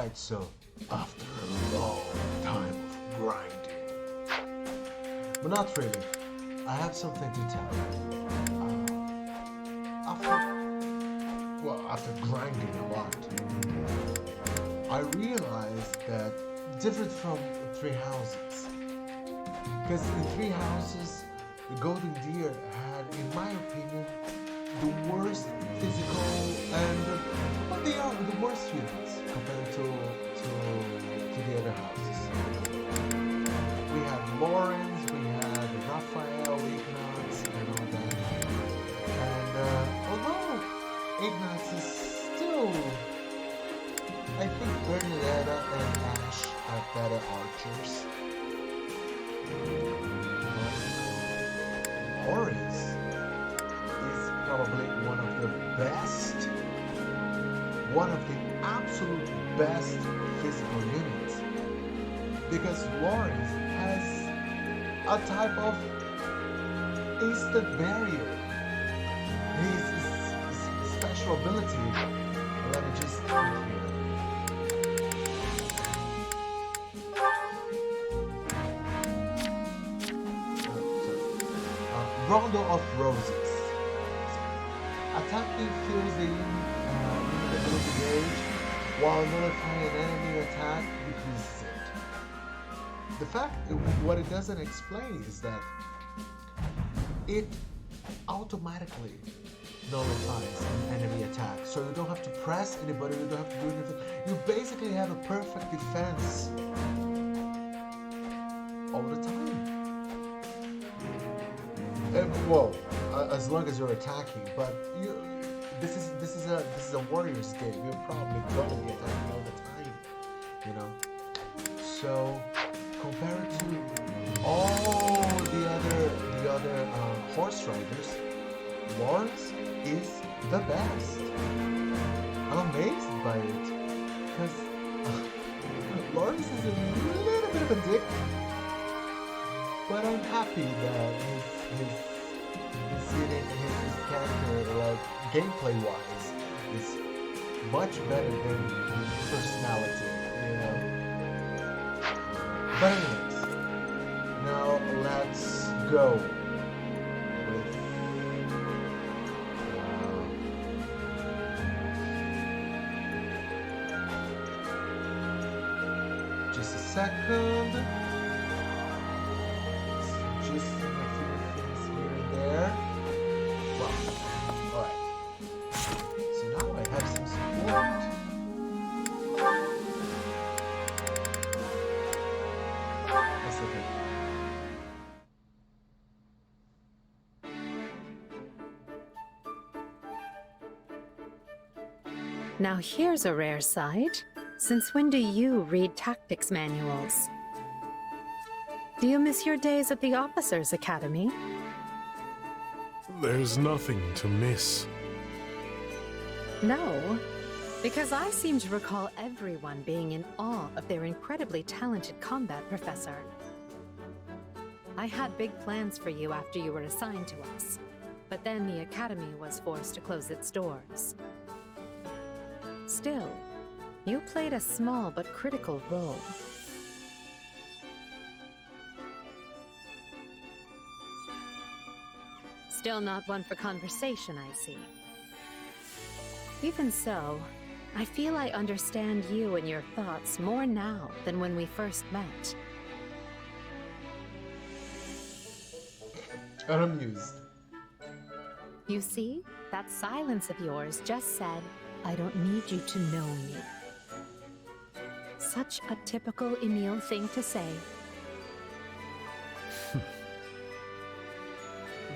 Alright, so after a long time of grinding, but not really, I have something to tell you. After grinding a lot, I realized that different from three houses, because in three houses, the golden deer had, in my opinion, the worst physical and they are the worst humans compared to the other houses. We had Lawrence, we had Raphael, Ignaz, and all that. And although Ignaz is still, I think Bernadetta and Ash are better archers. Lawrence is probably one of the absolute best physical units, because Lawrence has a type of instant barrier. His special ability, let me just put it here. Rondo of Roses. Attacking fills the ability gauge, while nullifying an enemy attack decreases it. The fact, what it doesn't explain is that it automatically nullifies an enemy attack, so you don't have to press anybody, you don't have to do anything. You basically have a perfect defense all the time. As long as you're attacking, but this is a Warriors game. You're probably going to be attacking all the time, you know. So compared to all the other horse riders, Lawrence is the best. I'm amazed by it, because Lawrence is a little bit of a dick, but I'm happy that his character, like gameplay wise, is much better than his personality, you know. But anyways, now let's go with just a second. Just a few things here and there. Well, alright. So now I have some support. That's okay. Now here's a rare sight. Since when do you read tactics manuals? Do you miss your days at the Officers' Academy? There's nothing to miss. No, because I seem to recall everyone being in awe of their incredibly talented combat professor. I had big plans for you after you were assigned to us, but then the Academy was forced to close its doors. Still, you played a small but critical role. Still not one for conversation, I see. Even so, I feel I understand you and your thoughts more now than when we first met. I'm amused. You see, that silence of yours just said, I don't need you to know me. Such a typical Emil thing to say.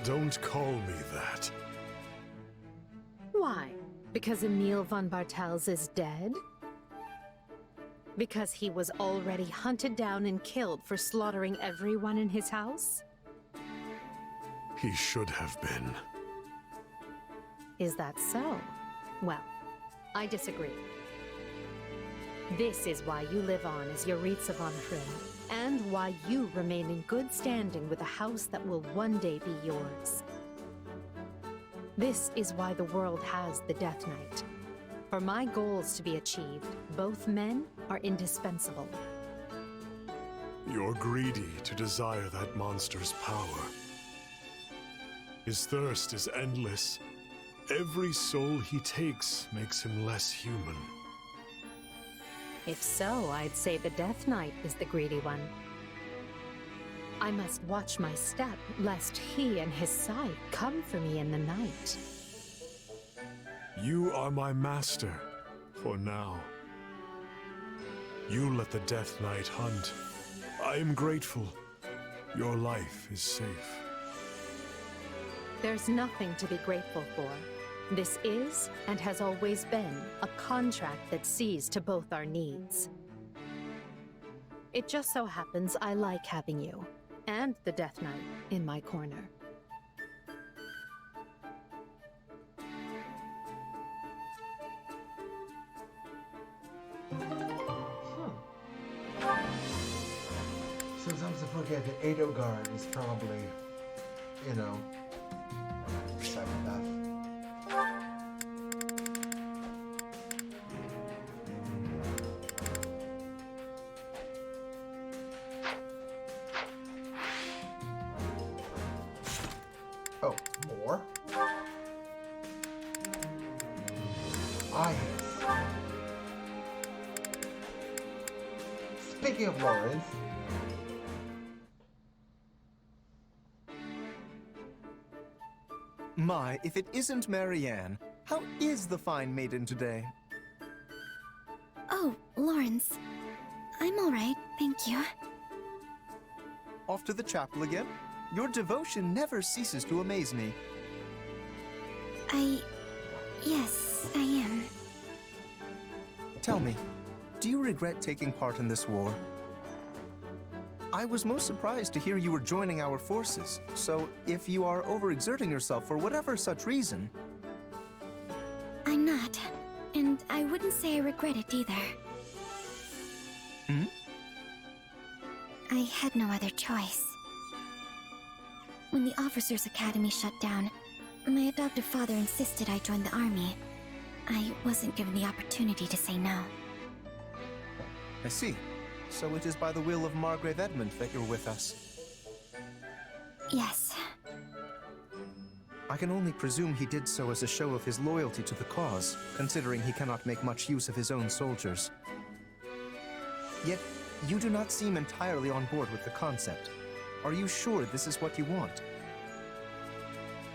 Don't call me that. Why? Because Emil von Bartels is dead? Because he was already hunted down and killed for slaughtering everyone in his house? He should have been. Is that so? Well, I disagree. This is why you live on as Yaritza von Hrim, and why you remain in good standing with a house that will one day be yours. This is why the world has the Death Knight. For my goals to be achieved, both men are indispensable. You're greedy to desire that monster's power. His thirst is endless. Every soul he takes makes him less human. If so, I'd say the Death Knight is the greedy one. I must watch my step, lest he and his side come for me in the night. You are my master, for now. You let the Death Knight hunt. I am grateful. Your life is safe. There's nothing to be grateful for. This is, and has always been, a contract that sees to both our needs. It just so happens I like having you, and the Death Knight, in my corner. Sometimes I forget that Edelgard is probably, you know, psychopath. Oh, more? Ah, yes. Speaking of Lawrence, My, if it isn't Marianne, how is the fine maiden today? Oh, Lawrence. I'm all right, thank you. Off to the chapel again? Your devotion never ceases to amaze me. Yes, I am. Tell me, do you regret taking part in this war? I was most surprised to hear you were joining our forces, so if you are overexerting yourself for whatever such reason... I'm not, and I wouldn't say I regret it either. Hmm? I had no other choice. When the Officers' Academy shut down, my adoptive father insisted I join the army. I wasn't given the opportunity to say no. I see. So it is by the will of Margrave Edmund that you're with us. Yes. I can only presume he did so as a show of his loyalty to the cause, considering he cannot make much use of his own soldiers. Yet, you do not seem entirely on board with the concept. Are you sure this is what you want?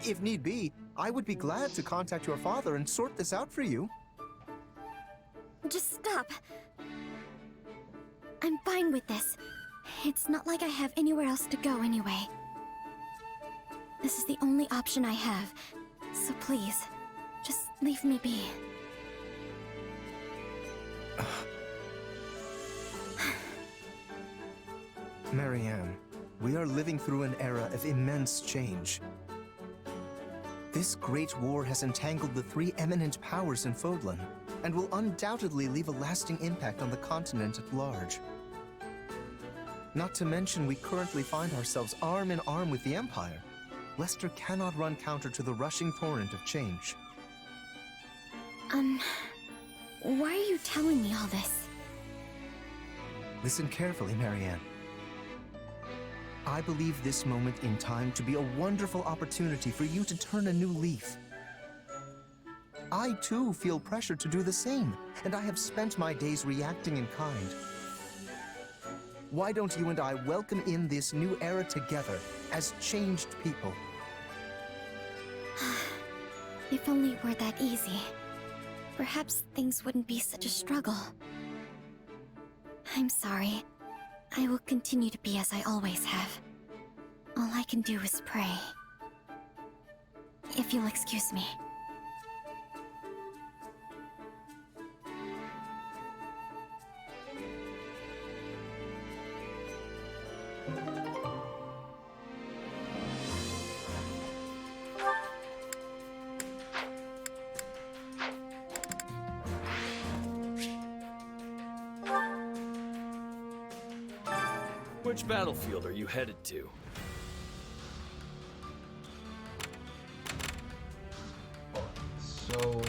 If need be, I would be glad to contact your father and sort this out for you. Just stop. I'm fine with this. It's not like I have anywhere else to go anyway. This is the only option I have, so please, just leave me be. Marianne, we are living through an era of immense change. This great war has entangled the three eminent powers in Fodlan, and will undoubtedly leave a lasting impact on the continent at large. Not to mention, we currently find ourselves arm in arm with the Empire. Lester cannot run counter to the rushing torrent of change. Why are you telling me all this? Listen carefully, Marianne. I believe this moment in time to be a wonderful opportunity for you to turn a new leaf. I too feel pressure to do the same, and I have spent my days reacting in kind. Why don't you and I welcome in this new era together as changed people? If only it were that easy. Perhaps things wouldn't be such a struggle. I'm sorry. I will continue to be as I always have. All I can do is pray. If you'll excuse me. Which battlefield are you headed to? So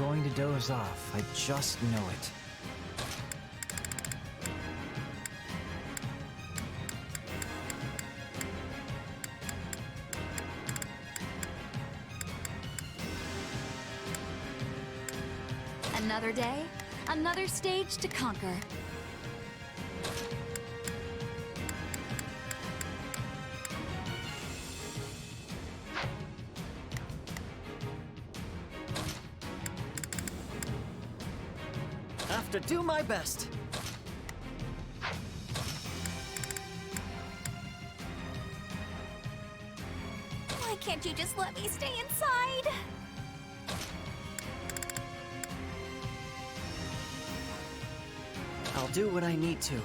going to doze off. I just know it. Another day, another stage to conquer. Have to do my best. Why can't you just let me stay inside? I'll do what I need to.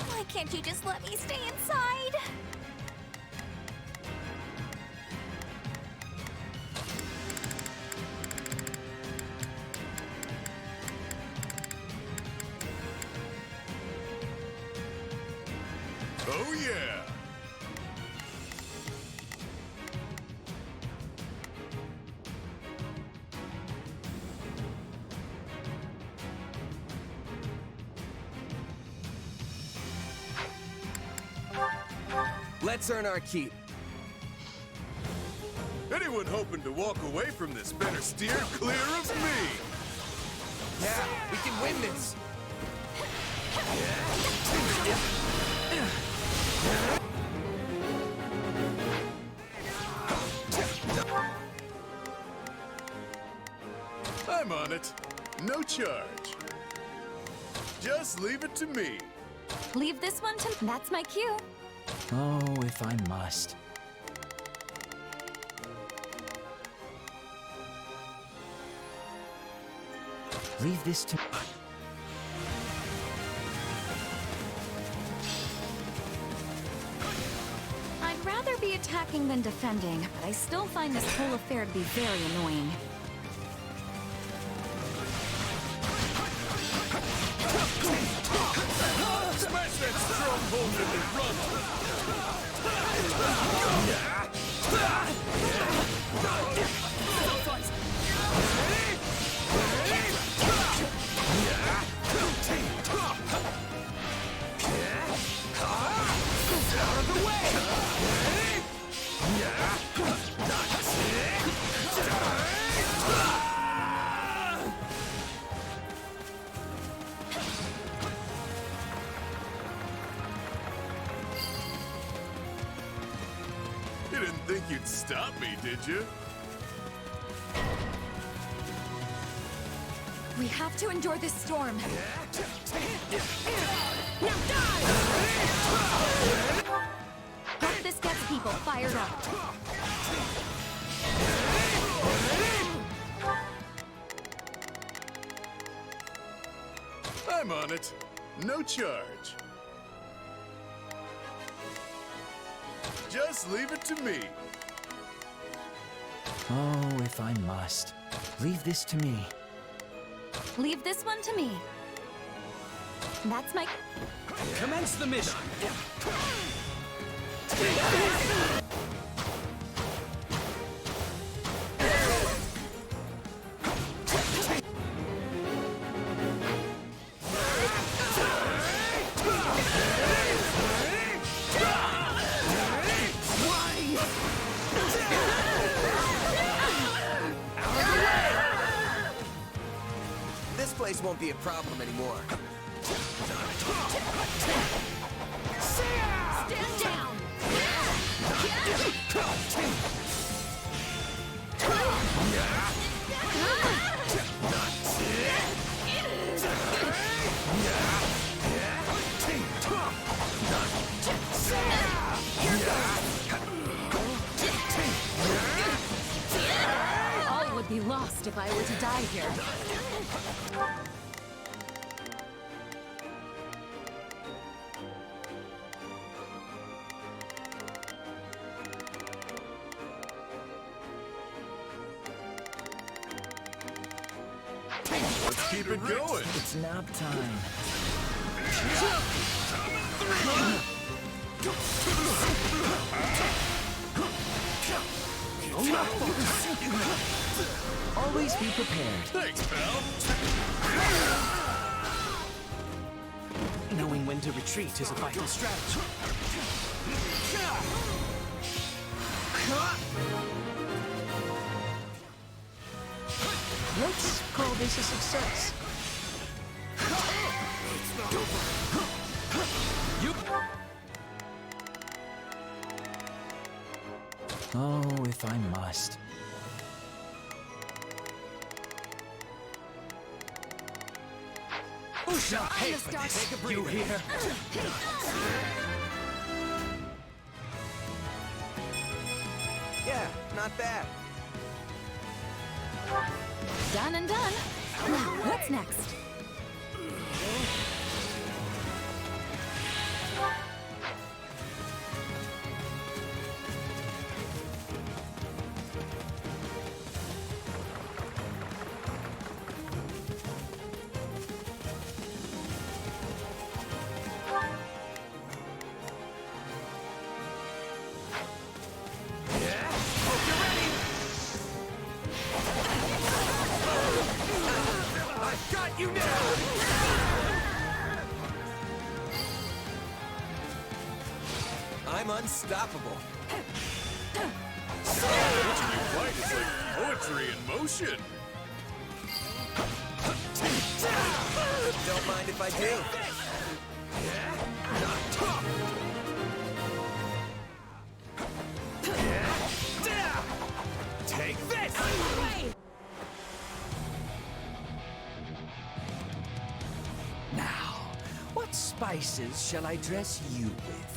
Why can't you just let me stay inside? Oh yeah! Let's earn our keep. Anyone hoping to walk away from this better steer clear of me! Yeah, we can win this. I'm on it. No charge. Just leave it to me. Leave this one to... That's my cue. Oh, if I must. Leave this to... I'd rather be attacking than defending, but I still find this whole affair to be very annoying. Smash that stronghold in the front! Out of the way! You didn't think you'd stop me, did you? We have to endure this storm. Hope this gets people fired up. I'm on it. No charge. Just leave it to me. Oh, if I must. Leave this to me. Leave this one to me. That's my... Commence the mission. This place won't be a problem anymore. Stand down! All would be lost if I were to die here. Let's keep it going. It's nap time. Always be prepared. Thanks, pal. Knowing when to retreat is a vital strategy. Let's call this a success. Oh, if I must. Hey, take a breather. You hear? Yeah, not bad. Done and done. Now, what's next? Got you now! I'm unstoppable. Watching you fight is like poetry in motion. Don't mind if I do. Take this! Now, what spices shall I dress you with?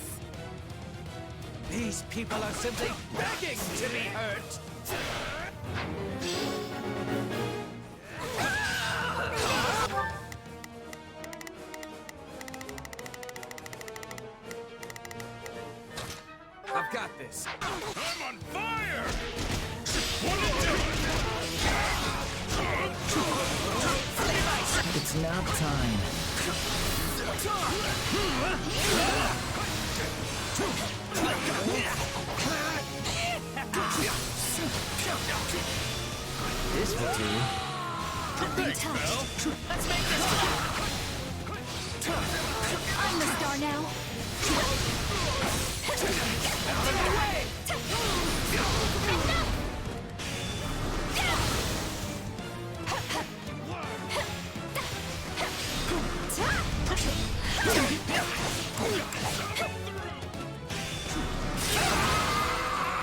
These people are simply begging to be hurt! I've got this. I'm on fire! It's nap time. This will do. Thanks, pal. Let's make this I'm the star now. Out of the way!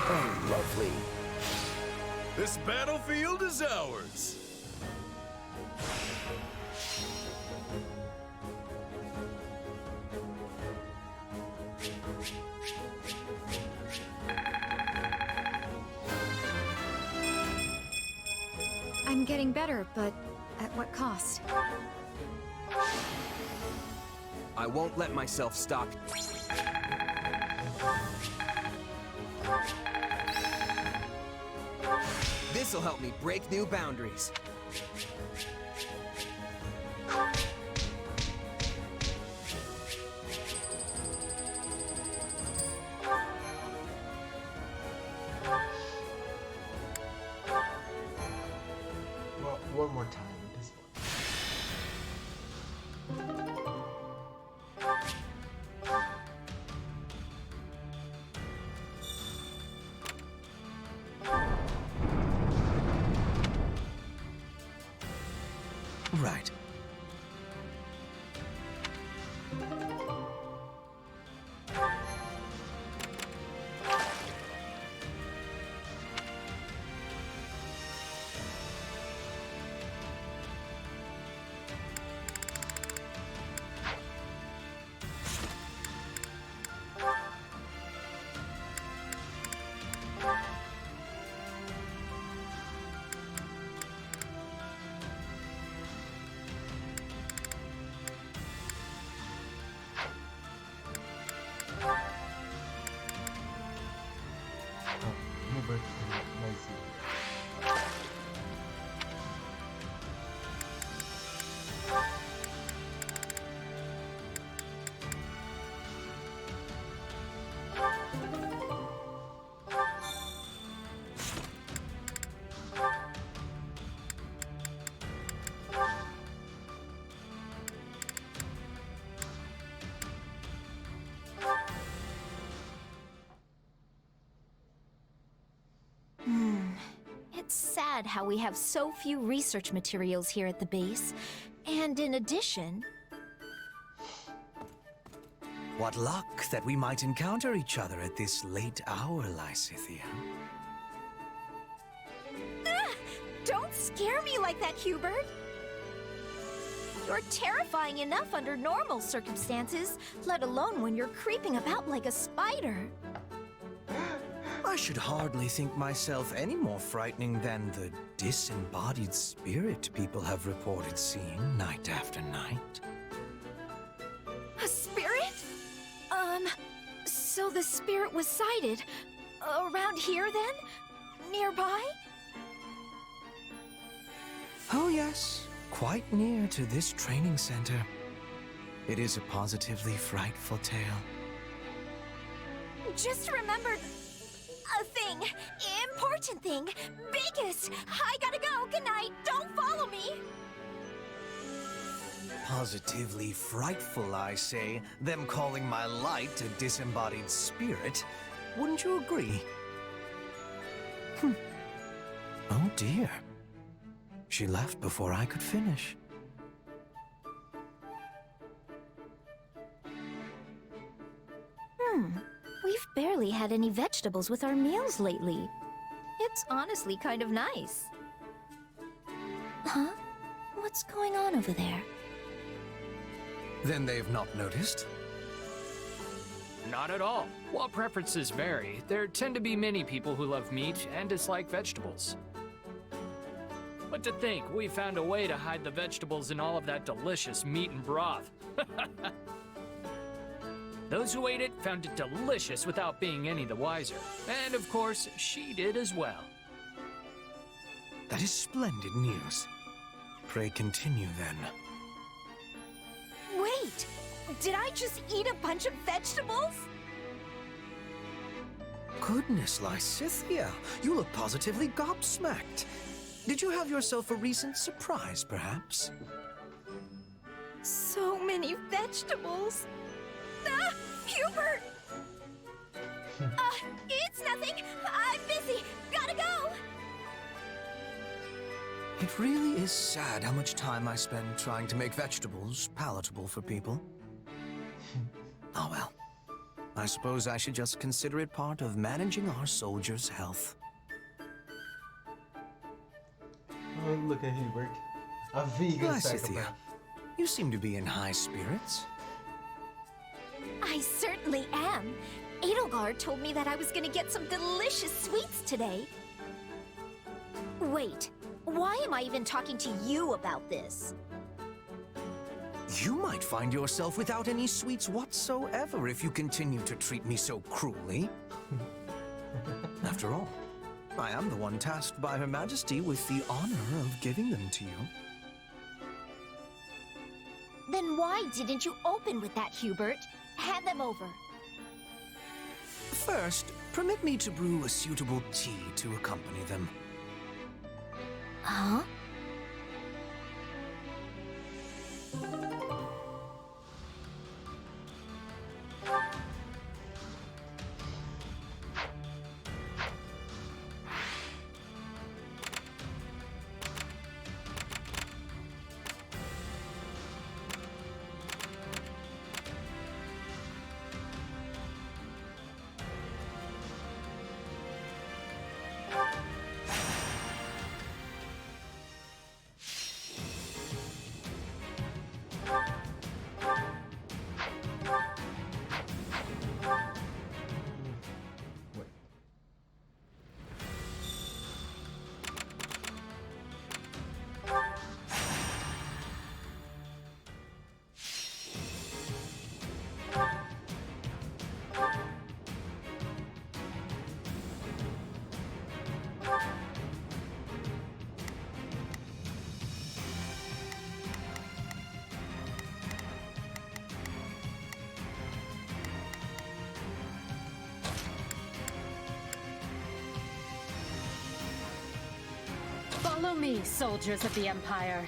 Oh, lovely. This battlefield is ours. I'm getting better, but at what cost? I won't let myself stop. This'll help me break new boundaries. Well, one more time with this one. Right. It's sad how we have so few research materials here at the base. And in addition... What luck that we might encounter each other at this late hour, Lysithea. Don't scare me like that, Hubert! You're terrifying enough under normal circumstances, let alone when you're creeping about like a spider. I should hardly think myself any more frightening than the disembodied spirit people have reported seeing night after night. A spirit? So the spirit was sighted around here then? Nearby? Oh yes, quite near to this training center. It is a positively frightful tale. Just remembered a thing. Important thing. Biggest. I gotta go. Good night. Don't follow me. Positively frightful, I say, them calling my light a disembodied spirit. Wouldn't you agree? Oh dear. She left before I could finish. We've barely had any vegetables with our meals lately. It's honestly kind of nice. Huh? What's going on over there? Then they've not noticed? Not at all. While preferences vary, there tend to be many people who love meat and dislike vegetables. But to think, we found a way to hide the vegetables in all of that delicious meat and broth. Those who ate it found it delicious without being any the wiser. And of course, she did as well. That is splendid news. Pray continue then. Wait! Did I just eat a bunch of vegetables? Goodness, Lysithea, you look positively gobsmacked. Did you have yourself a recent surprise, perhaps? So many vegetables. Ah! Hubert! It's nothing. I'm busy. Gotta go! It really is sad how much time I spend trying to make vegetables palatable for people. Oh well. I suppose I should just consider it part of managing our soldiers' health. Oh, look at Hubert. A vegan Lysithea, psychopath. you seem to be in high spirits. I certainly am. Edelgard told me that I was gonna get some delicious sweets today. Wait, why am I even talking to you about this? You might find yourself without any sweets whatsoever if you continue to treat me so cruelly. After all, I am the one tasked by Her Majesty with the honor of giving them to you. Then why didn't you open with that, Hubert? Hand them over. First, permit me to brew a suitable tea to accompany them. Huh? Follow me, soldiers of the Empire.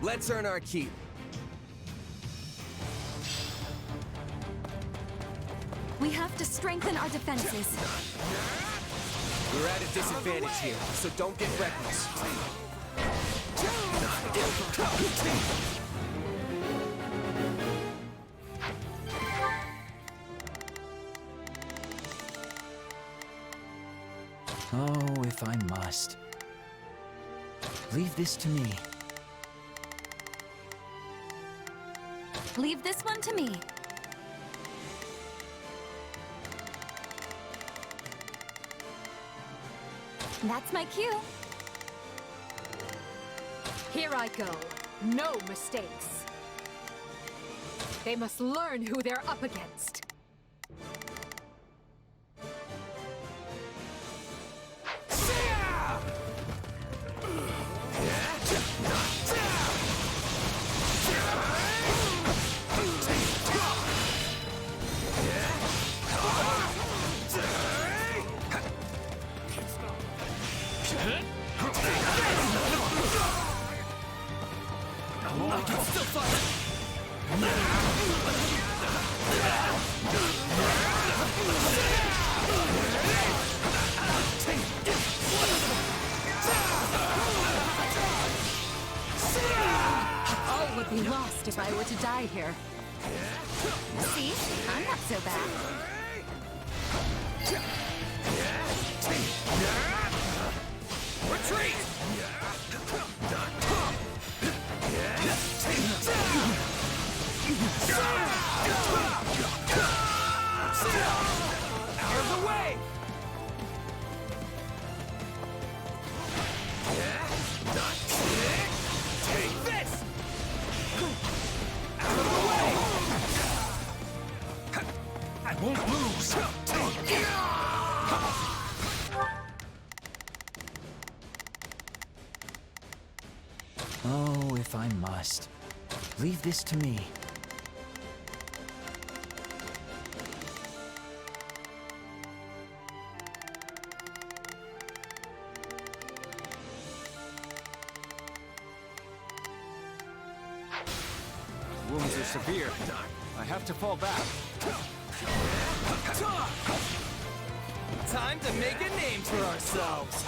Let's earn our keep. We have to strengthen our defenses. We're at a disadvantage here, so don't get reckless. Oh, if I must. Leave this to me. Leave this one to me. That's my cue. Here I go. No mistakes. They must learn who they're up against. All would be lost if I were to die here. See? I'm not so bad. Retreat! Out of the way! Take this! Out of the way! I won't lose! Oh, if I must. Leave this to me. Wounds are severe. I have to fall back. Time to make a name for ourselves.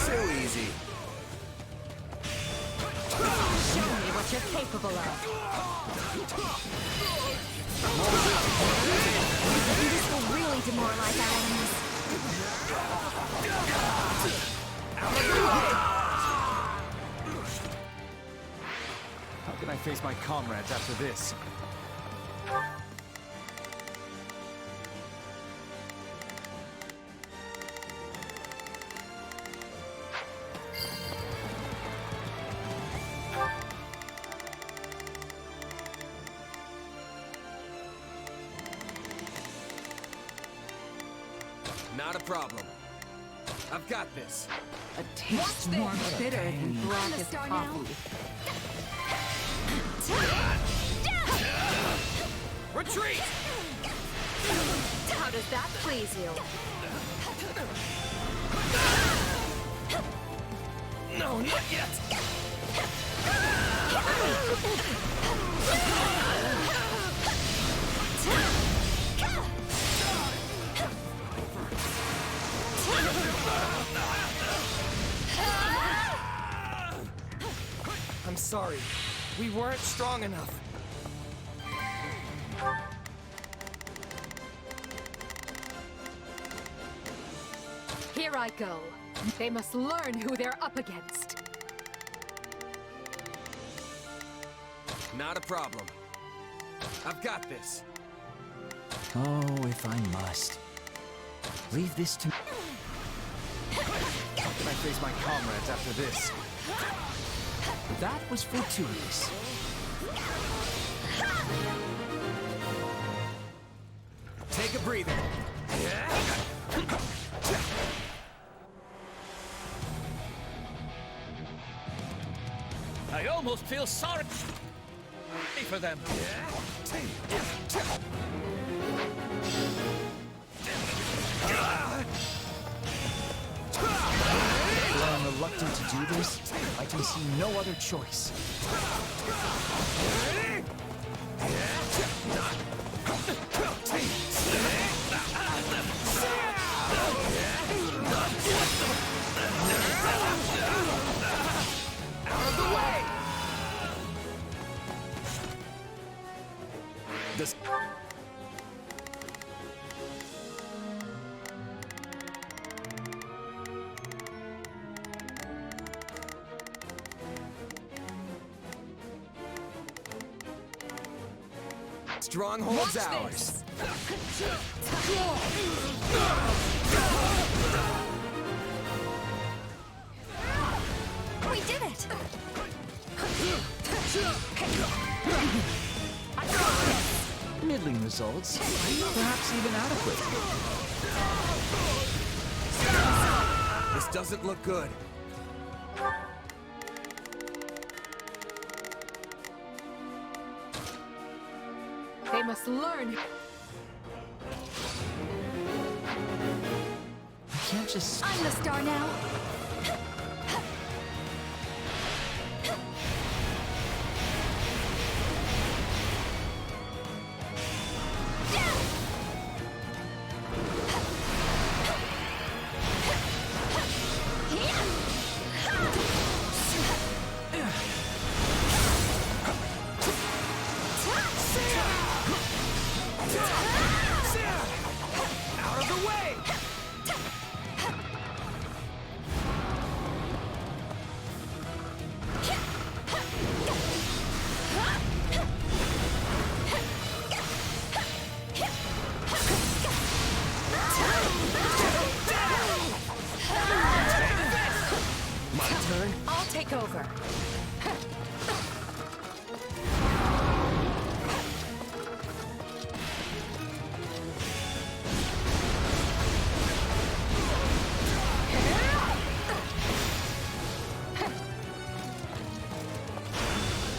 Too easy. Show me what you're capable of. This will really demoralize our enemies. How can I face my comrades after this? Not a problem. I've got this. A taste more bitter than blackest star now. coffee. Retreat! How does that please you? No, not yet! I'm sorry. We weren't strong enough. Here I go. They must learn who they're up against. Not a problem. I've got this. Oh, if I must. Leave this to me. How can I face my comrades after this? That was fortuitous. Take a breather. I almost feel sorry for them. do this, I can see no other choice. Out of the way! This... Stronghold's ours. We did it! Middling results, perhaps even adequate. This doesn't look good. They must learn. I can't just... I'm the star now. Out of the way! My turn? I'll take over.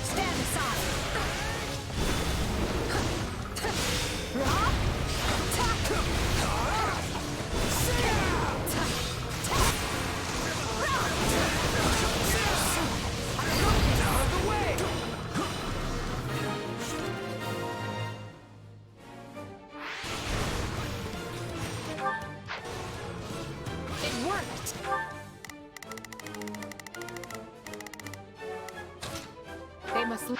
Stand aside. It worked. They must.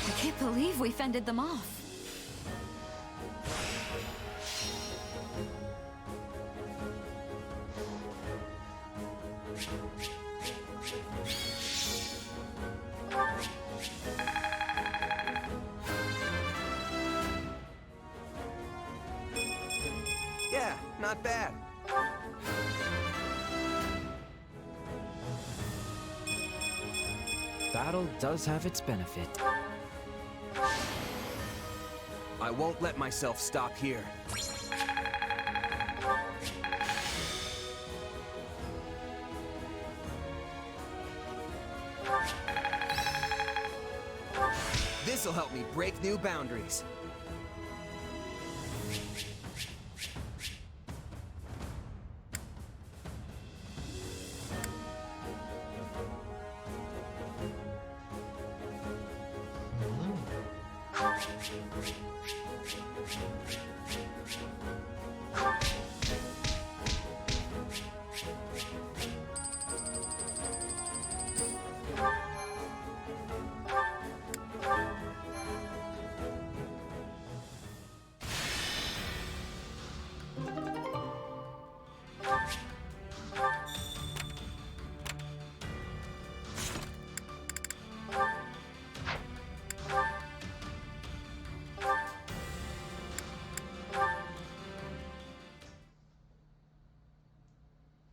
I can't believe we fended them off. Yeah, not bad. Battle does have its benefit. I won't let myself stop here. This This'll help me break new boundaries.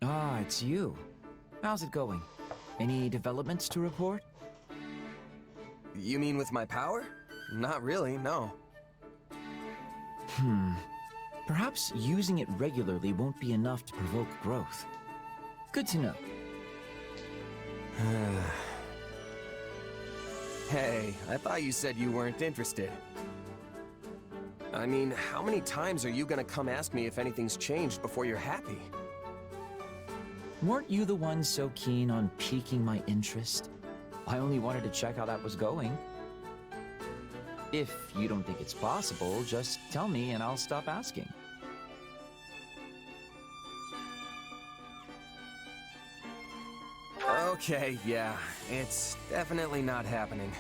Ah, it's you. How's it going? Any developments to report? You mean with my power? Not really, no. Perhaps using it regularly won't be enough to provoke growth. Good to know. Hey, I thought you said you weren't interested. I mean, how many times are you gonna come ask me if anything's changed before you're happy? Weren't you the one so keen on piquing my interest? I only wanted to check how that was going. If you don't think it's possible, just tell me and I'll stop asking. Okay, yeah, it's definitely not happening.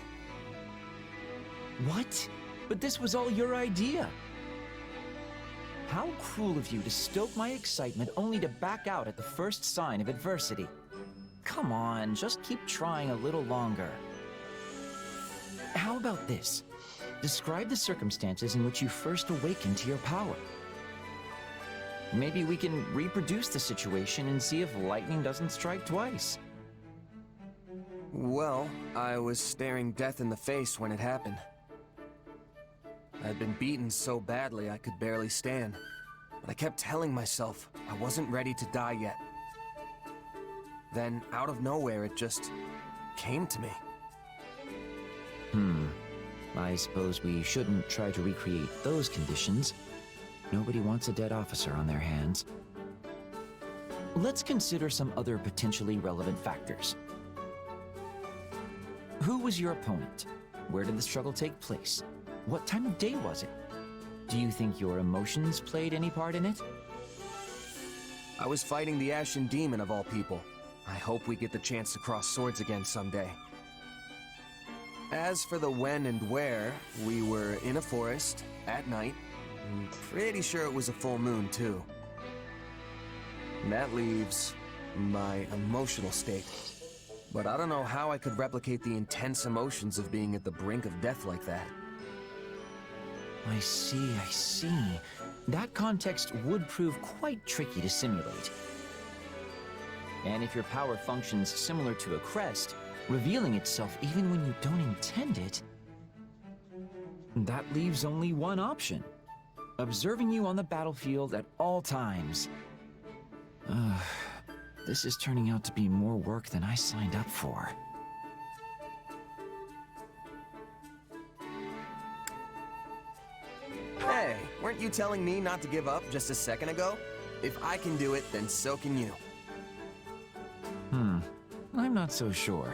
What? But this was all your idea. How cruel of you to stoke my excitement only to back out at the first sign of adversity. Come on, just keep trying a little longer. How about this? Describe the circumstances in which you first awakened to your power. Maybe we can reproduce the situation and see if lightning doesn't strike twice. Well, I was staring death in the face when it happened. I'd been beaten so badly I could barely stand, but I kept telling myself I wasn't ready to die yet. Then, out of nowhere, it just came to me. I suppose we shouldn't try to recreate those conditions. Nobody wants a dead officer on their hands. Let's consider some other potentially relevant factors. Who was your opponent? Where did the struggle take place? What time of day was it? Do you think your emotions played any part in it? I was fighting the Ashen Demon of all people. I hope we get the chance to cross swords again someday. As for the when and where, we were in a forest, at night. I'm pretty sure it was a full moon, too. And that leaves my emotional state. But I don't know how I could replicate the intense emotions of being at the brink of death like that. I see. That context would prove quite tricky to simulate. And if your power functions similar to a crest, revealing itself even when you don't intend it, that leaves only one option. Observing you on the battlefield at all times. This is turning out to be more work than I signed up for. Hey, weren't you telling me not to give up just a second ago? If I can do it, then so can you. I'm not so sure.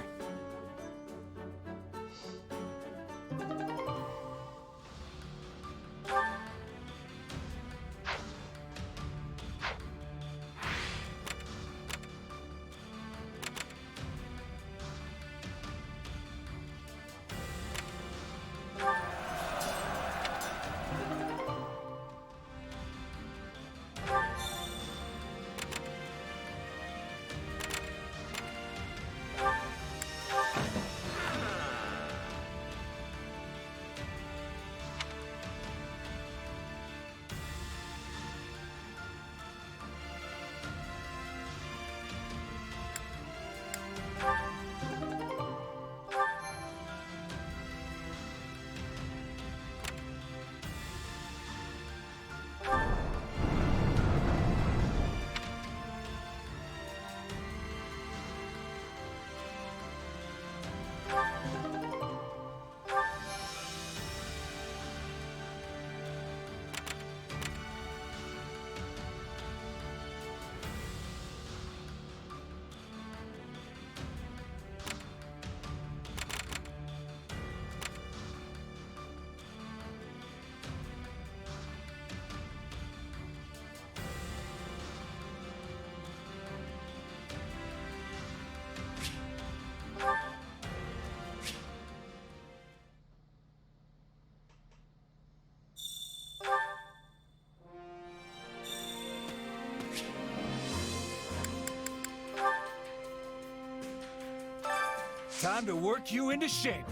Time to work you into shape.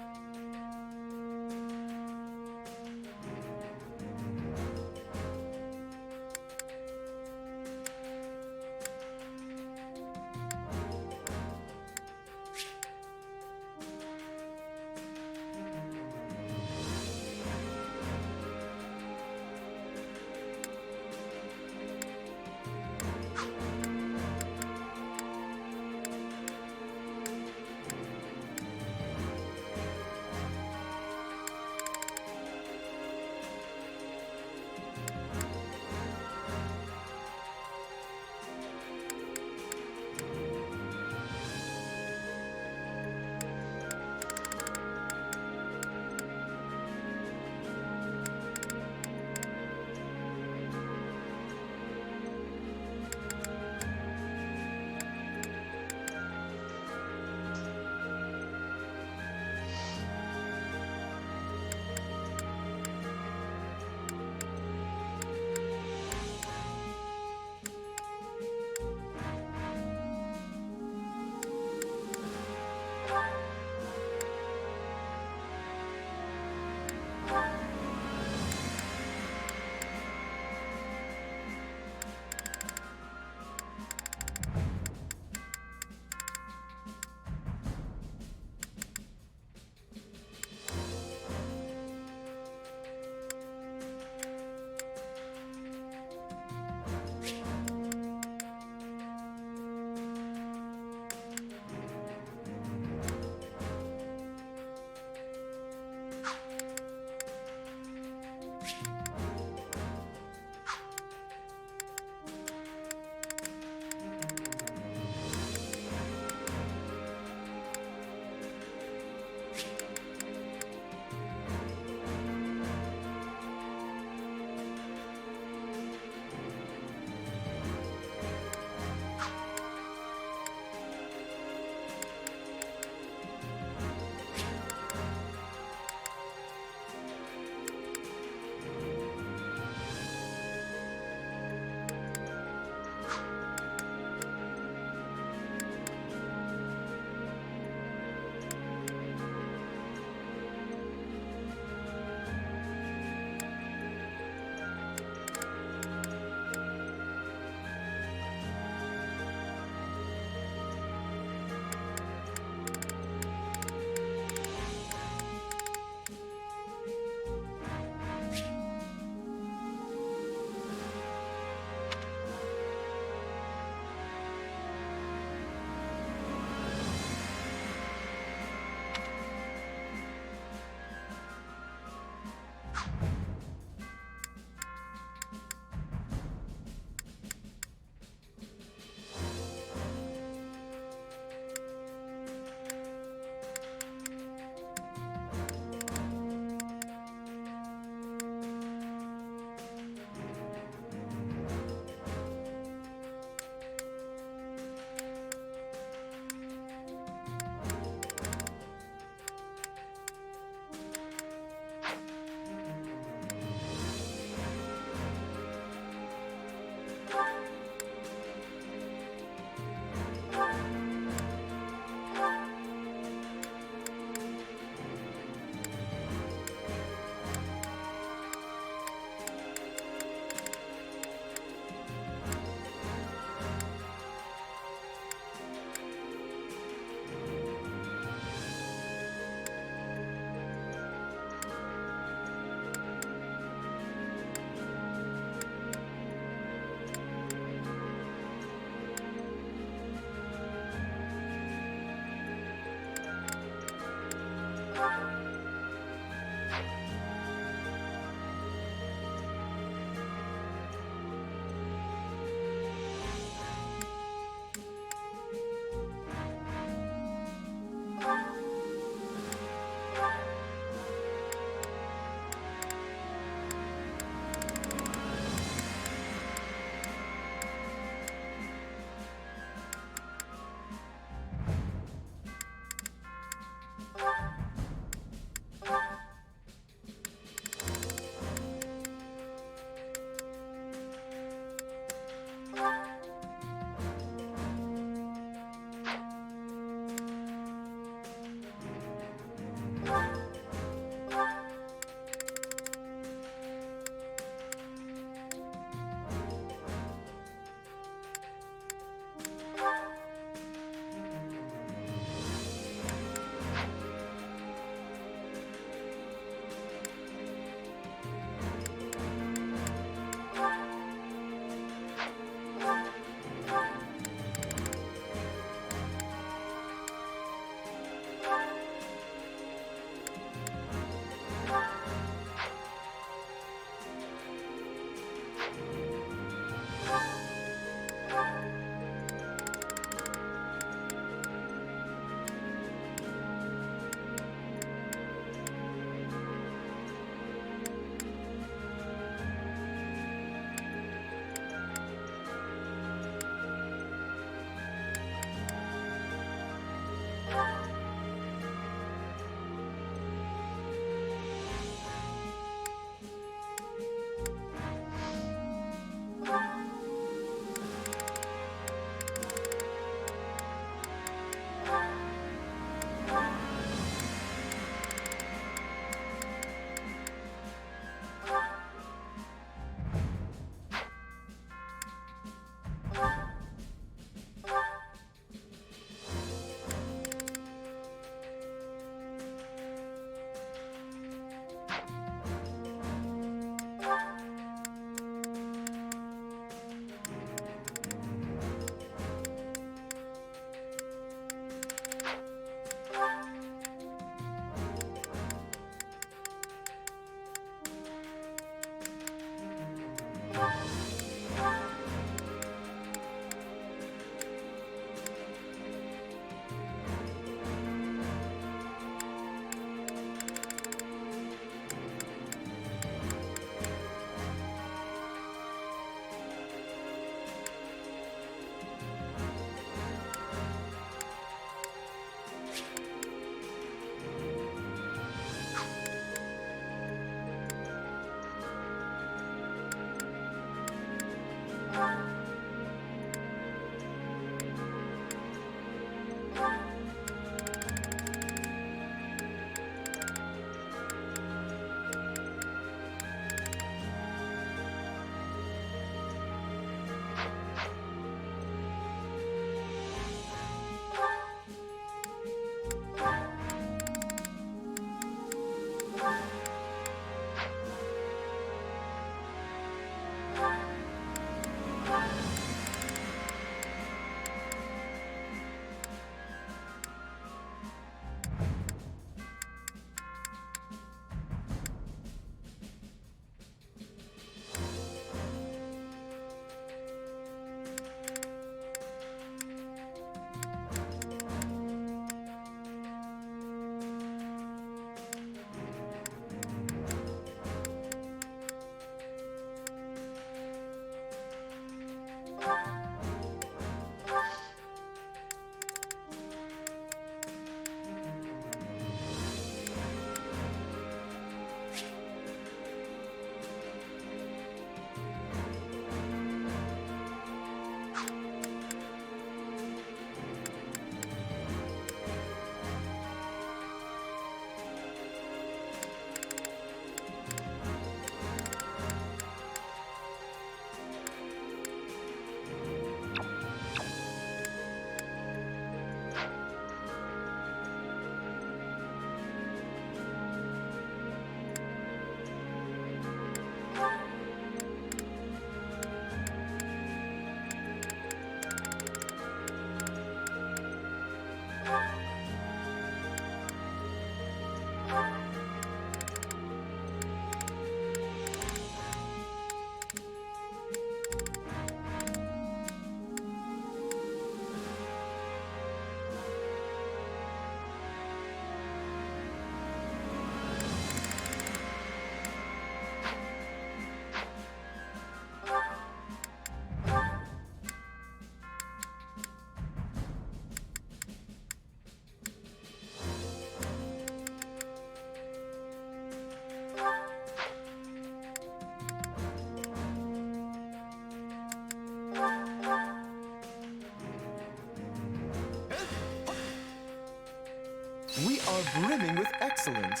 We are brimming with excellence.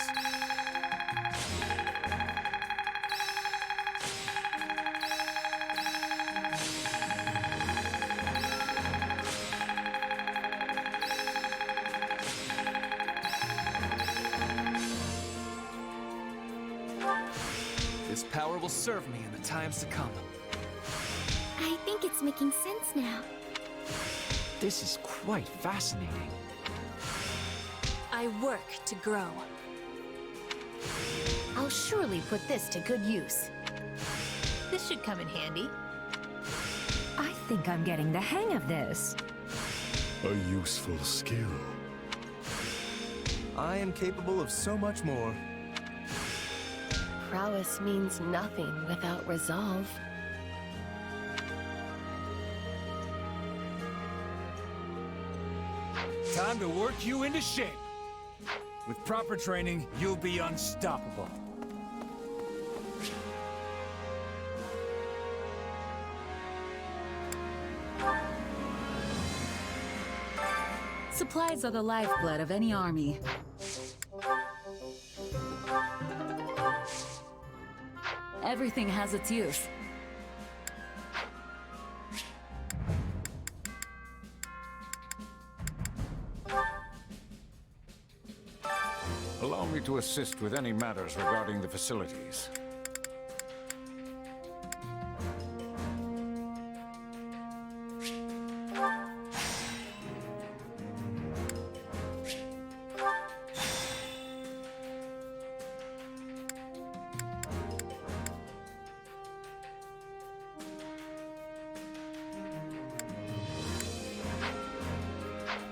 This power will serve me in the times to come. I think it's making sense now. This is quite fascinating. I work to grow. I'll surely put this to good use. The This should come in handy. I think I'm getting the hang of this. A useful skill. I am capable of so much more. Prowess means nothing without resolve. Time to work you into shape. With proper training, you'll be unstoppable. Supplies are the lifeblood of any army. Everything has its use. Allow me to assist with any matters regarding the facilities.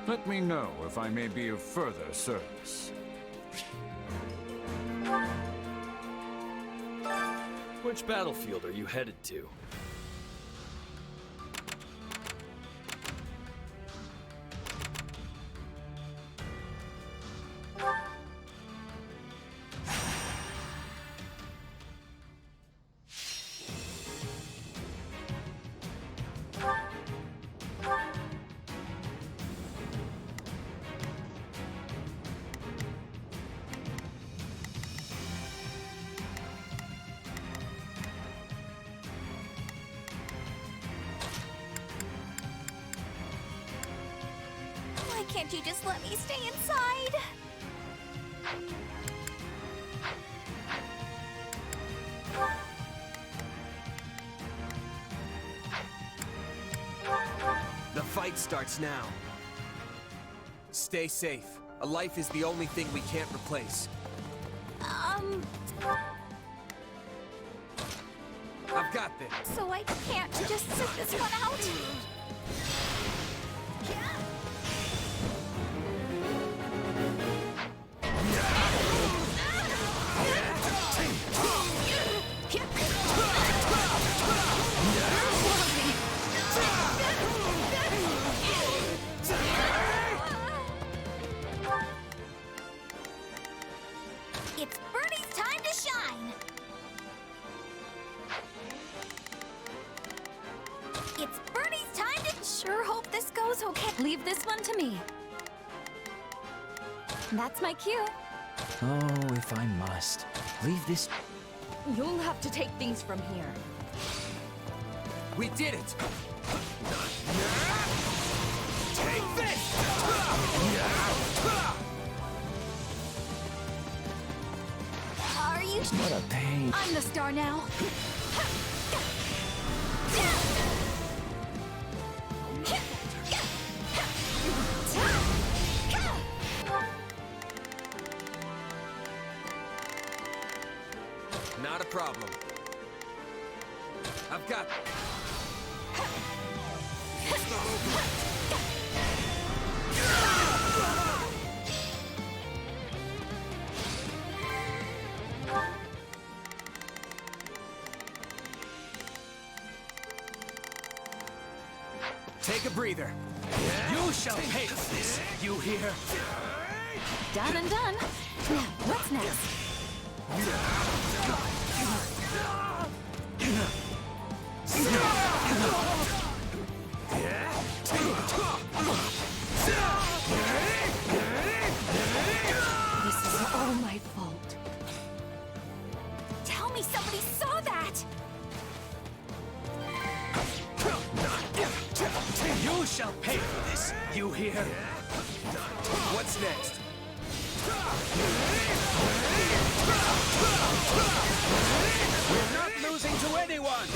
Let me know if I may be of further service. Which battlefield are you headed to? Why can't you just let me stay inside? The fight starts now. Stay safe. A life is the only thing we can't replace. I've got this. So I can't just sit this one out? It's Bernie's time to shine! It's Bernie's time to... Sure hope this goes okay. Leave this one to me. That's my cue. Oh, if I must. Leave this... You'll have to take things from here. We did it! Take this! Are you... What a pain. I'm the star now. Not a problem. I've got... Take a breather. You shall pay for this, you hear? Done and done. Now, what's next? This is all my fault. Tell me somebody saw that! You shall pay for this, you hear? What's next? We're not losing to anyone!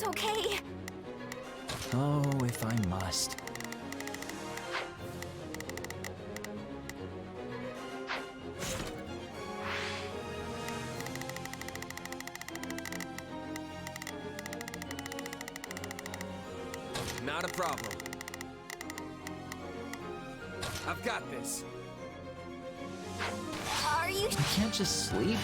okay? Oh, if I must. Not a problem. I've got this. Are you... I can't just sleep.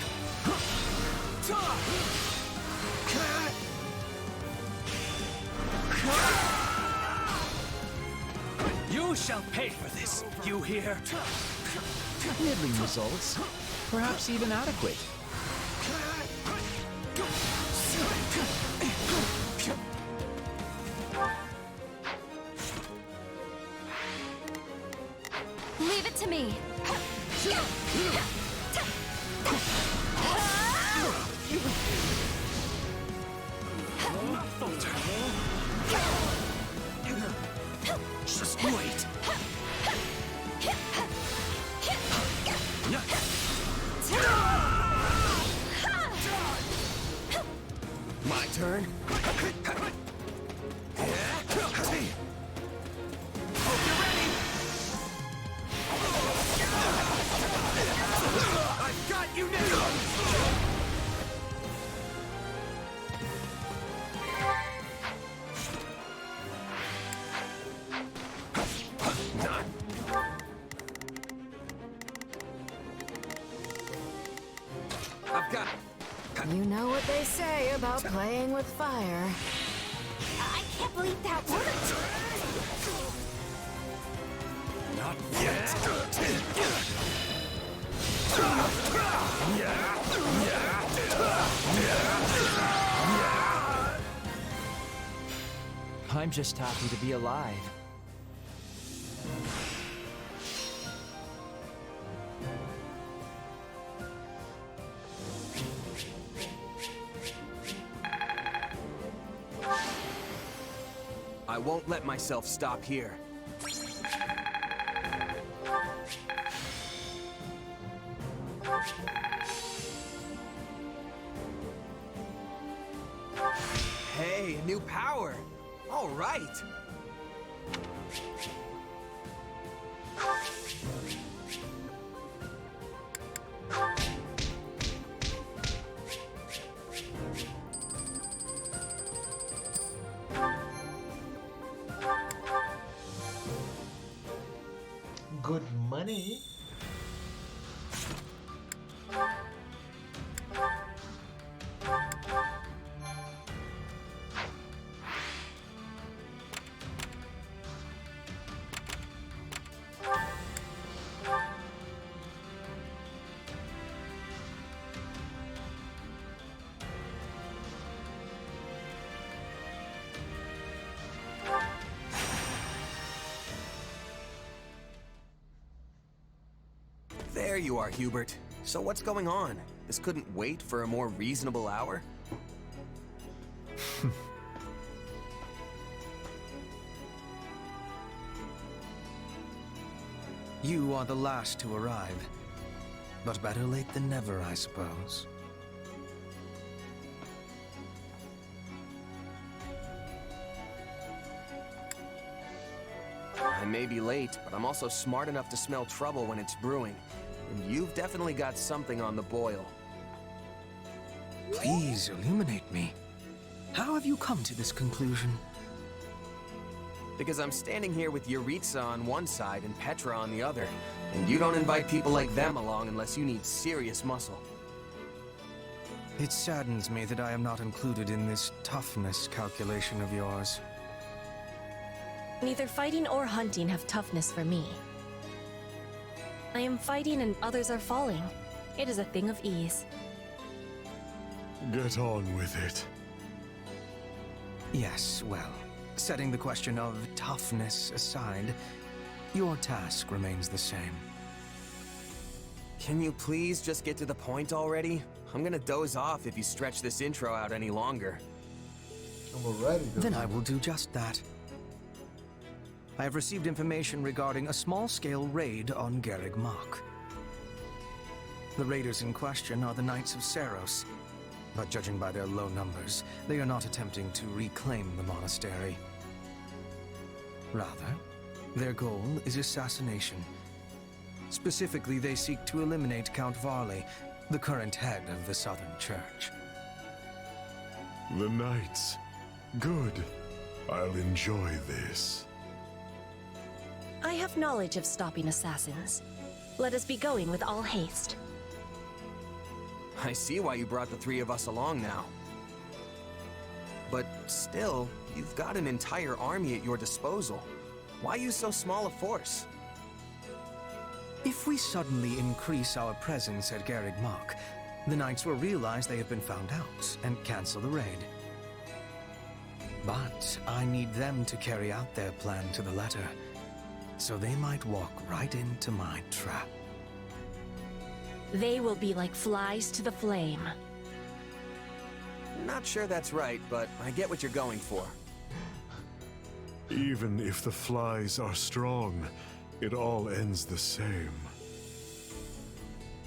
You shall pay for this, you hear? Middling results. Perhaps even adequate. Leave it to me. Just wait. My turn. Hope you're ready. I've got you now. I've got. You know what they say about playing with fire. I can't believe that worked! Not yet. I'm just happy to be alive. I won't let myself stop here. Hey, a new power! All right! Good money. There you are, Hubert. So what's going on? This couldn't wait for a more reasonable hour? You are the last to arrive. But better late than never, I suppose. I may be late, but I'm also smart enough to smell trouble when it's brewing. And you've definitely got something on the boil. Please illuminate me. How have you come to this conclusion? Because I'm standing here with Yuritsa on one side and Petra on the other. And you don't invite people like them along unless you need serious muscle. It saddens me that I am not included in this toughness calculation of yours. Neither fighting or hunting have toughness for me. I am fighting and others are falling. It is a thing of ease. Get on with it. Yes, well, setting the question of toughness aside, your task remains the same. Can you please just get to the point already? I'm gonna doze off if you stretch this intro out any longer. I'm already doing Then I will do just that. I have received information regarding a small-scale raid on Garreg Mach. The raiders in question are the Knights of Seros, but judging by their low numbers, they are not attempting to reclaim the monastery. Rather, their goal is assassination. Specifically, they seek to eliminate Count Varley, the current head of the Southern Church. The Knights. Good. I'll enjoy this. I have knowledge of stopping assassins. Let us be going with all haste. I see why you brought the three of us along now. But still, you've got an entire army at your disposal. Why use so small a force? If we suddenly increase our presence at Garreg Mach, the Knights will realize they have been found out and cancel the raid. But I need them to carry out their plan to the letter, so they might walk right into my trap. They will be like flies to the flame. Not sure that's right, but I get what you're going for. Even if the flies are strong, it all ends the same.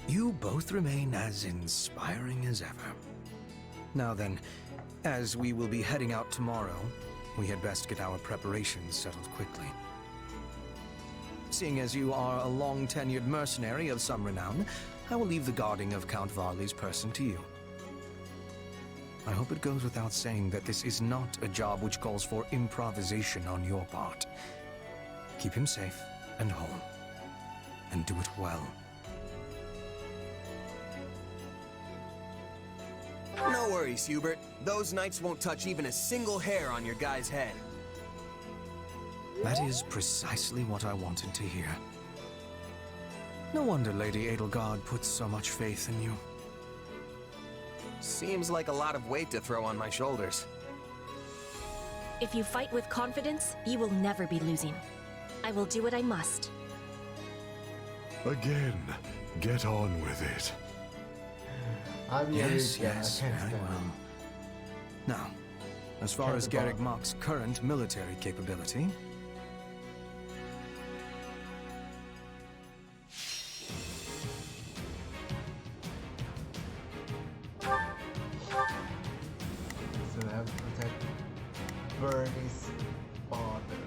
You both remain as inspiring as ever. Now then, as we will be heading out tomorrow, we had best get our preparations settled quickly. Seeing as you are a long-tenured mercenary of some renown, I will leave the guarding of Count Varley's person to you. I hope it goes without saying that this is not a job which calls for improvisation on your part. Keep him safe and whole, and do it well. No worries, Hubert. Those knights won't touch even a single hair on your guy's head. That is precisely what I wanted to hear. No wonder Lady Edelgard puts so much faith in you. Seems like a lot of weight to throw on my shoulders. If you fight with confidence, you will never be losing. I will do what I must. Again, get on with it. I'm Yes, Eureka. yes, I can't very stand well. him. Now, as far as Garreg Mach's current military capability, So they have to protect Bernie's father.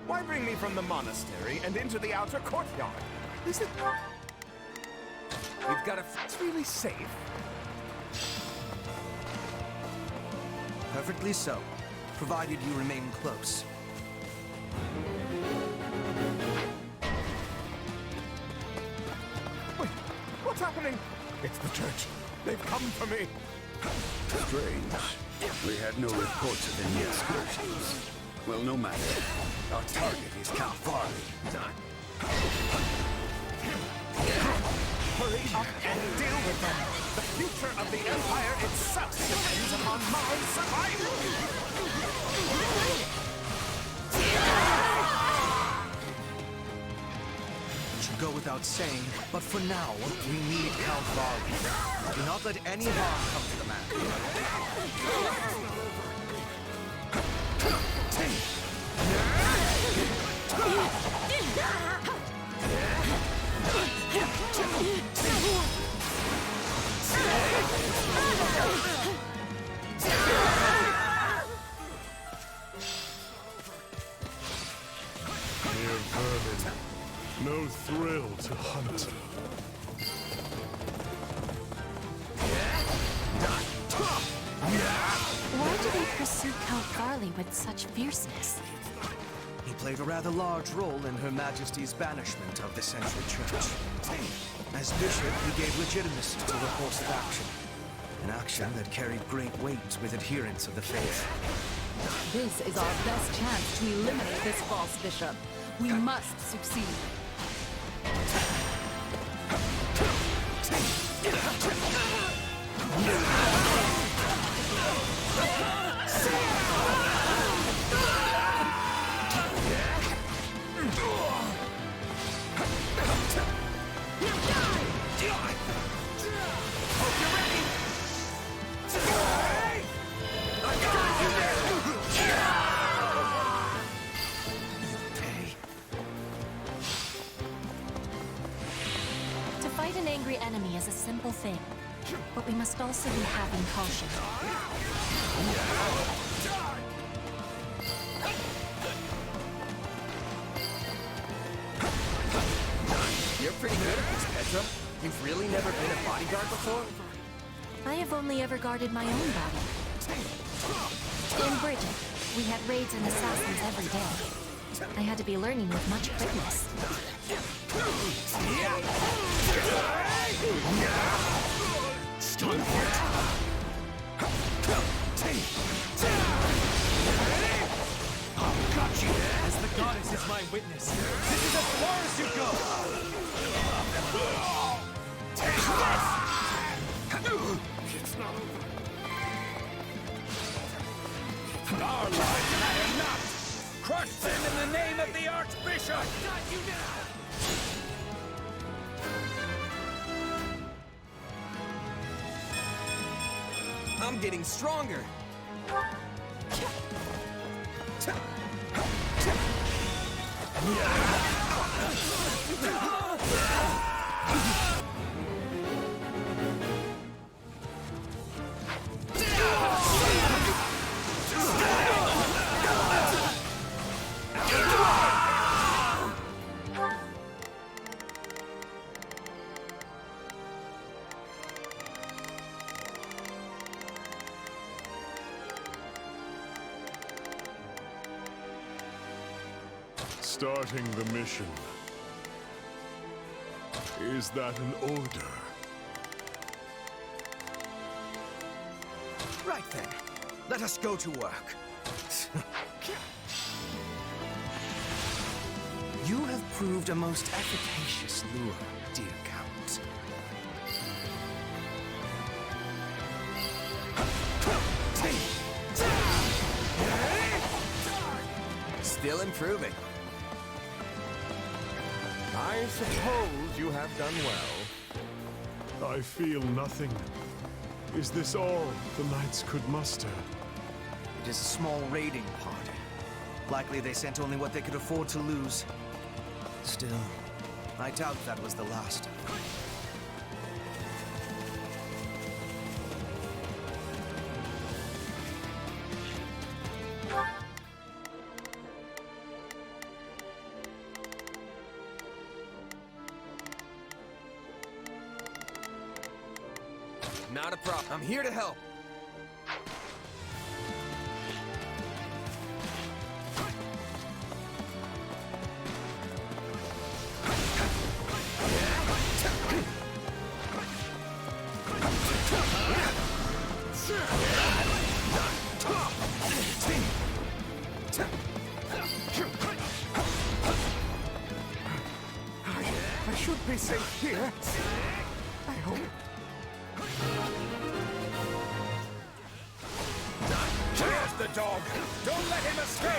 Why bring me from the monastery and into the outer courtyard? Is it... We've got a... It's really safe. Perfectly so, provided you remain close. Wait, what's happening? It's the church. They've come for me. Strange. We had no reports of any excursions. Well, no matter. Our target is Cal Farley. Hurry up and deal with them. The future of the Empire itself depends upon my survival. It should go without saying, but for now, we need Cal Farley. Do not let any harm come to the man. Mere vermin. No thrill to hunt. Why do they pursue Count Farley with such fierceness? He played a rather large role in Her Majesty's banishment of the Central Church. As bishop, he gave legitimacy to the course of action. An action that carried great weight with adherents of the faith. This is our best chance to eliminate this false bishop. We must succeed. To fight an angry enemy is a simple thing, but we must also be having caution. You're pretty good at this, Petra. You've really never been a bodyguard before? I have only ever guarded my own body. In Bridget, we had raids and assassins every day. I had to be learning with much quickness. As the goddess is my witness, this is as far as you go! It's not over. Our lives matter not! Crush them in the name of the Archbishop! Got you now! I'm getting stronger. Starting the mission. Is that an order? Right then, let us go to work. You have proved a most efficacious lure, dear Count. Still improving. I suppose you have done well. I feel nothing. Is this all the knights could muster? It is a small raiding party. Likely they sent only what they could afford to lose. Still, I doubt that was the last. Not a problem. I'm here to help. I should be safe here. I hope. Here's the dog! Don't let him escape!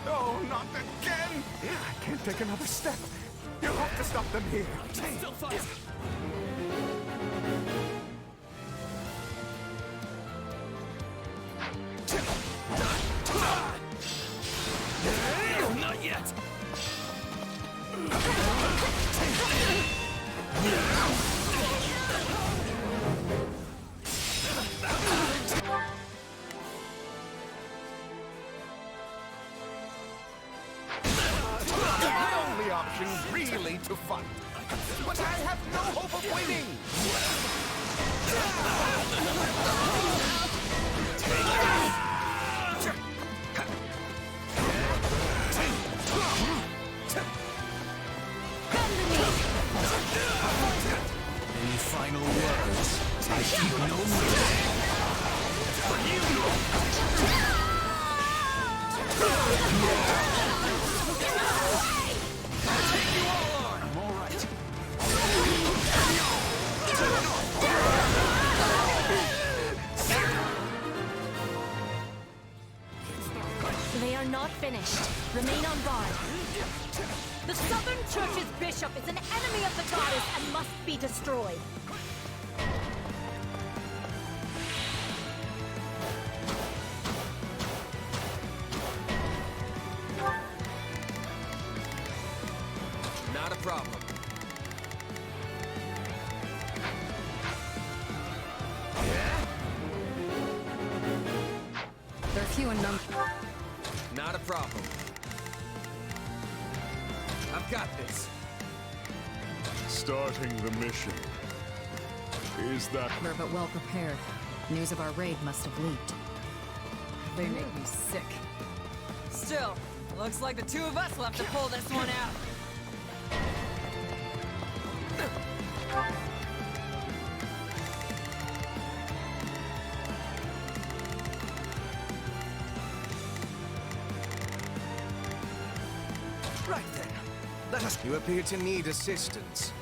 No, not again! I can't take another step. You have to stop them here. Still fight! Not yet! The only option really to fight. But I have no hope of winning! Any final words? I keep no more. I'm all right. They are not finished. Remain on guard. The Southern Church's bishop is an enemy of the goddess and must be destroyed. Not a problem. They're few in number. Not a problem. I've got this. Starting the mission. Is that... We're but well prepared. News of our raid must have leaked. They make me sick. Still, looks like the two of us will have to pull this one out. Right then. Let us... You appear to need assistance.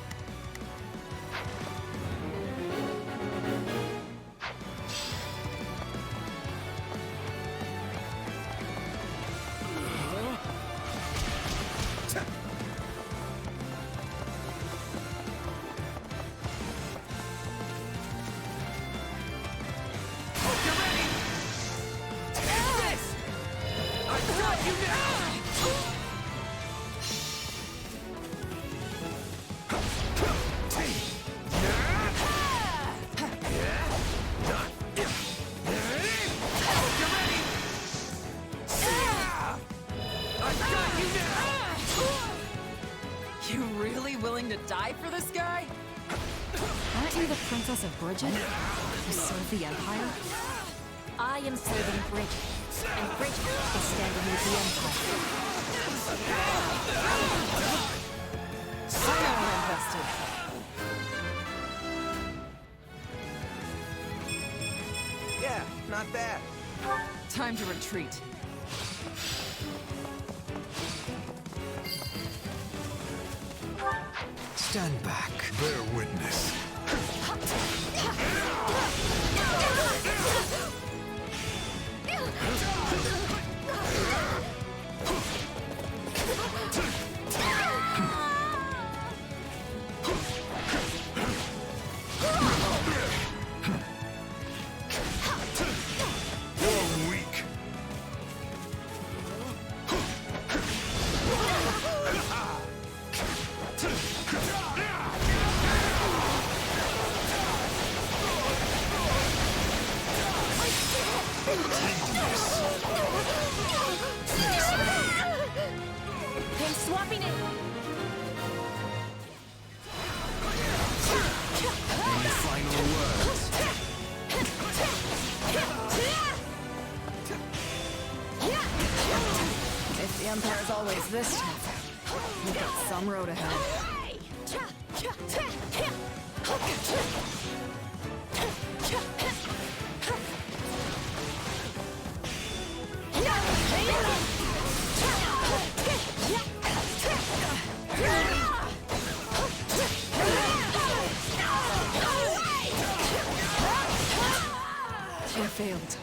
You really willing to die for this guy? Aren't you the Princess of Bridget? You serve the Empire? I am serving Bridget, and Bridget is standing with the Empire. I know we're invested. Yeah, not bad. Time to retreat. Stand back. Bear witness. You're weak. I'm swapping it. Any final words? If the Empire's always this tough, we've got some road ahead. I failed.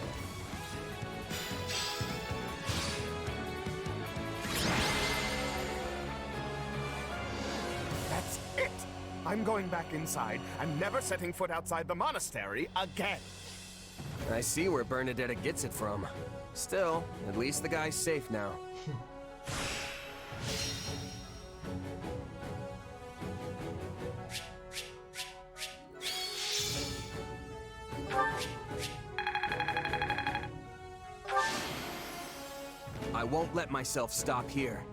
That's it! I'm going back inside and never setting foot outside the monastery again. I see where Bernadetta gets it from. Still, at least the guy's safe now. I won't let myself stop here.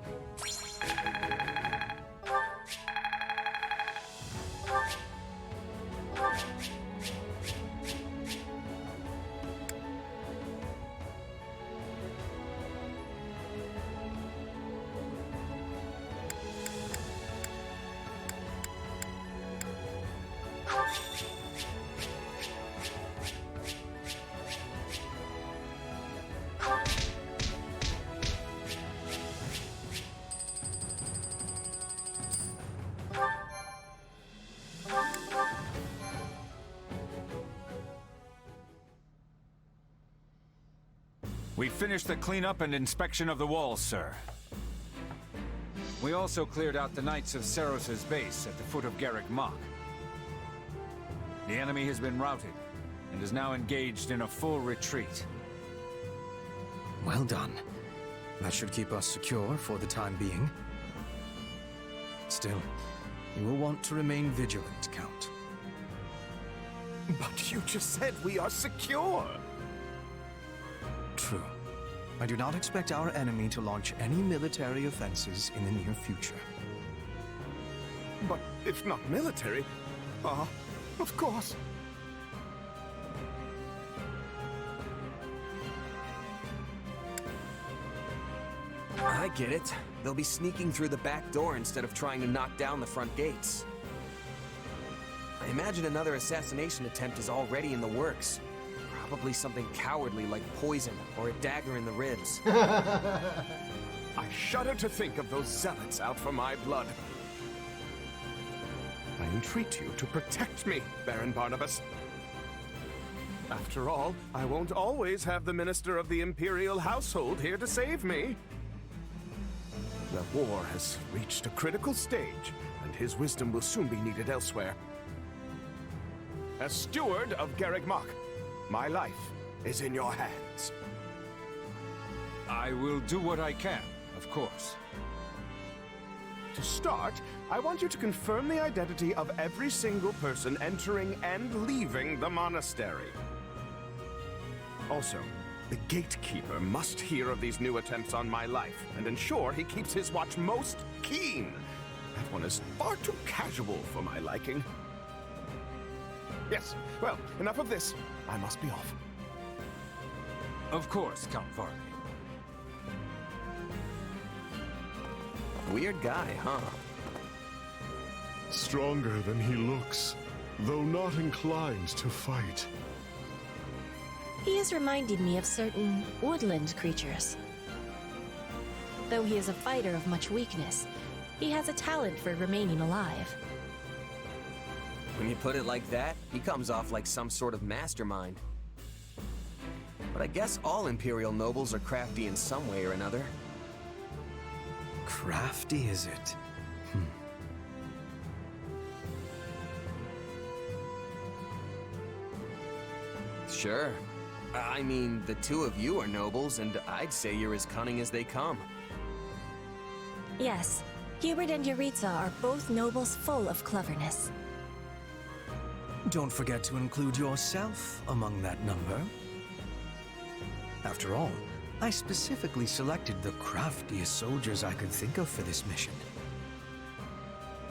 We finished the cleanup and inspection of the walls, sir. We also cleared out the Knights of Seros' base at the foot of Garrick Mach. The enemy has been routed and is now engaged in a full retreat. Well done. That should keep us secure for the time being. Still, you will want to remain vigilant, Count. But you just said we are secure! True. I do not expect our enemy to launch any military offenses in the near future. But if not military, of course. I get it. They'll be sneaking through the back door instead of trying to knock down the front gates. I imagine another assassination attempt is already in the works. Probably something cowardly like poison or a dagger in the ribs. I shudder to think of those zealots out for my blood. I entreat you to protect me, Baron Barnabas. After all, I won't always have the Minister of the Imperial Household here to save me. The war has reached a critical stage, and his wisdom will soon be needed elsewhere. As steward of Garrick Mach, my life is in your hands. I will do what I can, of course. To start, I want you to confirm the identity of every single person entering and leaving the monastery. Also, the gatekeeper must hear of these new attempts on my life and ensure he keeps his watch most keen. That one is far too casual for my liking. Yes, well, enough of this. I must be off. Of course, Count Varley. Weird guy, huh? Stronger than he looks, though not inclined to fight. He has reminded me of certain woodland creatures. Though he is a fighter of much weakness, he has a talent for remaining alive. When you put it like that, he comes off like some sort of mastermind. But I guess all Imperial nobles are crafty in some way or another. Crafty, is it? Sure. I mean, the two of you are nobles, and I'd say you're as cunning as they come. Yes, Hubert and Yuritsa are both nobles full of cleverness. Don't forget to include yourself among that number. After all, I specifically selected the craftiest soldiers I could think of for this mission.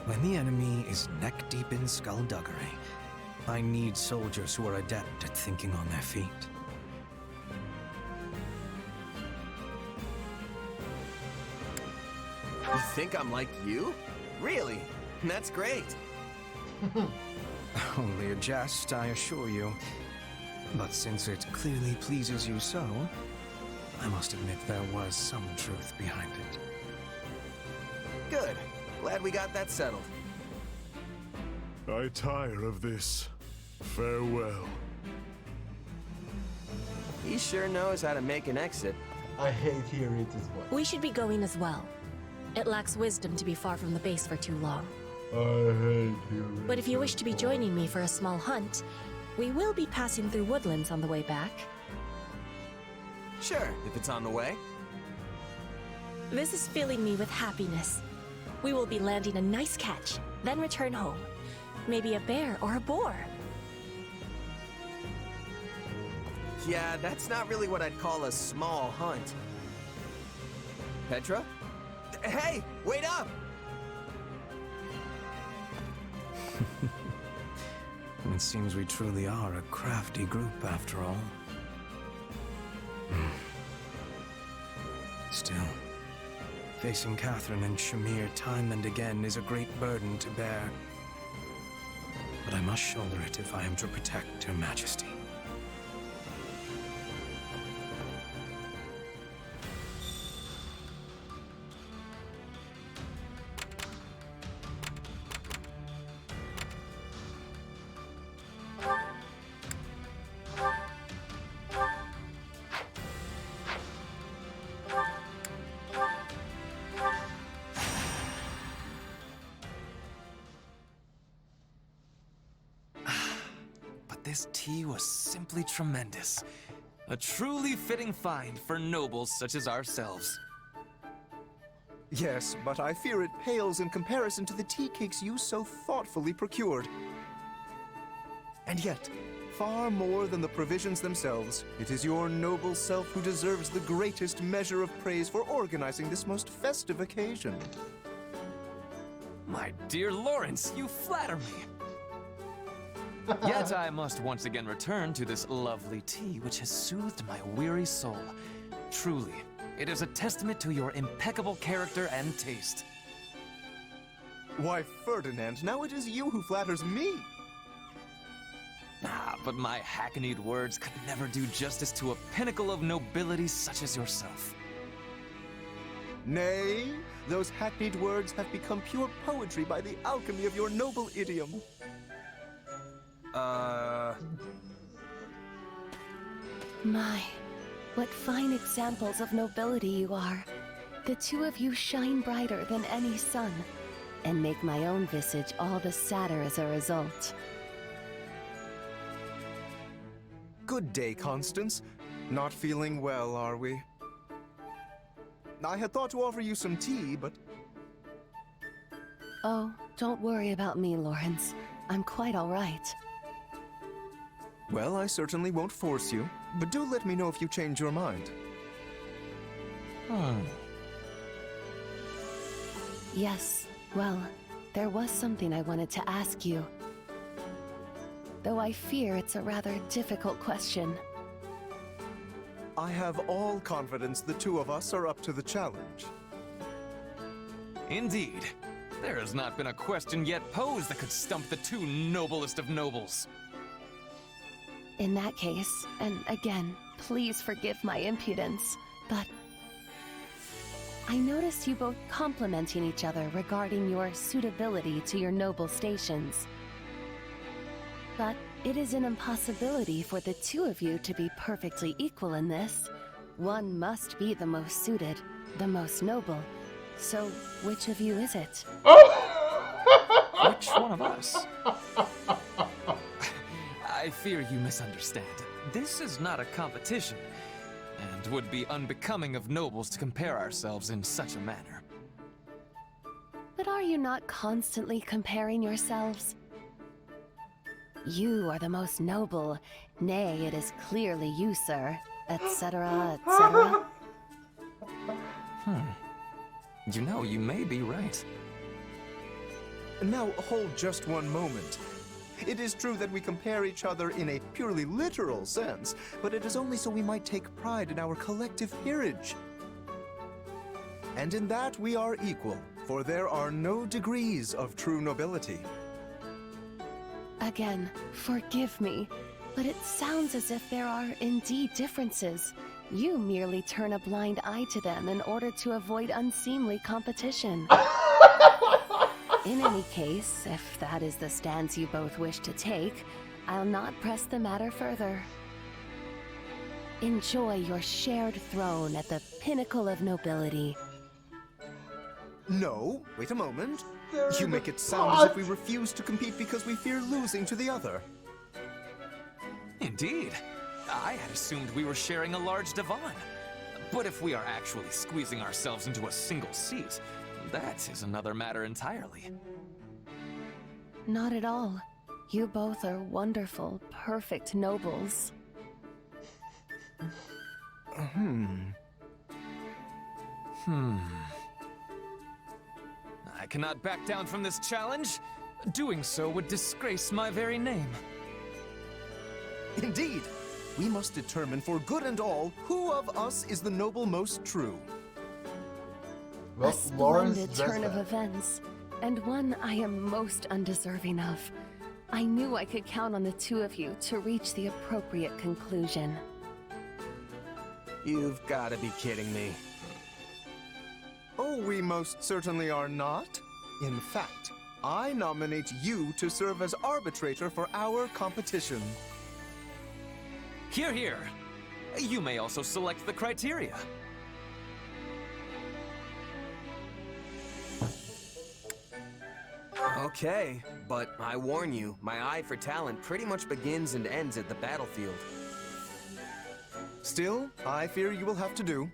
When the enemy is neck-deep in skullduggery, I need soldiers who are adept at thinking on their feet. You think I'm like you? Really? That's great. Only a jest, I assure you. But since it clearly pleases you so, I must admit there was some truth behind it. Good. Glad we got that settled. I tire of this. Farewell. He sure knows how to make an exit. I hate hearing his voice. We should be going as well. It lacks wisdom to be far from the base for too long. I hate hearing. But if you wish to be joining me for a small hunt, we will be passing through woodlands on the way back. Sure, if it's on the way. This is filling me with happiness. We will be landing a nice catch, then return home. Maybe a bear or a boar. Yeah, that's not really what I'd call a small hunt. Petra? Hey, wait up! It seems we truly are a crafty group after all. Still, facing Catherine and Shamir time and again is a great burden to bear. But I must shoulder it if I am to protect Her Majesty. This tea was simply tremendous. A truly fitting find for nobles such as ourselves. Yes, but I fear it pales in comparison to the tea cakes you so thoughtfully procured. And yet, far more than the provisions themselves, it is your noble self who deserves the greatest measure of praise for organizing this most festive occasion. My dear Lawrence, you flatter me. Yet I must once again return to this lovely tea which has soothed my weary soul. Truly, it is a testament to your impeccable character and taste. Why, Ferdinand, now it is you who flatters me. Ah, but my hackneyed words could never do justice to a pinnacle of nobility such as yourself. Nay, those hackneyed words have become pure poetry by the alchemy of your noble idiom. My, what fine examples of nobility you are. The two of you shine brighter than any sun, and make my own visage all the sadder as a result. Good day, Constance. Not feeling well, are we? I had thought to offer you some tea, but... Oh, don't worry about me, Lawrence. I'm quite all right. Well, I certainly won't force you, but do let me know if you change your mind. Yes, well, there was something I wanted to ask you. Though I fear it's a rather difficult question. I have all confidence the two of us are up to the challenge. Indeed. There has not been a question yet posed that could stump the two noblest of nobles. In that case, and again, please forgive my impudence, but I noticed you both complimenting each other regarding your suitability to your noble stations. But it is an impossibility for the two of you to be perfectly equal in this. One must be the most suited, the most noble. So, which of you is it? Which one of us? I fear you misunderstand. This is not a competition, and would be unbecoming of nobles to compare ourselves in such a manner. But are you not constantly comparing yourselves? You are the most noble, nay, it is clearly you, sir, etc., etc. You know, you may be right. Now, hold just one moment. It is true that we compare each other in a purely literal sense, but it is only so we might take pride in our collective peerage. And in that we are equal, for there are no degrees of true nobility. Again, forgive me, but it sounds as if there are indeed differences. You merely turn a blind eye to them in order to avoid unseemly competition. In any case, if that is the stance you both wish to take, I'll not press the matter further. Enjoy your shared throne at the pinnacle of nobility. No, wait a moment. You make it sound as if we refuse to compete because we fear losing to the other. Indeed. I had assumed we were sharing a large divan. But if we are actually squeezing ourselves into a single seat, that is another matter entirely. Not at all. You both are wonderful, perfect nobles. I cannot back down from this challenge. Doing so would disgrace my very name. Indeed. We must determine for good and all who of us is the noble most true. A splendid turn of events, and one I am most undeserving of. I knew I could count on the two of you to reach the appropriate conclusion. You've got to be kidding me. Oh, we most certainly are not. In fact, I nominate you to serve as arbitrator for our competition. Hear, hear. You may also select the criteria. Okay, but I warn you, my eye for talent pretty much begins and ends at the battlefield. Still, I fear you will have to do.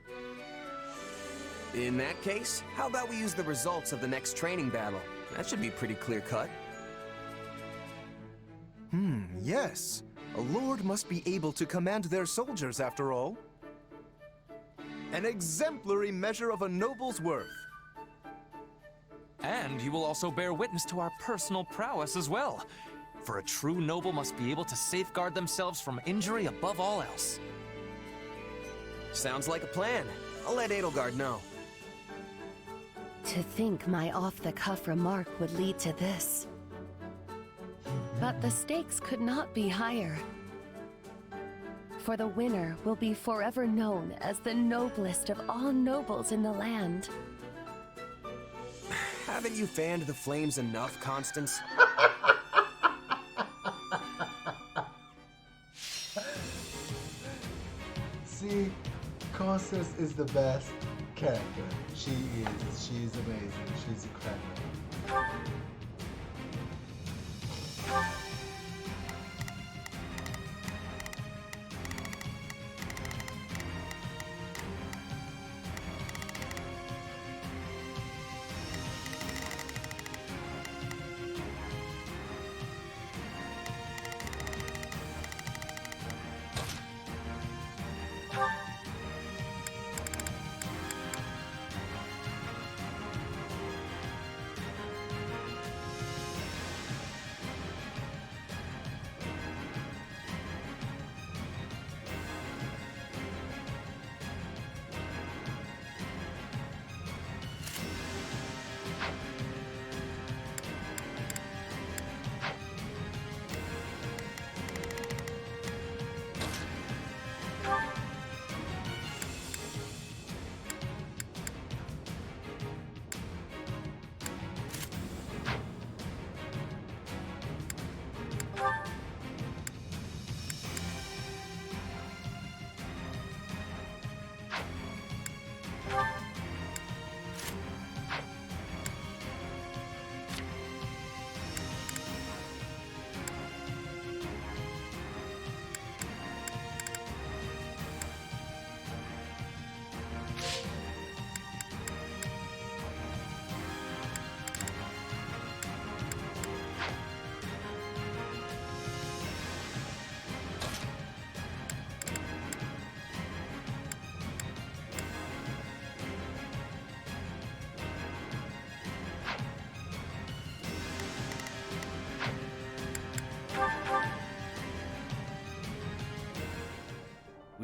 In that case, how about we use the results of the next training battle? That should be pretty clear-cut. Yes. A lord must be able to command their soldiers, after all. An exemplary measure of a noble's worth. And you will also bear witness to our personal prowess as well. For a true noble must be able to safeguard themselves from injury above all else. Sounds like a plan. I'll let Edelgard know. To think my off-the-cuff remark would lead to this. But the stakes could not be higher. For the winner will be forever known as the noblest of all nobles in the land. Haven't you fanned the flames enough, Constance? See, Constance is the best character. She is. She's amazing. She's incredible.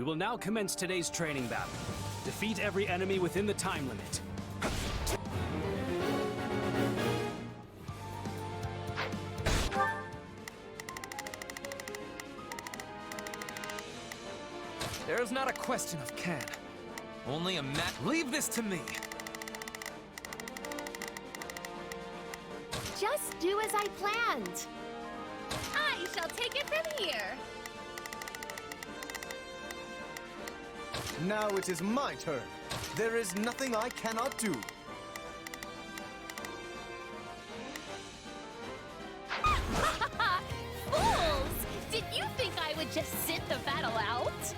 will now commence today's training battle. Defeat every enemy within the time limit. There's not a question of can. Only a Leave this to me! Just do as I planned. I shall take it from here. Now it is my turn. There is nothing I cannot do. Fools! Did you think I would just sit the battle out?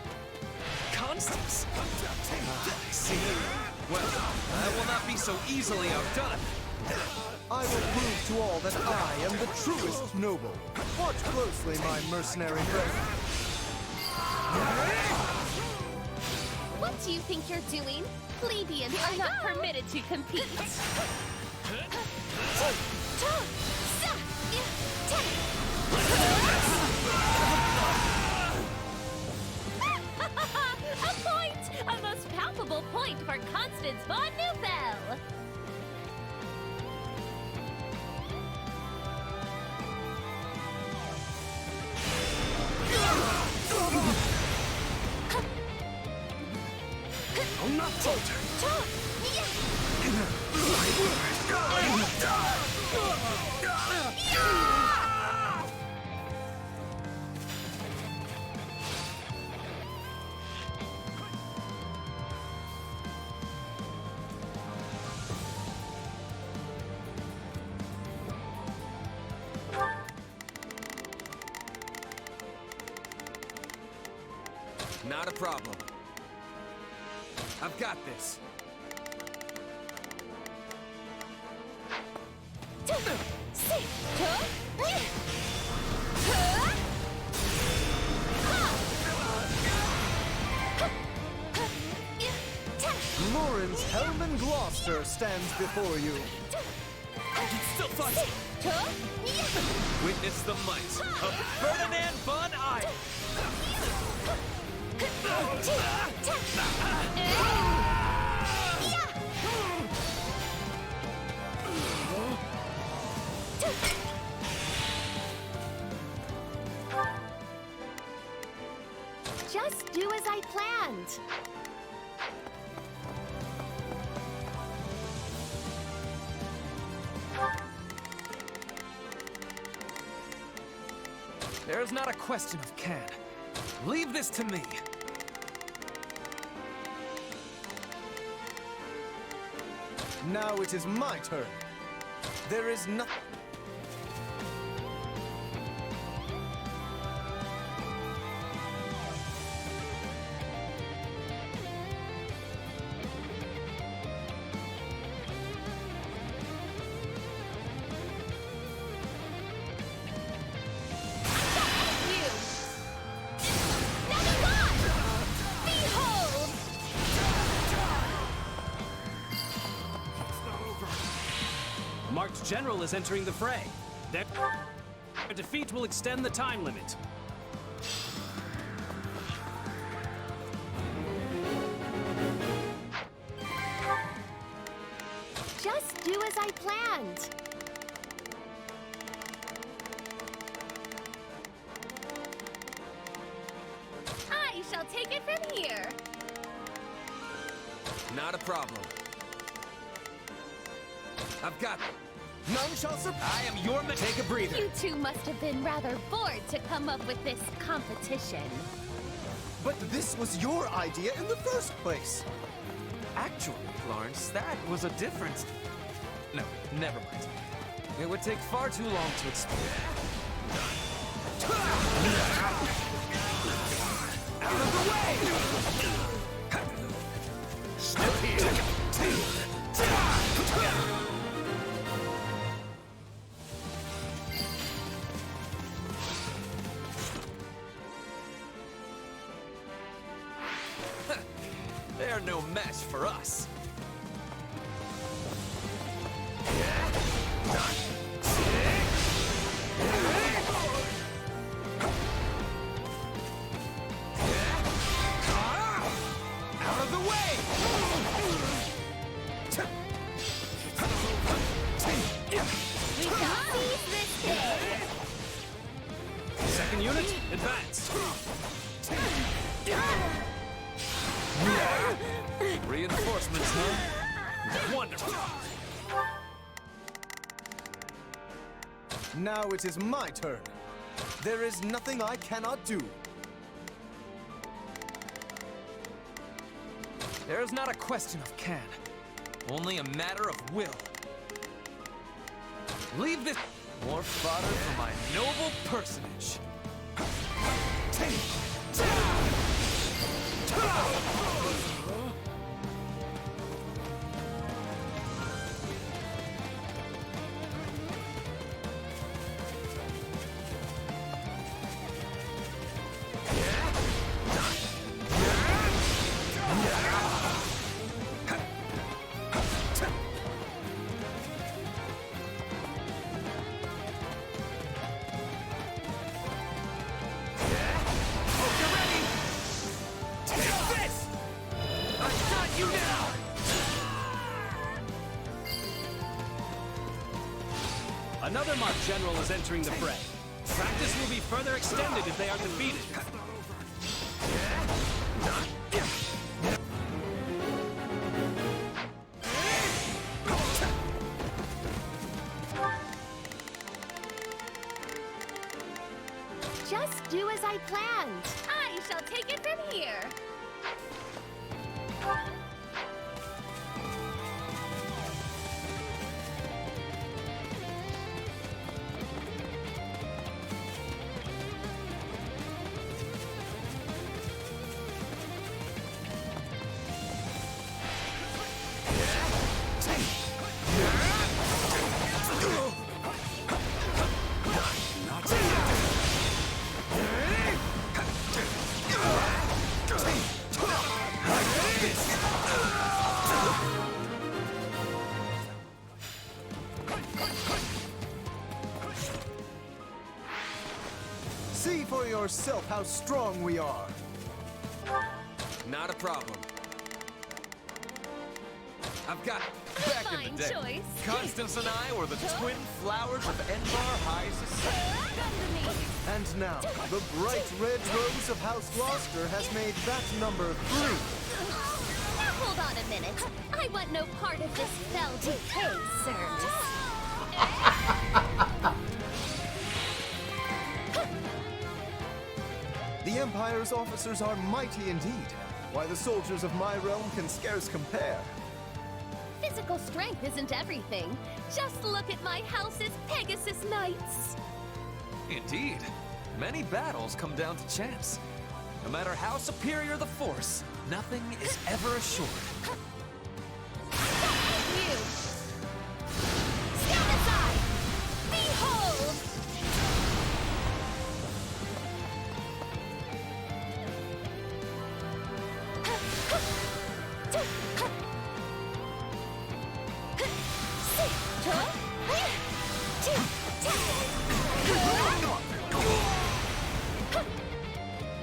Constance! I see. Well, I will not be so easily outdone. I will prove to all that I am the truest noble. Watch closely, my mercenary friend. What do you think you're doing? Plebeians are not permitted to compete. A point! A most palpable point for Constance von Neufeld! I'll not falter. Not a problem. I've got this. Lawrence Hellman Gloucester stands before you. I can still fight. Witness the might of Ferdinand von Eyck. Just do as I planned. There's not a question of can. Leave this to me. Now it is my turn. There is nothing. A marked general is entering the fray. Their defeat will extend the time limit. Just do as I planned. I shall take it from here. Not a problem. I've got none shall surpass. I am your man. Take a breather. You two must have been rather bored to come up with this competition. But this was your idea in the first place. Actually, Lawrence, that was a difference. No, never mind. It would take far too long to explain. Out of the way! Step here! They're no match for us. Second unit, advance! Reinforcements, huh? Wonderful! Now it is my turn. There is nothing I cannot do. There is not a question of can, only a matter of will. Leave this more fodder for my noble personage. Another Mark General is entering the fray. Practice will be further extended if they are defeated. Just do as I planned. I shall take it from here. See for yourself how strong we are. Not a problem. I've got back in Fine the day. choice. Constance and I were the twin flowers of Enbar High Society. And now, the bright red rose of House Gloucester has made that number 3. Now hold on a minute. I want no part of this fell decay, sirs. The Empire's officers are mighty indeed. Why, the soldiers of my realm can scarce compare. Physical strength isn't everything. Just look at my house's Pegasus Knights. Indeed. Many battles come down to chance. No matter how superior the force, nothing is ever assured. You! Stand aside! Behold!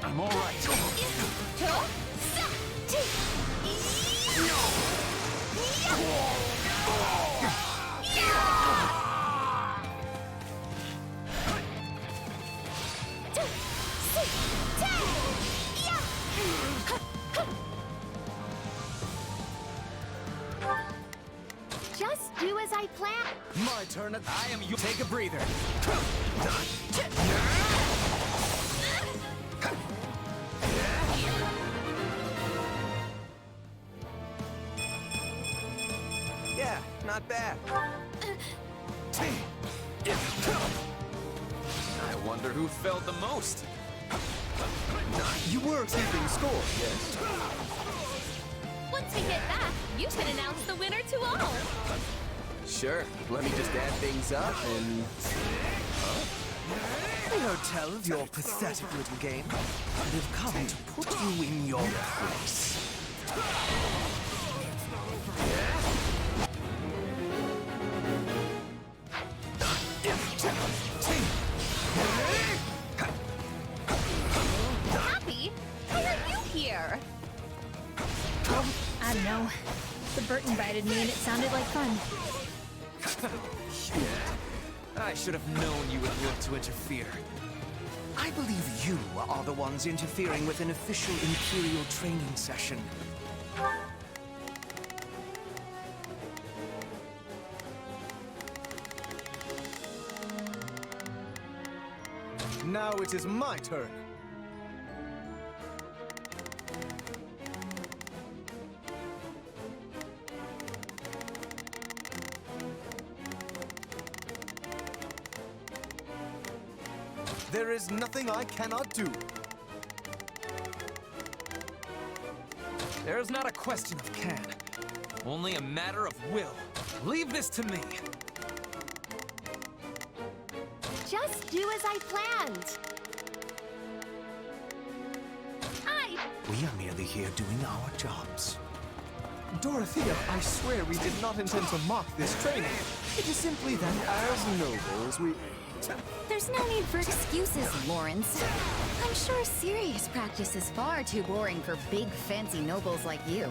I'm all right. Just do as I plan. My turn. I am you. Take a breather. Yeah, not bad. I wonder who failed the most. You were keeping score, yes? Once we get back, you can announce the winner to all. Sure, let me just add things up and... I heard tell of your pathetic little game, and have come to put you in your place. Happy? Why are you here? I don't know. The Burt invited me and it sounded like fun. I should have known you would look to interfere. I believe you are the ones interfering with an official Imperial training session. Now it is my turn. There is nothing I cannot do. There's not a question of can, only a matter of will. Leave this to me. Just do as I planned. We are merely here doing our jobs. Dorothea, I swear we did not intend to mock this training. It is simply that as nobles, we... There's no need for excuses, Lawrence. I'm sure serious practice is far too boring for big, fancy nobles like you.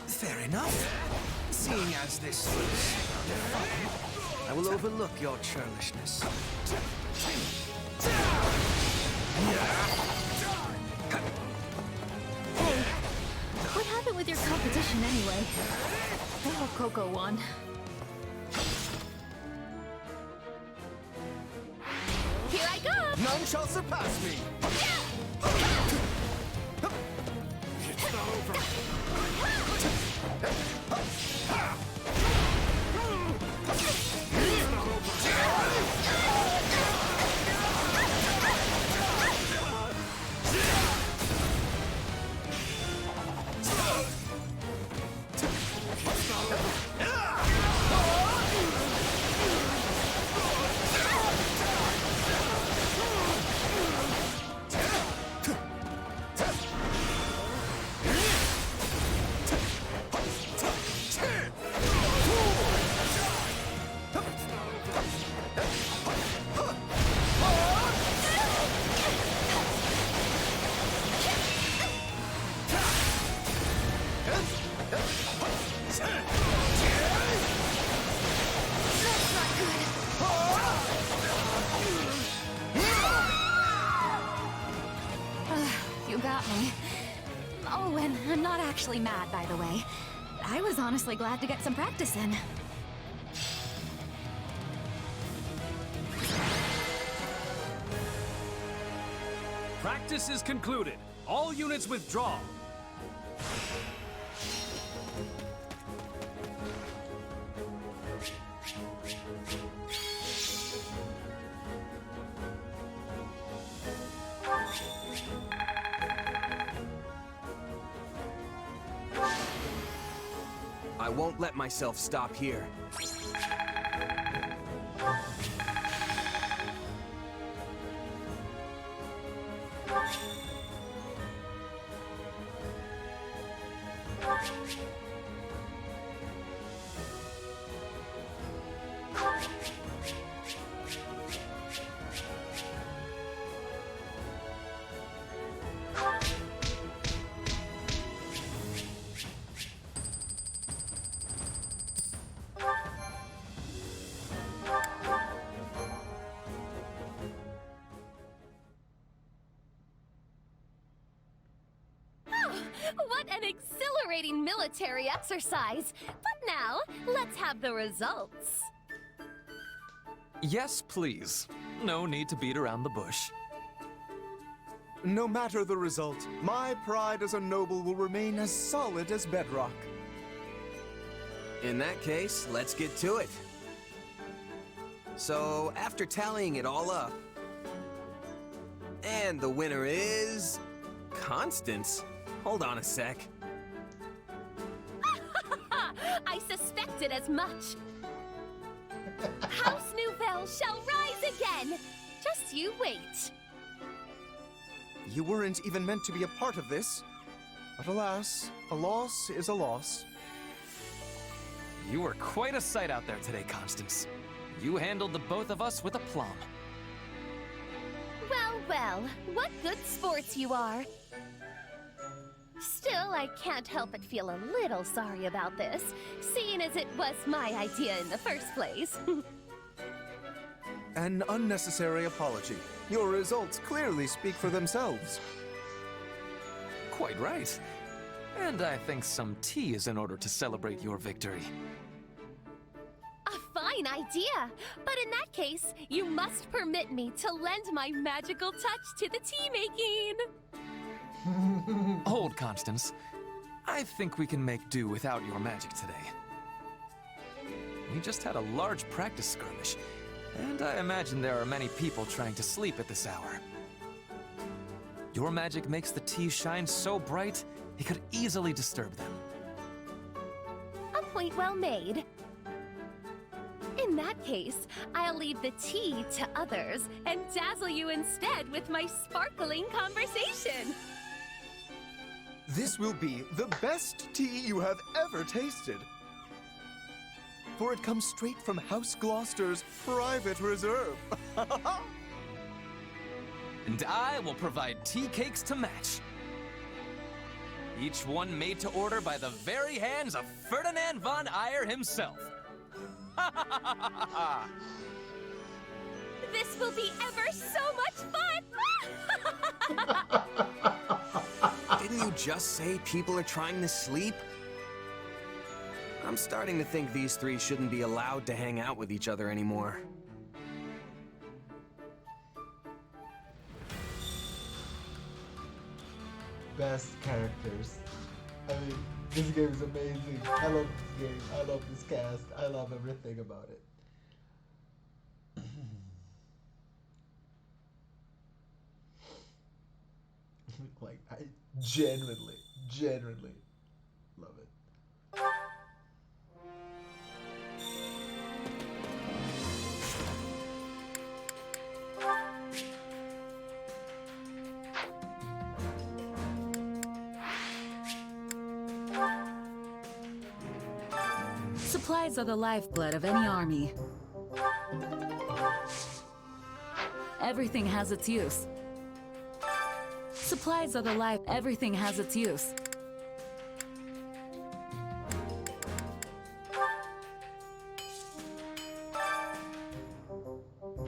Fair enough. Seeing as this is fun, I will overlook your churlishness. Hey, what happened with your competition anyway? I hope Coco won. Here I come! None shall surpass me! It's not over. You got me. Oh, and I'm not actually mad, by the way. I was honestly glad to get some practice in. Practice is concluded. All units withdraw. I won't let myself stop here. What an exhilarating military exercise! But now, let's have the results. Yes, please. No need to beat around the bush. No matter the result, my pride as a noble will remain as solid as bedrock. In that case, let's get to it. So, after tallying it all up... And the winner is... Constance? Hold on a sec. I suspected as much. House Nouvelle shall rise again. Just you wait. You weren't even meant to be a part of this. But alas, a loss is a loss. You were quite a sight out there today, Constance. You handled the both of us with aplomb. Well, well, what good sports you are. Still, I can't help but feel a little sorry about this, seeing as it was my idea in the first place. An unnecessary apology. Your results clearly speak for themselves. Quite right. And I think some tea is in order to celebrate your victory. A fine idea! But in that case, you must permit me to lend my magical touch to the tea-making! Hold, Constance. I think we can make do without your magic today. We just had a large practice skirmish, and I imagine there are many people trying to sleep at this hour. Your magic makes the tea shine so bright, it could easily disturb them. A point well made. In that case, I'll leave the tea to others and dazzle you instead with my sparkling conversation. This will be the best tea you have ever tasted. For it comes straight from House Gloucester's private reserve. And I will provide tea cakes to match. Each one made to order by the very hands of Ferdinand von Eyre himself. This will be ever so much fun! Didn't you just say people are trying to sleep? I'm starting to think these three shouldn't be allowed to hang out with each other anymore. Best characters. I mean, this game is amazing. I love this game. I love this cast. I love everything about it. Like, I genuinely love it. Supplies are the lifeblood of any army. Everything has its use. Supplies are the life. Everything has its use.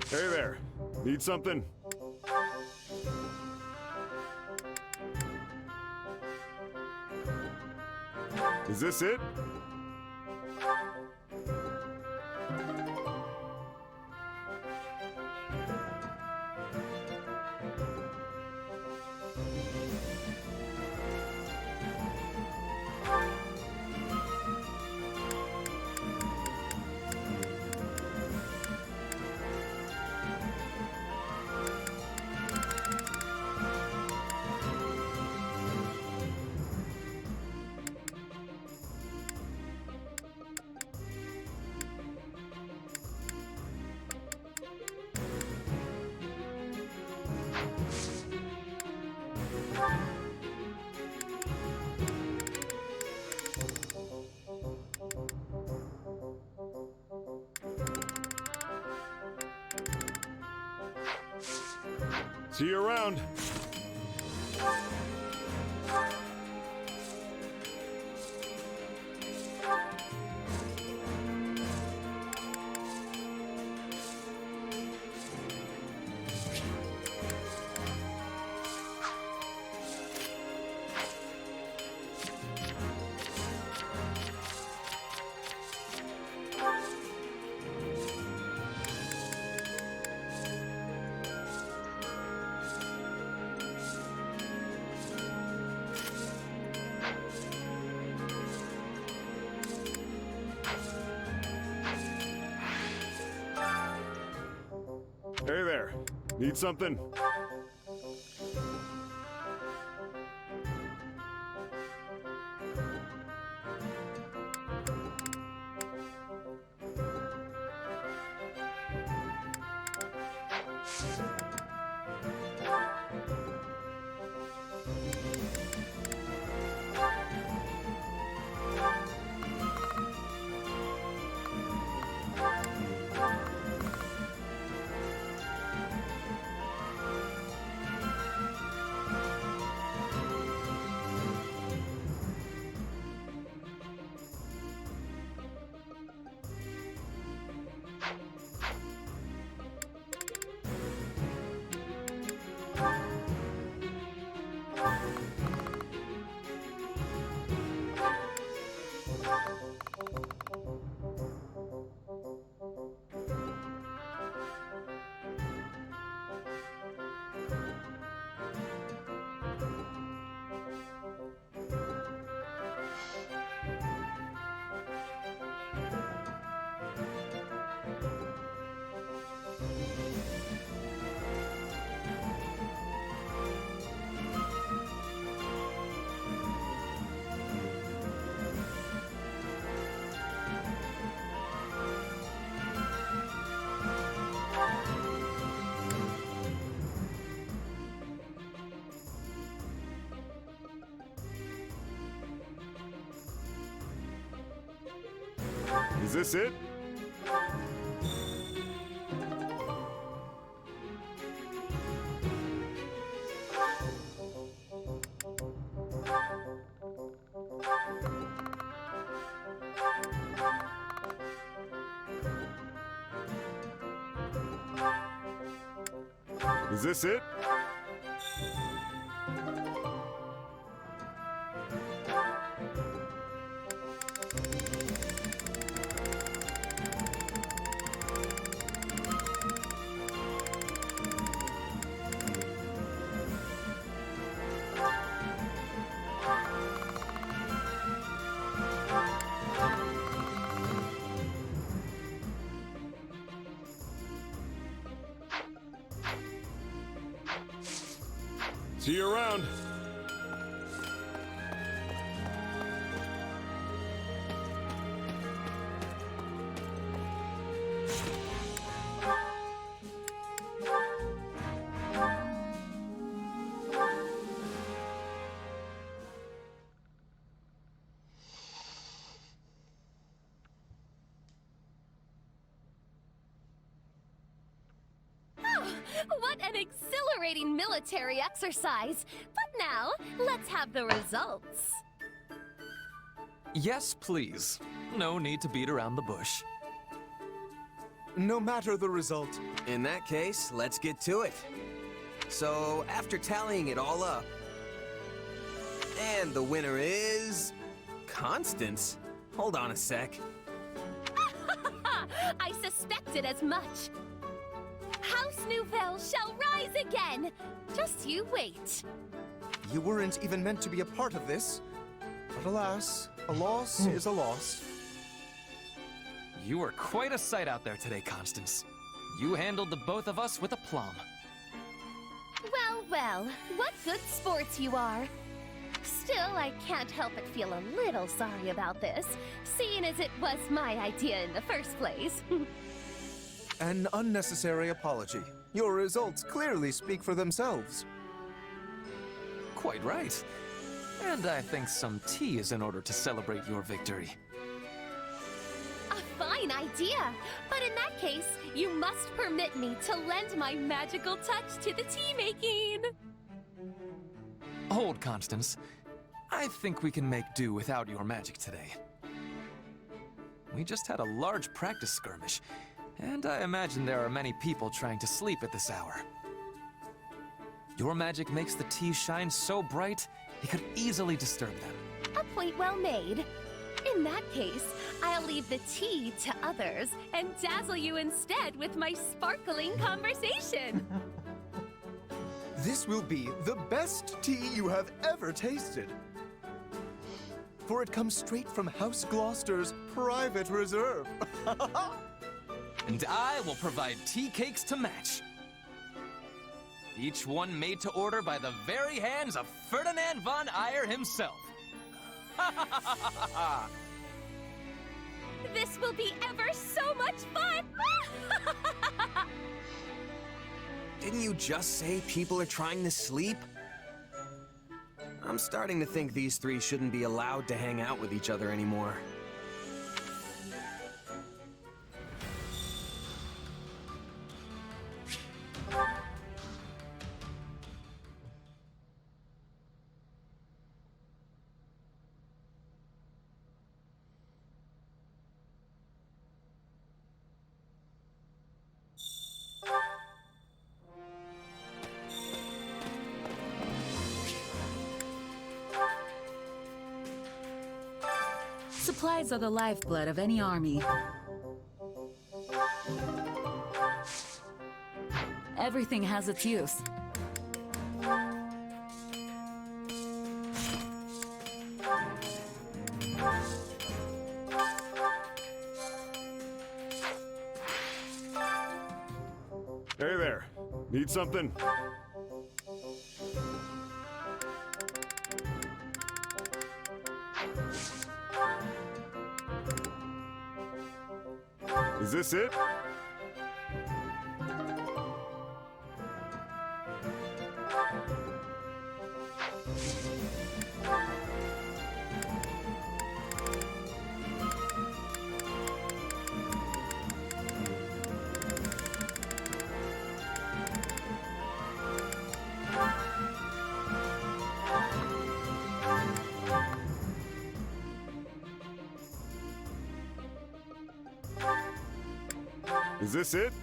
Hey there. Need something? Is this it? See you around. Hey there. Need something? Is this it? Is this it? See you around. What an exhilarating military exercise! But now, let's have the results. Yes, please. No need to beat around the bush. No matter the result. In that case, let's get to it. So, after tallying it all up, and the winner is... Constance? Hold on a sec. I suspected as much. House Nouvelle shall rise again. Just you wait. You weren't even meant to be a part of this. But alas, a loss is a loss. You were quite a sight out there today, Constance. You handled the both of us with aplomb. Well, well, what good sports you are. Still, I can't help but feel a little sorry about this, seeing as it was my idea in the first place. An unnecessary apology. Your results clearly speak for themselves. Quite right. And I think some tea is in order to celebrate your victory. A fine idea! But in that case, you must permit me to lend my magical touch to the tea making! Hold, Constance. I think we can make do without your magic today. We just had a large practice skirmish, and I imagine there are many people trying to sleep at this hour. Your magic makes the tea shine so bright, it could easily disturb them. A point well made. In that case, I'll leave the tea to others and dazzle you instead with my sparkling conversation. This will be the best tea you have ever tasted. For it comes straight from House Gloucester's private reserve. And I will provide tea cakes to match. Each one made to order by the very hands of Ferdinand von Ayer himself. Ha ha ha ha ha ha! This will be ever so much fun! Didn't you just say people are trying to sleep? I'm starting to think these three shouldn't be allowed to hang out with each other anymore. Supplies are the lifeblood of any army. Everything has its use. Hey there. Need something? Is this it? Is this it?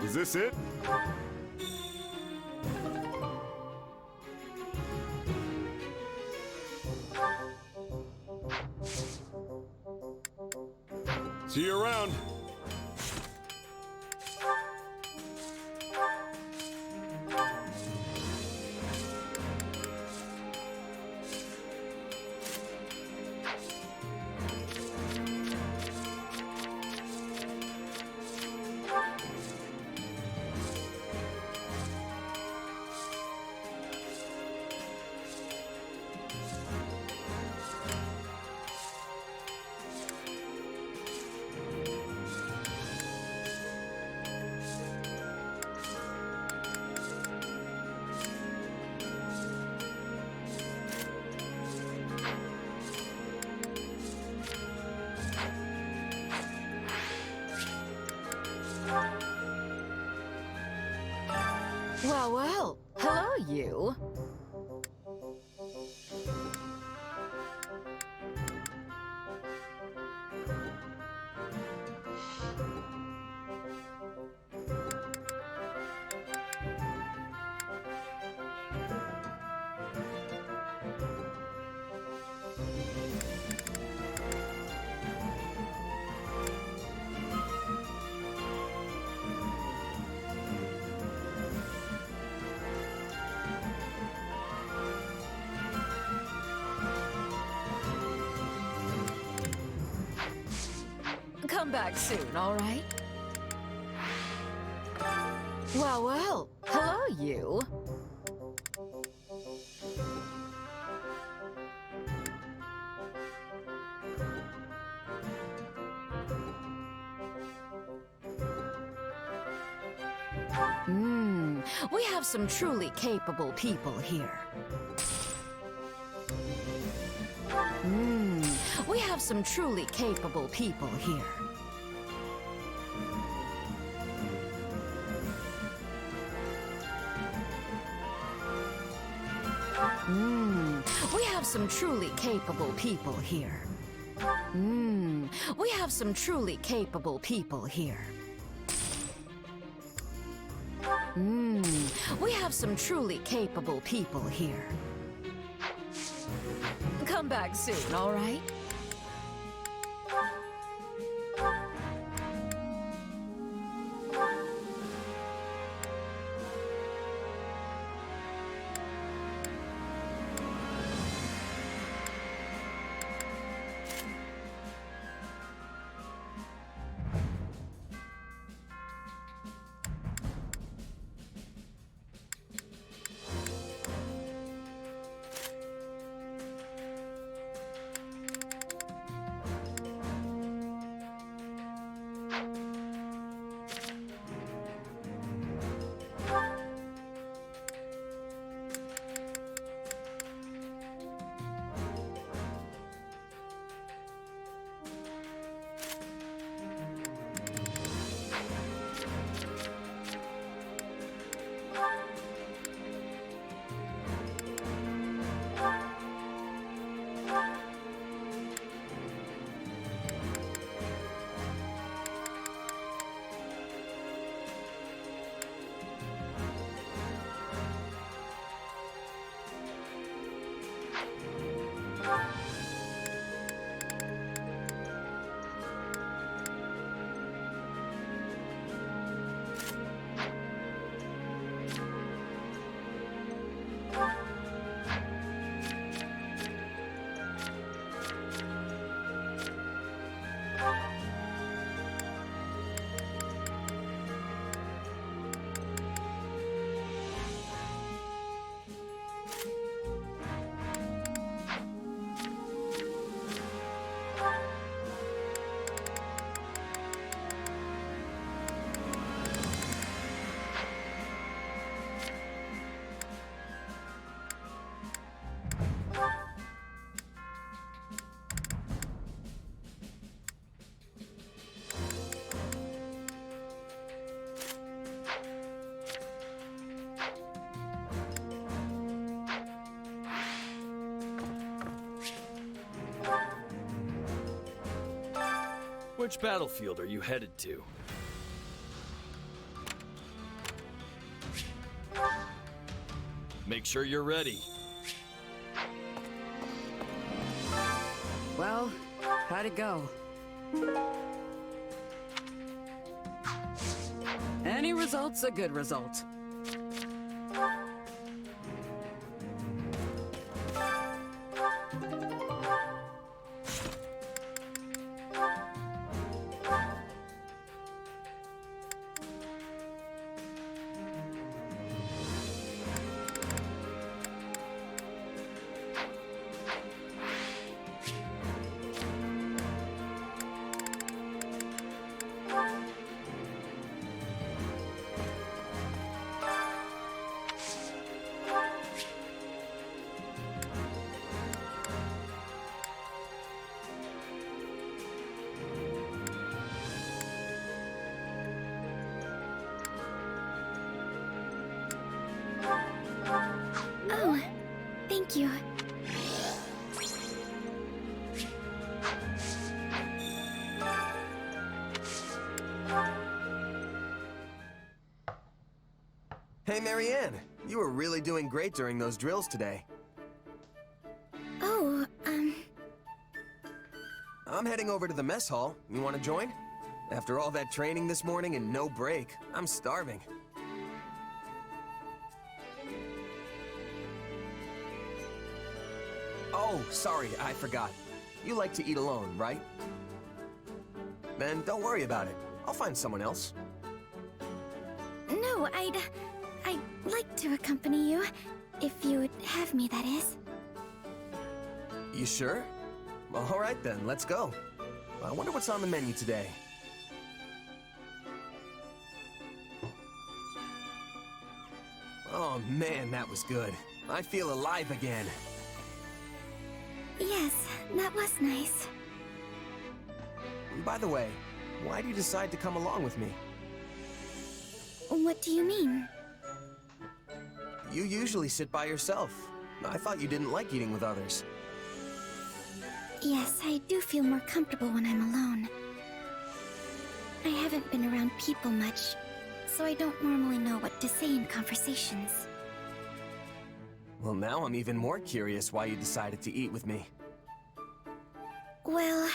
Is this it? See you around. Well, well. Hello, you. Come back soon, all right? Well, well. Hello, you. Mmm. We have some truly capable people here. We have some truly capable people here. We have some truly capable people here. We have some truly capable people here. We have some truly capable people here. Come back soon, all right? Which battlefield are you headed to? Make sure you're ready. Well, how'd it go? Any result's a good result. Oh, thank you. Hey, Marianne, you were really doing great during those drills today. Oh, I'm heading over to the mess hall. You want to join? After all that training this morning and no break, I'm starving. Oh, sorry, I forgot. You like to eat alone, right? Then don't worry about it. I'll find someone else. no, I'd like to accompany you. If you would have me, that is. You sure? Well, all right then, let's go. I wonder what's on the menu today. Oh man, that was good. I feel alive again. Yes, that was nice. By the way, why do you decide to come along with me? What do you mean? You usually sit by yourself. I thought you didn't like eating with others. Yes, I do feel more comfortable when I'm alone. I haven't been around people much, so I don't normally know what to say in conversations. Well, now I'm even more curious why you decided to eat with me. Well,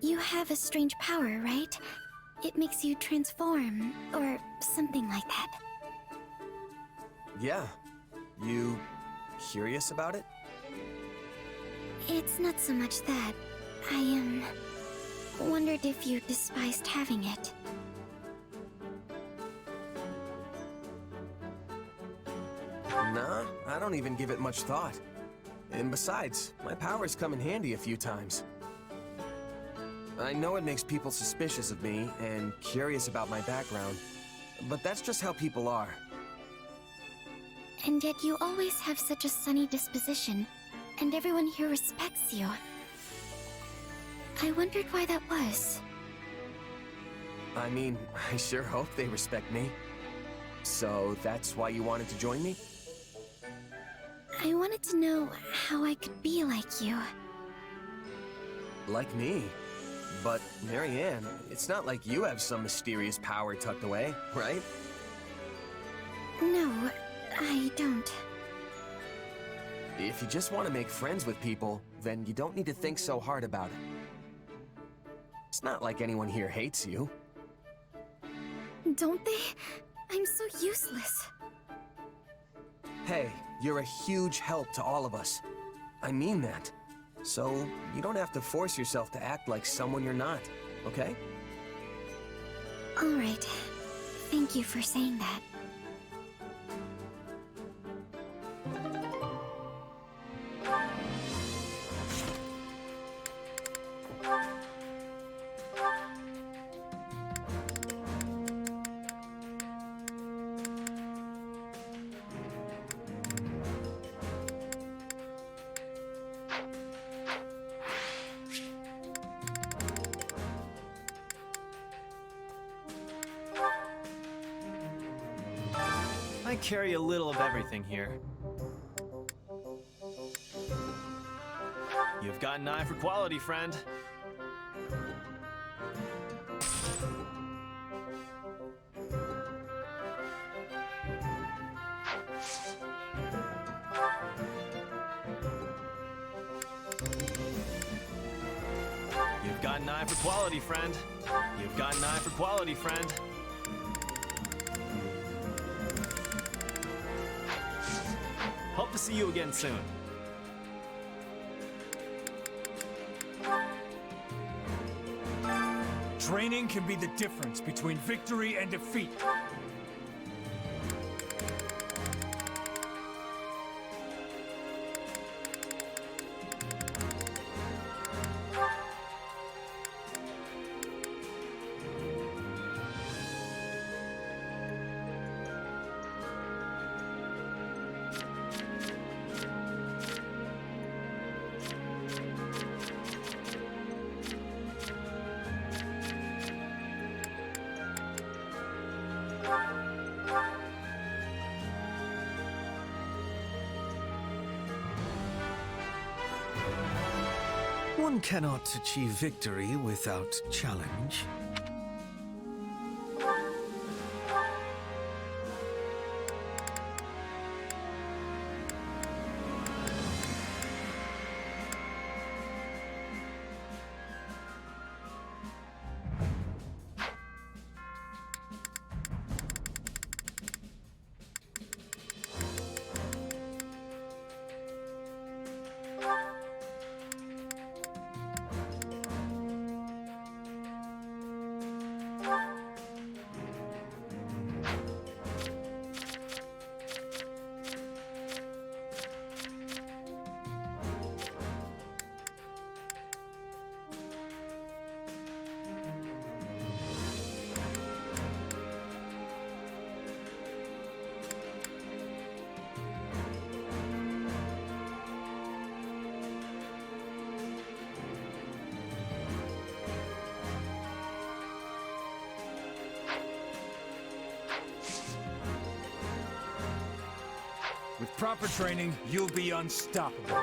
you have a strange power, right? It makes you transform, or something like that. Yeah. You curious about it? It's not so much that. I, wondered if you despised having it. Nah, I don't even give it much thought. And besides, my powers come in handy a few times. I know it makes people suspicious of me and curious about my background, but that's just how people are. And yet you always have such a sunny disposition, and everyone here respects you. I wondered why that was. I mean, I sure hope they respect me. So that's why you wanted to join me? I wanted to know how I could be like you. Like me? But, Marianne, it's not like you have some mysterious power tucked away, right? No, I don't. If you just want to make friends with people, then you don't need to think so hard about it. It's not like anyone here hates you. Don't they? I'm so useless. Hey, you're a huge help to all of us. I mean that. So, you don't have to force yourself to act like someone you're not, okay? Alright. Thank you for saying that. I carry a little of everything here. You've got an eye for quality, friend. You've got an eye for quality, friend. You've got an eye for quality, friend. Hope to see you again soon. Training can be the difference between victory and defeat. One cannot achieve victory without challenge. With proper training, you'll be unstoppable.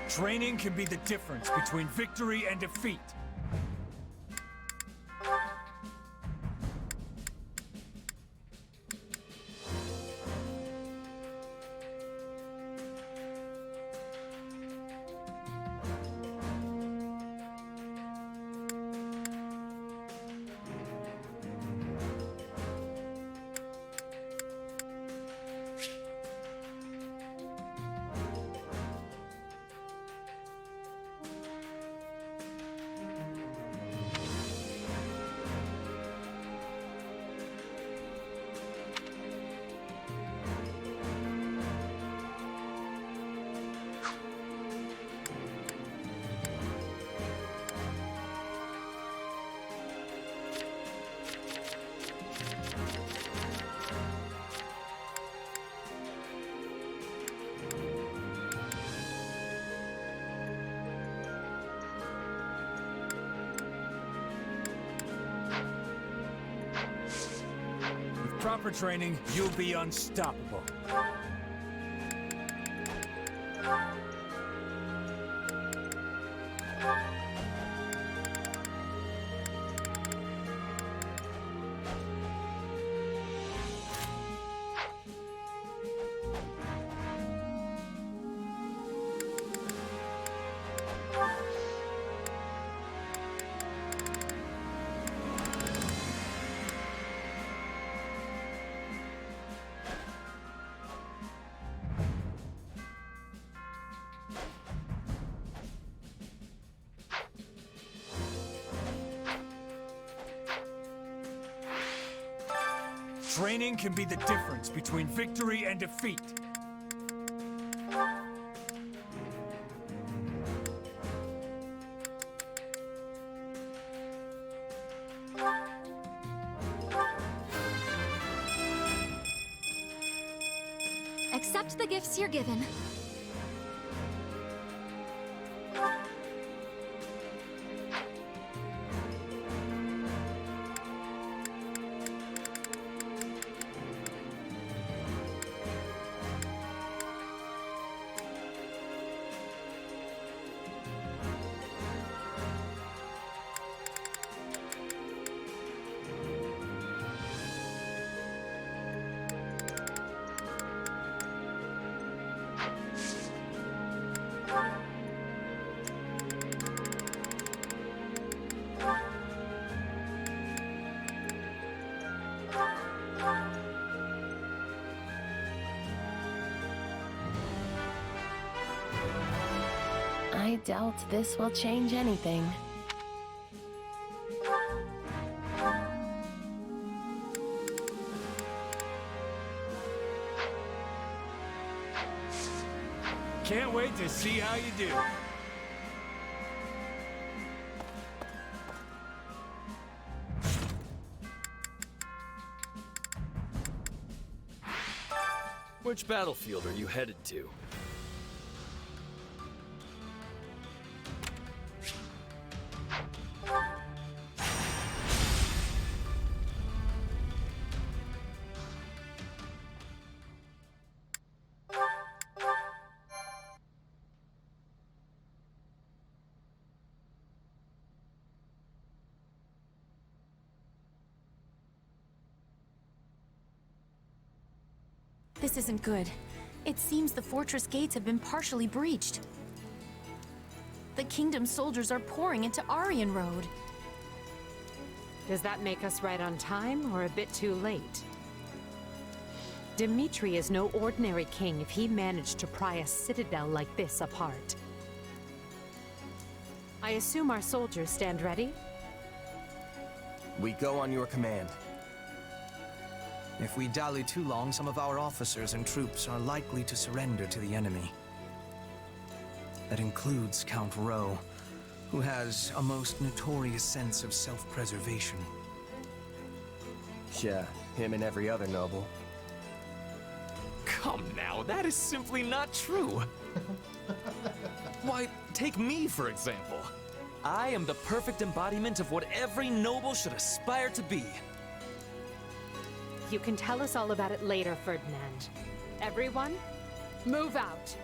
Training can be the difference between victory and defeat. With proper training, you'll be unstoppable. Training can be the difference between victory and defeat. Accept the gifts you're given. I doubt this will change anything. Can't wait to see how you do. Which battlefield are you headed to? This isn't good. It seems the fortress gates have been partially breached. The kingdom's soldiers are pouring into Aryan Road. Does that make us right on time or a bit too late? Dimitri is no ordinary king if he managed to pry a citadel like this apart. I assume our soldiers stand ready? We go on your command. If we dally too long, some of our officers and troops are likely to surrender to the enemy. That includes Count Rowe, who has a most notorious sense of self-preservation. Yeah, him and every other noble. Come now, that is simply not true. Why, take me for example. I am the perfect embodiment of what every noble should aspire to be. You can tell us all about it later, Ferdinand. Everyone, move out.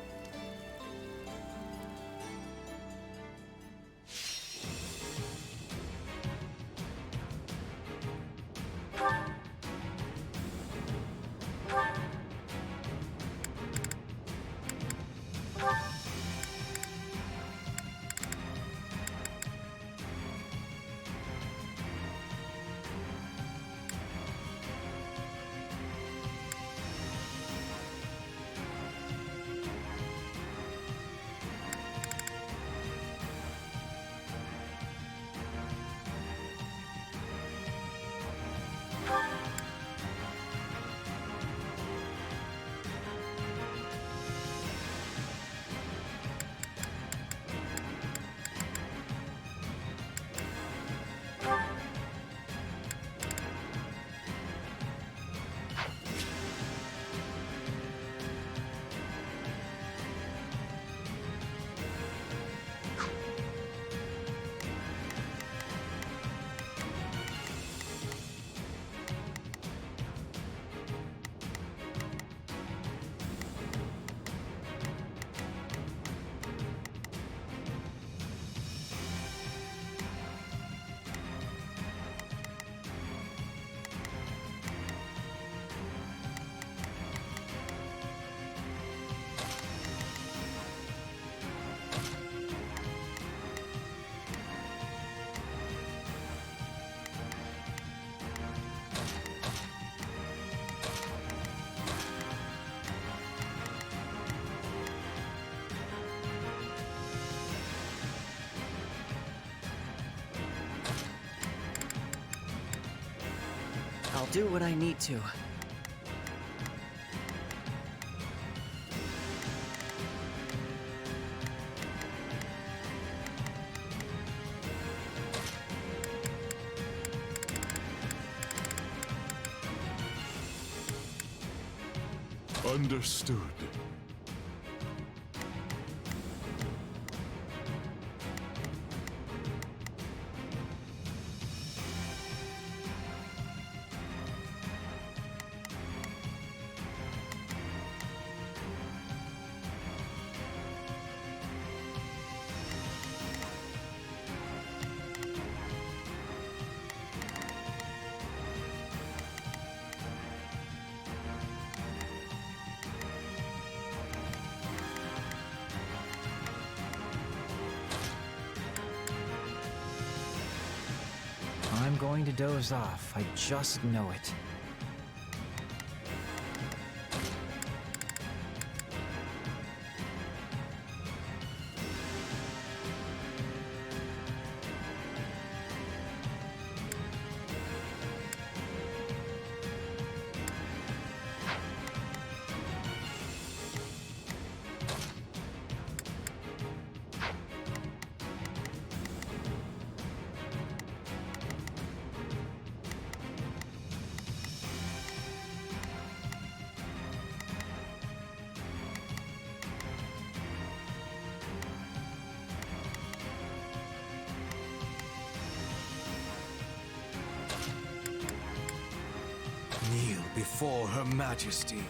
I'll do what I need to. Understood. I'm going to doze off. I just know it. Kneel before Her Majesty.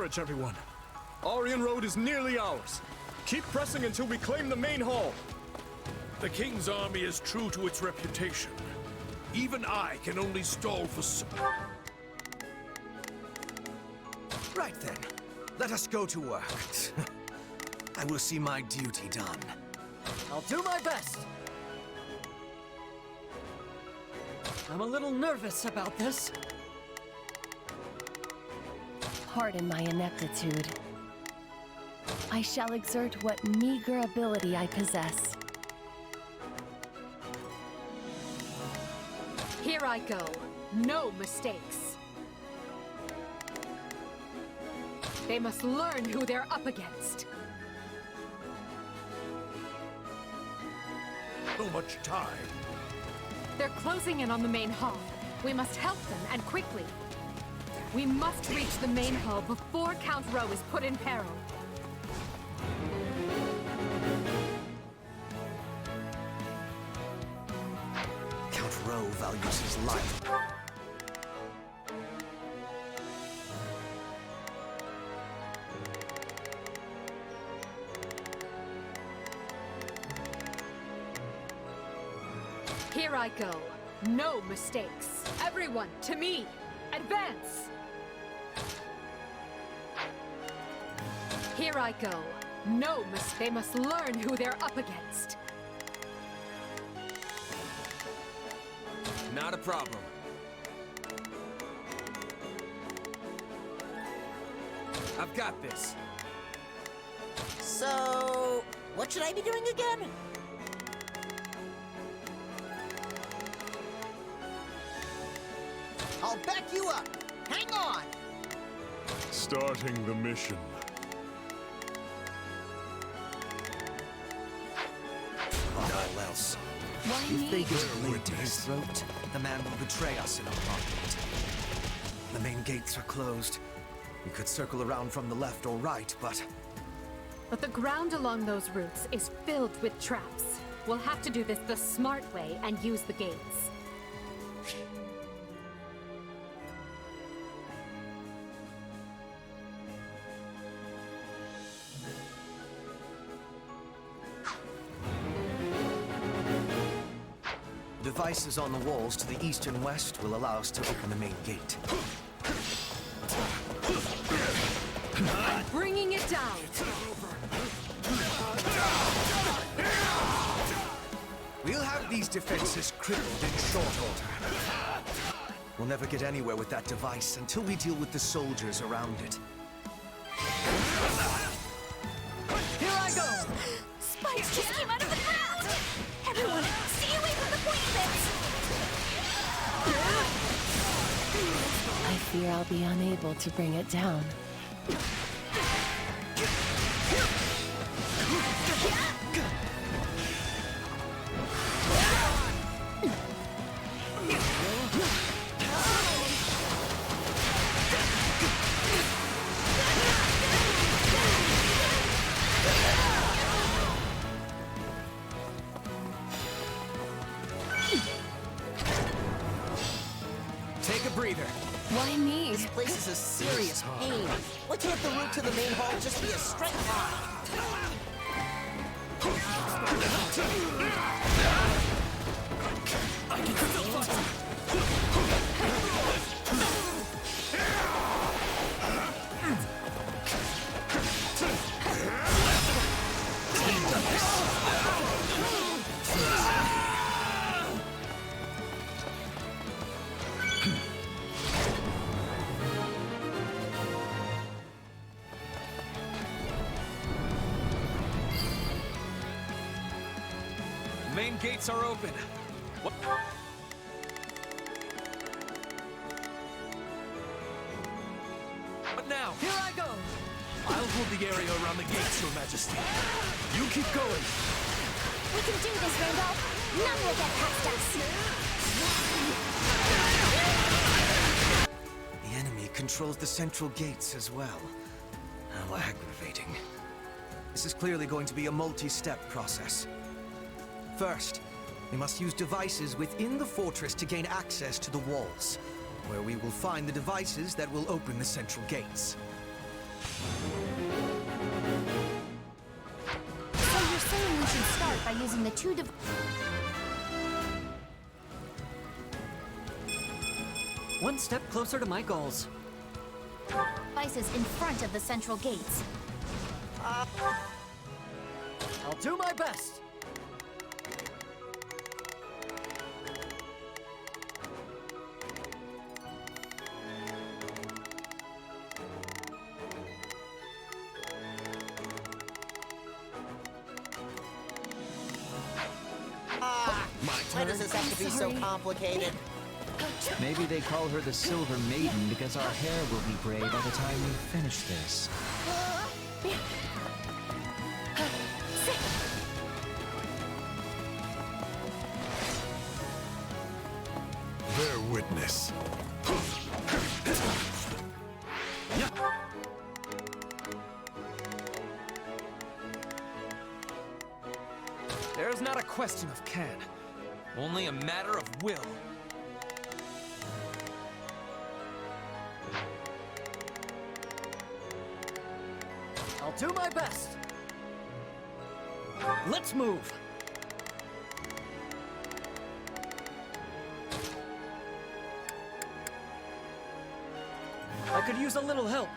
courage, everyone. Aryan Road is nearly ours. Keep pressing until we claim the main hall. The King's army is true to its reputation. Even I can only stall for so... Right then. Let us go to work. I will see my duty done. I'll do my best. I'm a little nervous about this. Pardon my ineptitude. I shall exert what meager ability I possess. Here I go. No mistakes. They must learn who they're up against. So much time. They're closing in on the main hall. We must help them, and quickly. We must reach the main hall before Count Rowe is put in peril. Count Rowe values his life. Here I go. No mistakes. Everyone, to me! Advance! Here I go. No mistakes. They must learn who they're up against. Not a problem. I've got this. So, what should I be doing again? I'll back you up. Hang on. Starting the mission. All else. Why If they me? get a blade to his throat, the man will betray us in a heartbeat. The main gates are closed. We could circle around from the left or right, but... But the ground along those routes is filled with traps. We'll have to do this the smart way and use the gates. Devices on the walls to the east and west will allow us to open the main gate. I'm bringing it down! We'll have these defenses crippled in short order. We'll never get anywhere with that device until we deal with the soldiers around it. Here I go! Spikes just came out of the ground! Everyone, stay away from the pointy bits! I fear I'll be unable to bring it down. Take a breather. Why me? This place is a serious pain. Why can't the route to the main hall just be a straight line? I can feel it! Main gates are open. What? What now? Here I go! I'll hold the area around the gates, Your Majesty. You keep going. We can do this, Rainbow. None will get past us. The enemy controls the central gates as well. How aggravating. This is clearly going to be a multi-step process. First, we must use devices within the fortress to gain access to the walls, where we will find the devices that will open the central gates. using the two One step closer to my goals. devices in front of the central gates. I'll do my best. Why does this have to be so complicated? Maybe they call her the Silver Maiden because our hair will be gray by the time we finish this. Bear witness. There's not a question of can, only a matter of will. I'll do my best. Let's move. I could use a little help.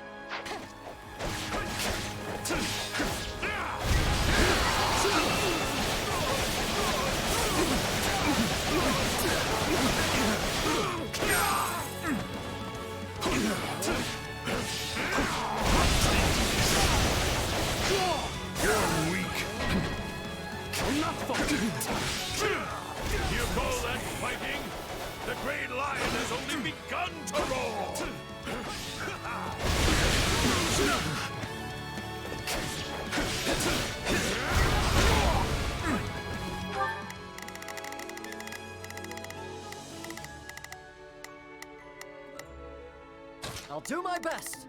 You're weak. Enough. You call that fighting? The great lion has only begun to roar! I'll do my best.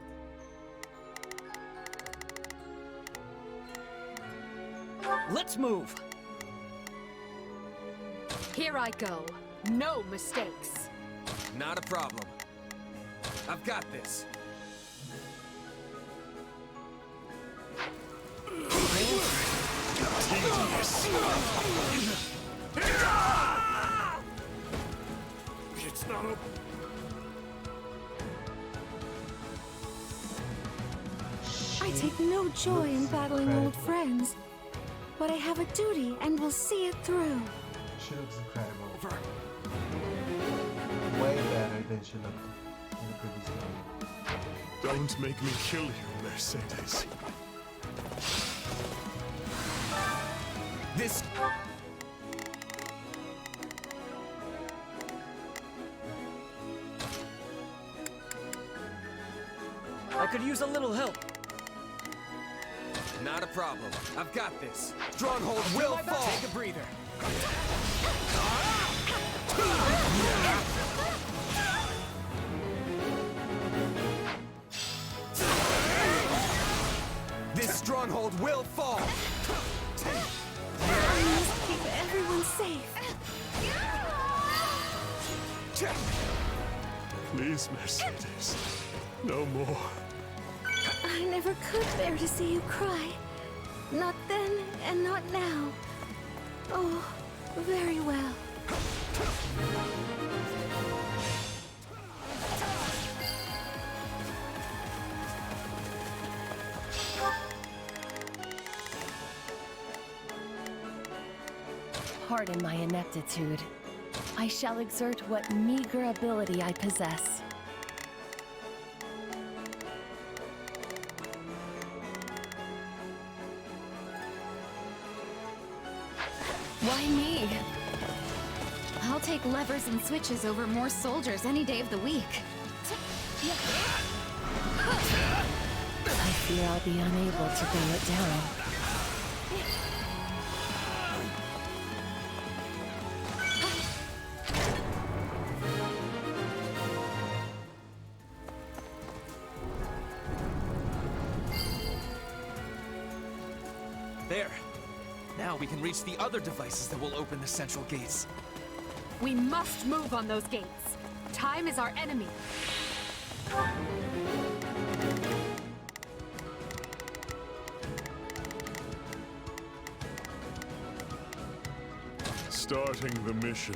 Let's move. Here I go. No mistakes. Not a problem. I've got this. It's not a... I take no joy in battling old friends, but I have a duty and will see it through. She looks incredible. Way better than she looked in the previous game. Don't make me kill you, Mercedes. This... I could use a little help. Not a problem. I've got this. Stronghold will fall. Take a breather. This stronghold will fall. I must keep everyone safe. Please, Mercedes. No more. I never could bear to see you cry. Not then and not now. Oh, very well. Pardon my ineptitude. I shall exert what meager ability I possess. Why me? I'll take levers and switches over more soldiers any day of the week. I fear I'll be unable to bring it down. There. Now we can reach the other devices that will open the central gates. We must move on those gates. Time is our enemy. Starting the mission.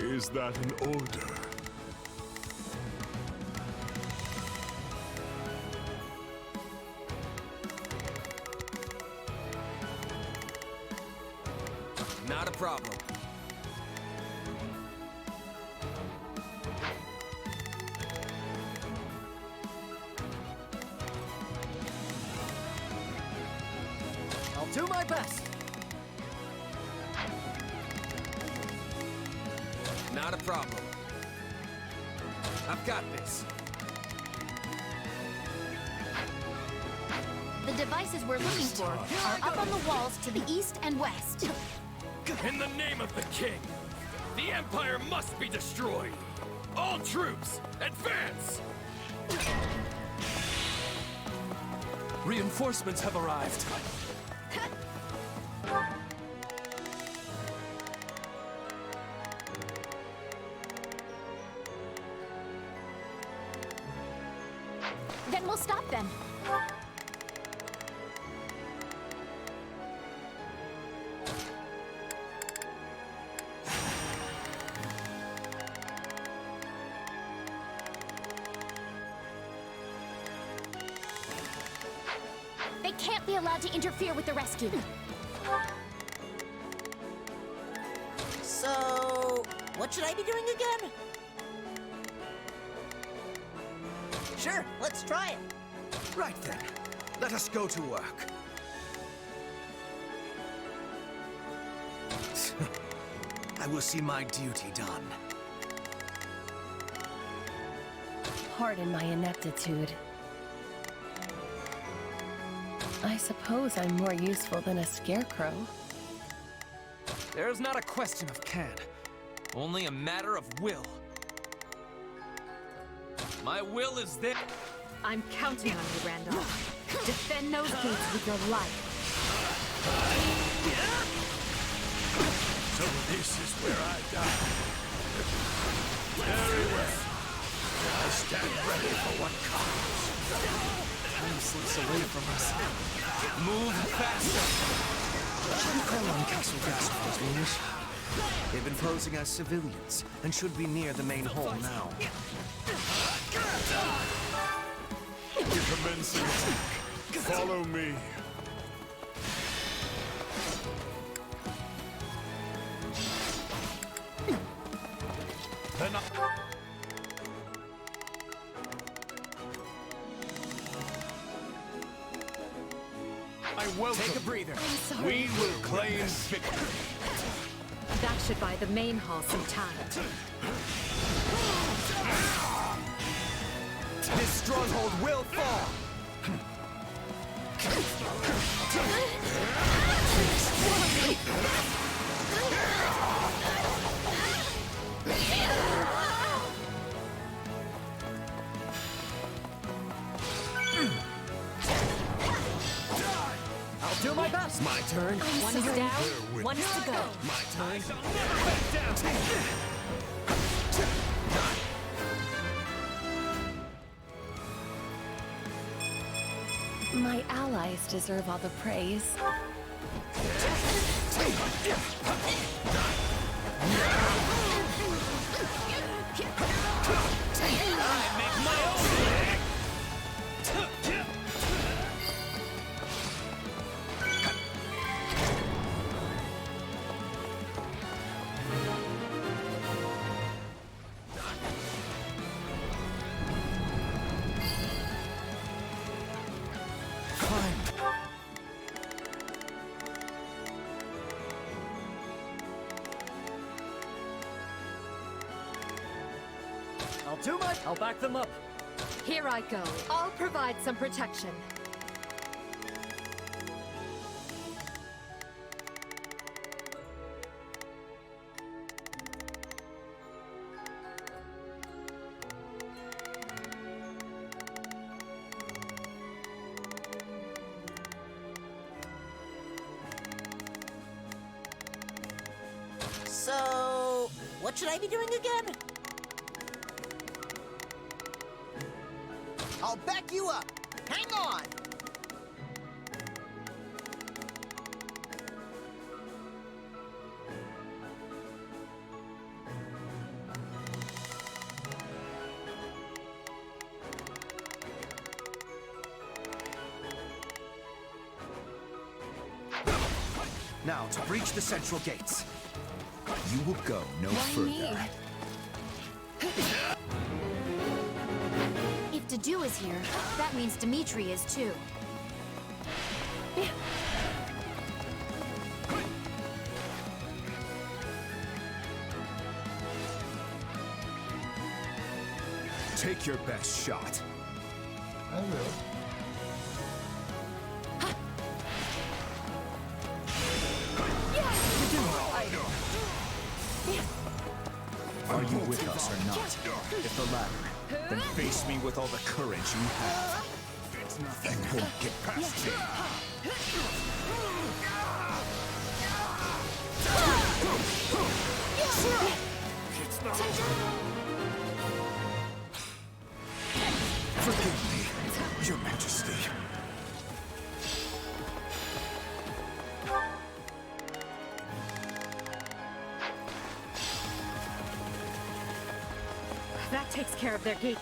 Is that an order? Not a problem. I'll do my best. Not a problem. I've got this. The devices we're looking for are up on the walls to the east and west. In the name of the king, the Empire must be destroyed! All troops, advance! Reinforcements have arrived. Then we'll stop them. They can't be allowed to interfere with the rescue. So, what should I be doing again? Sure, let's try it. Right then. Let us go to work. I will see my duty done. Pardon my ineptitude. I suppose I'm more useful than a scarecrow. There's not a question of can, only a matter of will. My will is there. I'm counting on you, Randolph. Defend those gates with your life. So this is where I die. Very well. I stand ready for what comes. Time slips away from us. Move faster! Shouldn't call on Castle Gaspar's rulers. They've been posing as civilians and should be near the main hall now. Commencing attack. Follow me. I welcome. Take a breather. We will claim victory. That should buy the main hall some time. This stronghold will fall! I'll do my best. My turn. One is down, one is to go. My turn. My allies deserve all the praise. I'll back them up. Here I go. I'll provide some protection. So, what should I be doing again? I'll back you up. Hang on. Now, to breach the central gates. You will go no further. If Dedu is here, that means Dimitri is too. Take your best shot. I will. Are you with us or not? If the latter, then face me with all the courage you have. You won't get past me. Forgive me, Your Majesty. That takes care of their gatekeeper.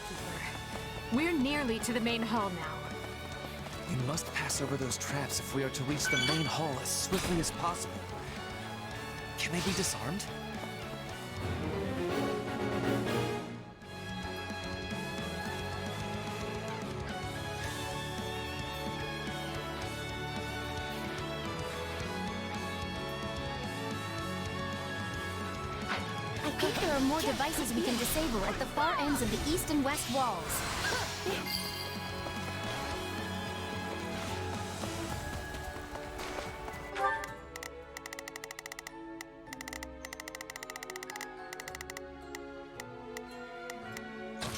We're nearly to the main hall now. We must pass over those traps if we are to reach the main hall as swiftly as possible. Can they be disarmed? I think there are more devices we can disable at the far ends of the east and west walls.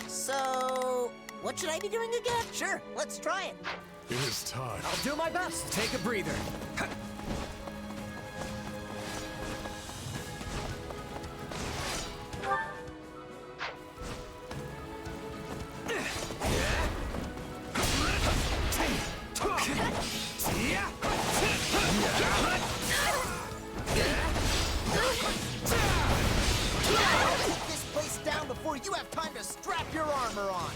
So, what should I be doing again? Sure, let's try it. It is time. I'll do my best. Take a breather. Take this place down before you have time to strap your armor on.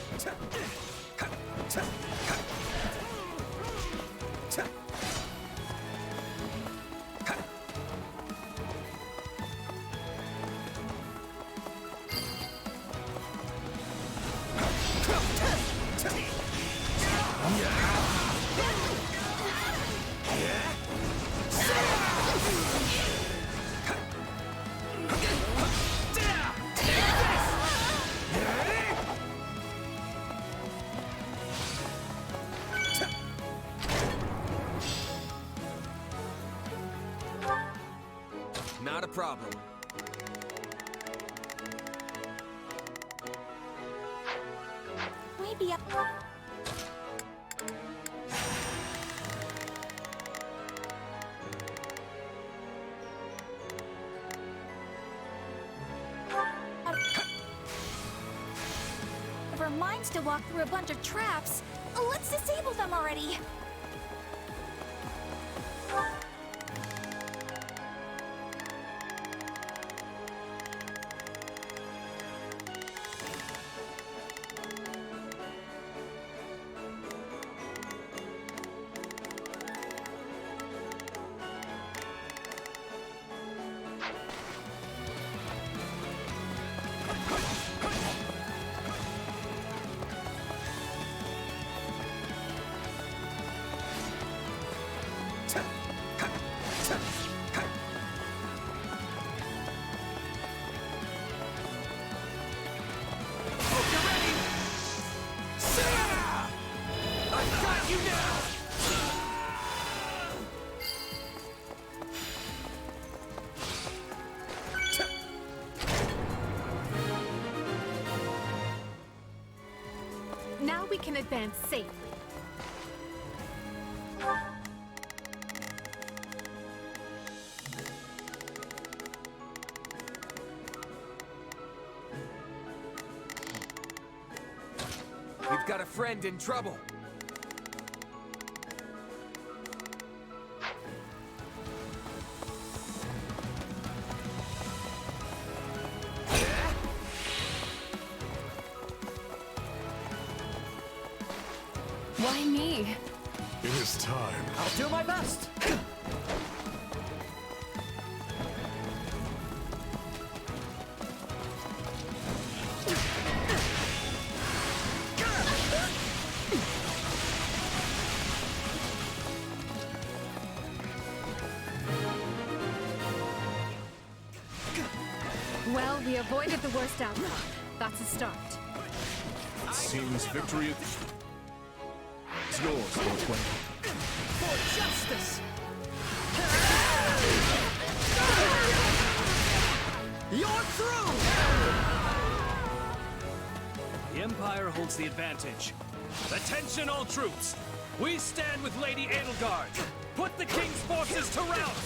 Not a problem. Maybe up. If our minds to walk through a bunch of traps, let's disable them already. Now we can advance safely. We've got a friend in trouble. Why me? It is time. I'll do my best. we avoided the worst outcome. That's a start. It seems victory is yours, Lord Wayne. For justice! You're through! The Empire holds the advantage. Attention all troops! We stand with Lady Edelgard! Put the King's forces to rout!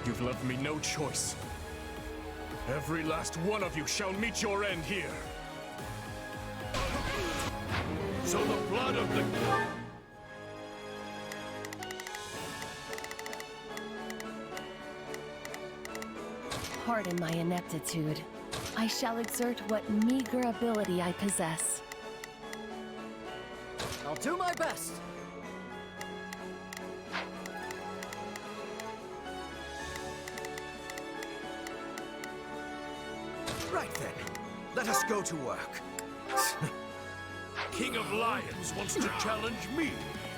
You've left me no choice. Every last one of you shall meet your end here. So the blood of the... Pardon my ineptitude. I shall exert what meager ability I possess. I'll do my best. Right then, let us go to work. King of Lions wants to challenge me,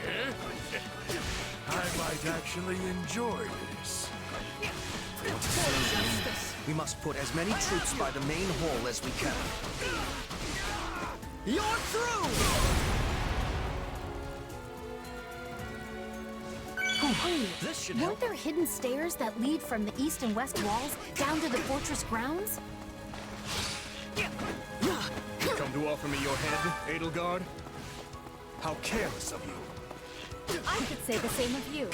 eh? I might actually enjoy this. We must put as many troops by the main hall as we can. You're through! Hey, This should weren't there hidden stairs that lead from the east and west walls down to the fortress grounds? Come to offer me your head, Edelgard? How careless of you. I could say the same of you.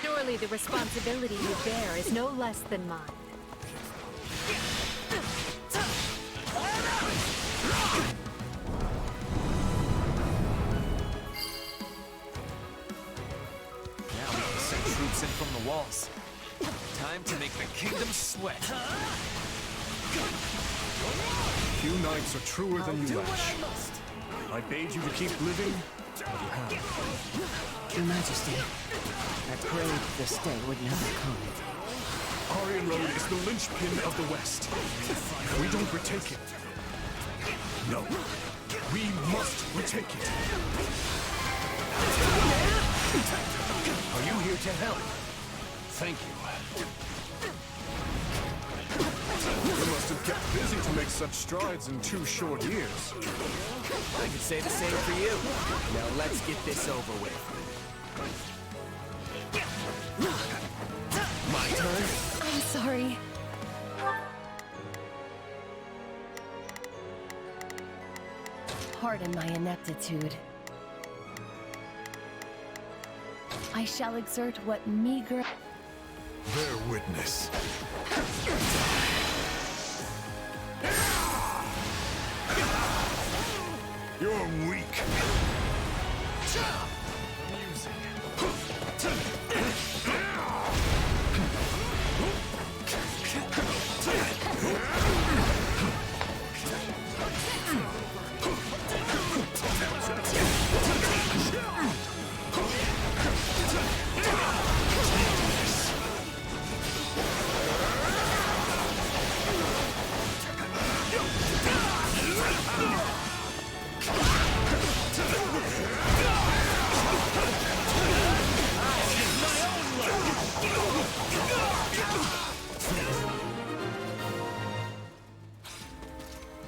Surely the responsibility you bear is no less than mine. Now we can send troops in from the walls. Time to make the kingdom sweat. Few knights are truer than you, Ash. I bade you to keep living, but you have. Your Majesty, I prayed this day would never come. Aryan Road is the linchpin of the West. If we don't retake it... No. We must retake it. Are you here to help? Thank you. You must have kept busy to make such strides in 2 short years. I could say the same for you. Now let's get this over with. My turn? I'm sorry. Pardon my ineptitude. I shall exert what meager... Bear witness. You're weak.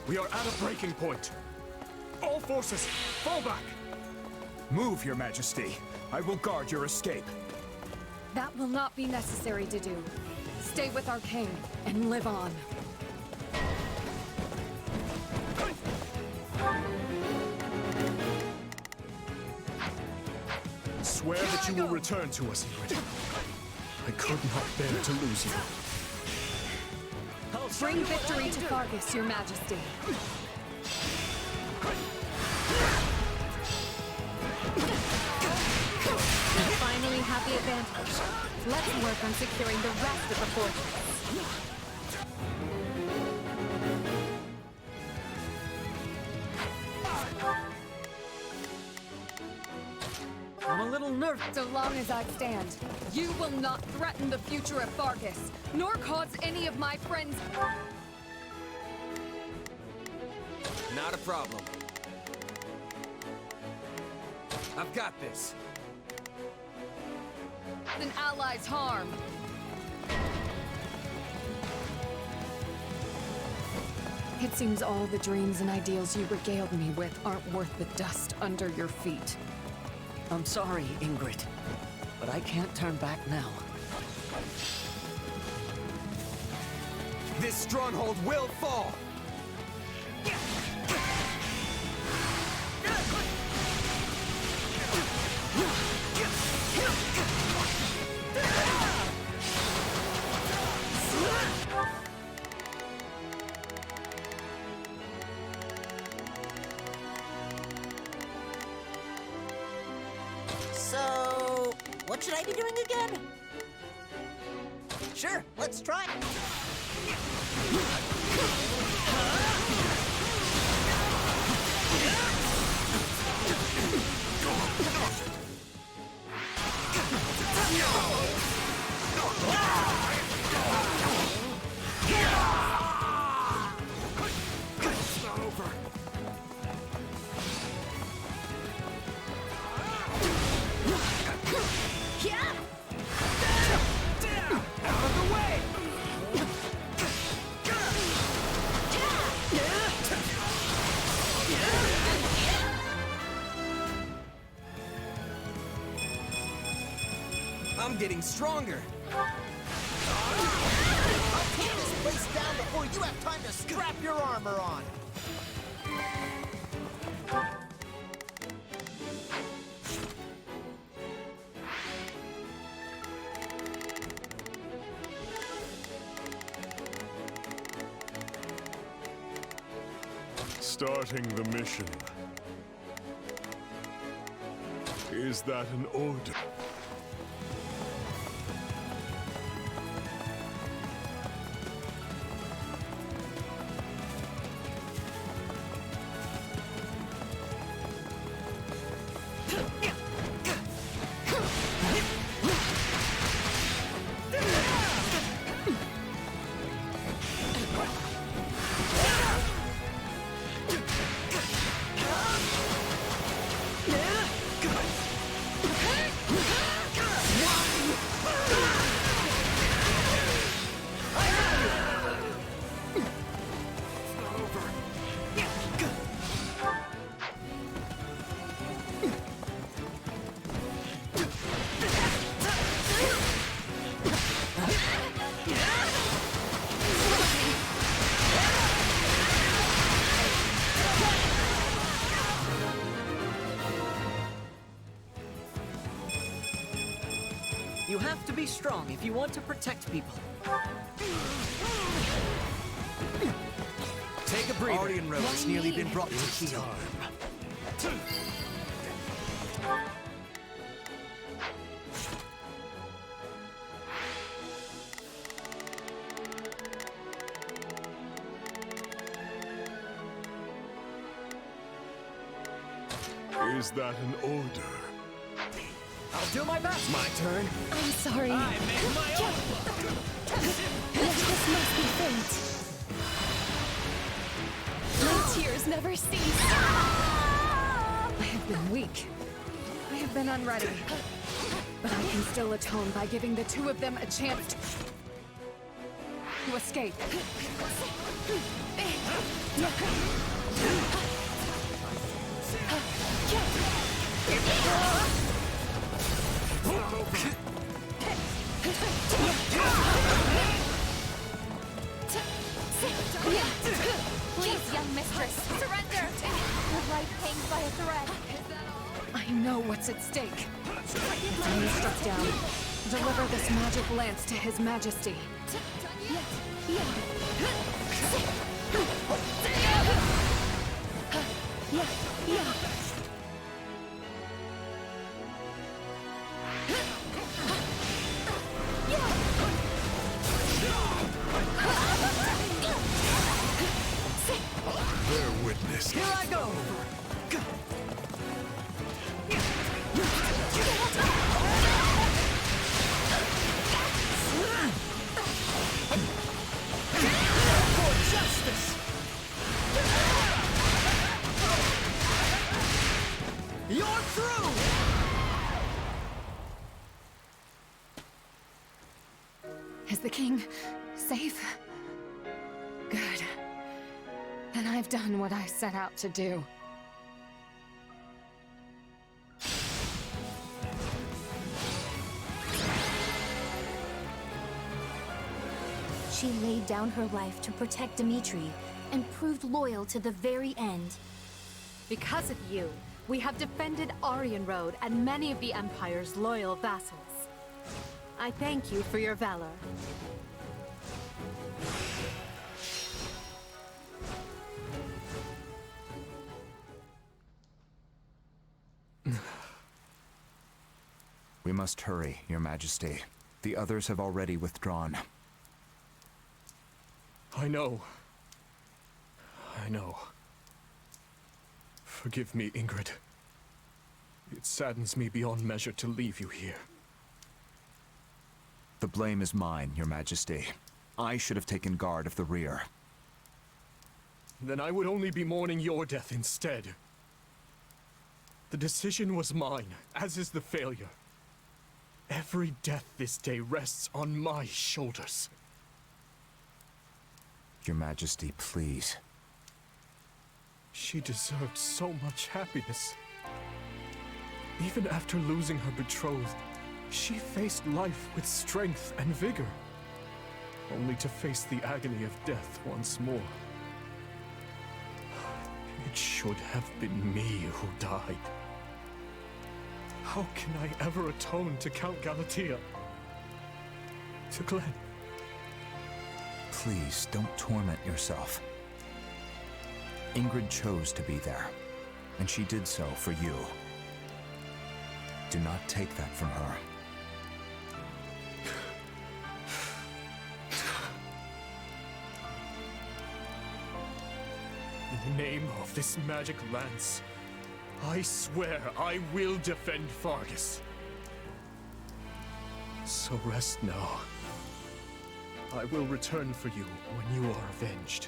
We are at a breaking point. All forces, fall back! Move, Your Majesty. I will guard your escape. That will not be necessary to do. Stay with our king and live on. Swear that you will return to us, Ingrid. I could not bear to lose you. Bring victory to Fargus, Your Majesty. We finally have the advantage. Let's work on securing the rest of the fortress. I'm a little nervous. So long as I stand, you will not threaten the future of Fargus, nor cause any of my friends... Not a problem. I've got this. cause an ally's harm. It seems all the dreams and ideals you regaled me with aren't worth the dust under your feet. I'm sorry, Ingrid, but I can't turn back now. This stronghold will fall! So, what should I be doing again? Sure, let's try. It's not over. Out of the way! I'm getting stronger. I'll take this place down before you have time to strap your armor on. Starting the mission. Is that an order? You have to be strong if you want to protect people. Take a breather. Aryan Road has nearly been brought to heel. Is that an order? I'll do my best. My turn. I'm sorry. I made my own luck. This must be fate. My tears never cease. I have been weak. I have been unready. But I can still atone by giving the two of them a chance to escape. Please, young mistress, surrender! Your life hangs by a thread. I know what's at stake. When he struck down, deliver this magic lance to His Majesty. Bear witness. Here I go! For justice! You're through! Is the king safe? Good. Then I've done what I set out to do. She laid down her life to protect Dimitri and proved loyal to the very end. Because of you, we have defended Aryan Road and many of the Empire's loyal vassals. I thank you for your valor. We must hurry, Your Majesty. The others have already withdrawn. I know. I know. Forgive me, Ingrid. It saddens me beyond measure to leave you here. The blame is mine, Your Majesty. I should have taken guard of the rear. Then I would only be mourning your death instead. The decision was mine, as is the failure. Every death this day rests on my shoulders. Your Majesty, please. She deserved so much happiness. Even after losing her betrothed, she faced life with strength and vigor, only to face the agony of death once more. It should have been me who died. How can I ever atone to Count Galatea? To Glenn? Please, don't torment yourself. Ingrid chose to be there, and she did so for you. Do not take that from her. In the name of this magic lance, I swear I will defend Fargus. So rest now. I will return for you when you are avenged.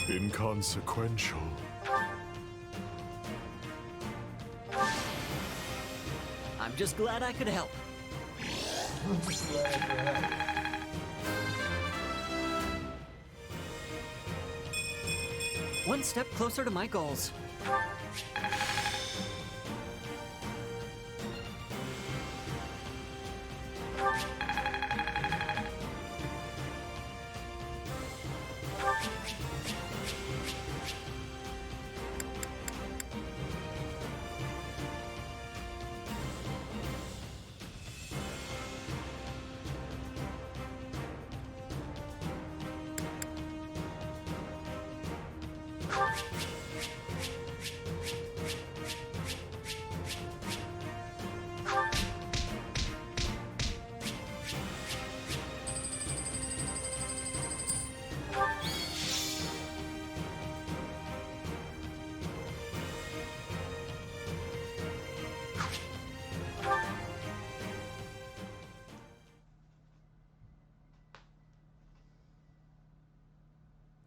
Inconsequential. I'm just glad I could help. I'm just glad I could help. One step closer to my goals.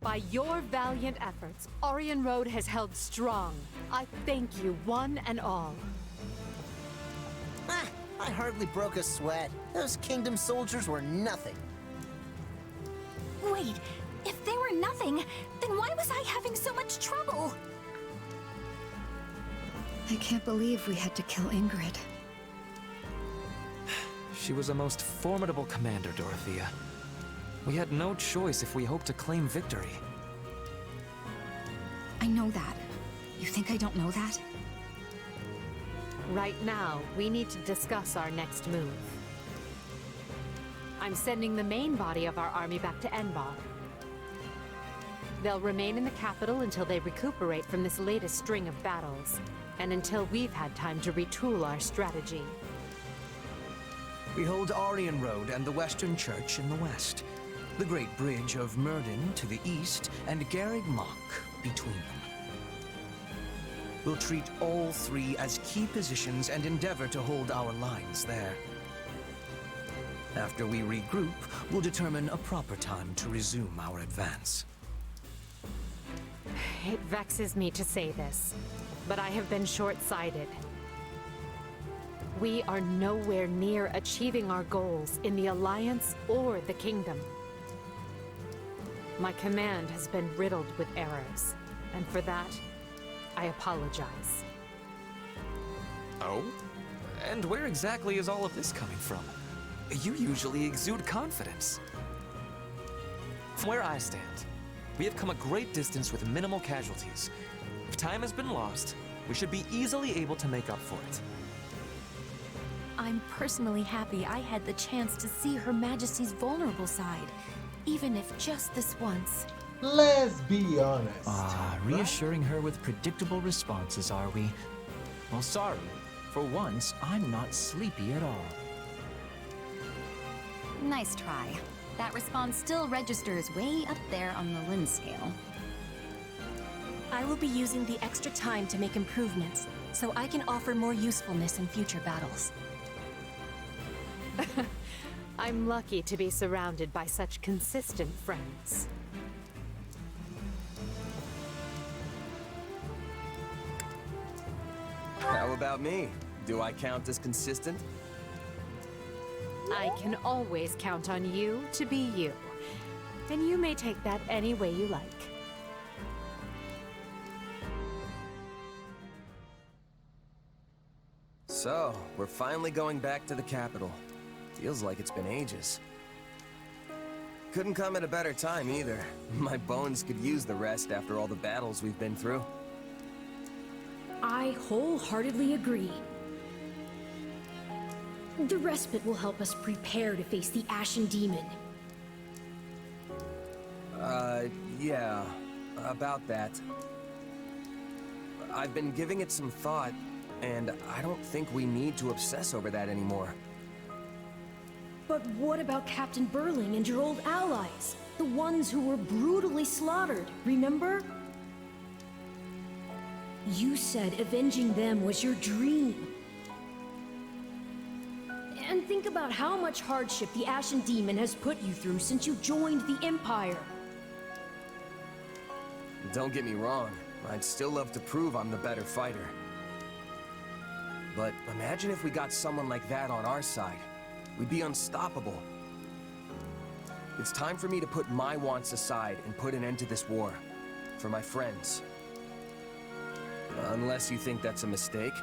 By your valiant efforts, Aryan Road has held strong. I thank you, one and all. Ah, I hardly broke a sweat. Those kingdom soldiers were nothing. Wait, if they were nothing, then why was I having so much trouble? I can't believe we had to kill Ingrid. She was a most formidable commander, Dorothea. We had no choice if we hoped to claim victory. I know that. You think I don't know that? Right now, we need to discuss our next move. I'm sending the main body of our army back to Enbar. They'll remain in the capital until they recuperate from this latest string of battles, and until we've had time to retool our strategy. We hold Aryan Road and the Western Church in the west, the Great Bridge of Myrden to the east, and Garreg Mach between them. We'll treat all three as key positions and endeavor to hold our lines there. After we regroup, we'll determine a proper time to resume our advance. It vexes me to say this, but I have been short-sighted. We are nowhere near achieving our goals in the Alliance or the Kingdom. My command has been riddled with errors, and for that, I apologize. Oh? And where exactly is all of this coming from? You usually exude confidence. From where I stand, we have come a great distance with minimal casualties. If time has been lost, we should be easily able to make up for it. I'm personally happy I had the chance to see Her Majesty's vulnerable side, even if just this once. Let's be honest. Reassuring her with predictable responses, are we? Well, sorry. For once, I'm not sleepy at all. Nice try. That response still registers way up there on the Lin scale. I will be using the extra time to make improvements, so I can offer more usefulness in future battles. I'm lucky to be surrounded by such consistent friends. How about me? Do I count as consistent? I can always count on you to be you. And you may take that any way you like. So, we're finally going back to the capital. Feels like it's been ages. Couldn't come at a better time either. My bones could use the rest after all the battles we've been through. I wholeheartedly agree. The respite will help us prepare to face the Ashen Demon. Yeah. About that. I've been giving it some thought, and I don't think we need to obsess over that anymore. But what about Captain Burling and your old allies? The ones who were brutally slaughtered, remember? You said avenging them was your dream. And think about how much hardship the Ashen Demon has put you through since you joined the Empire. Don't get me wrong, I'd still love to prove I'm the better fighter. But imagine if we got someone like that on our side. We'd be unstoppable. It's time for me to put my wants aside and put an end to this war. For my friends. Unless you think that's a mistake.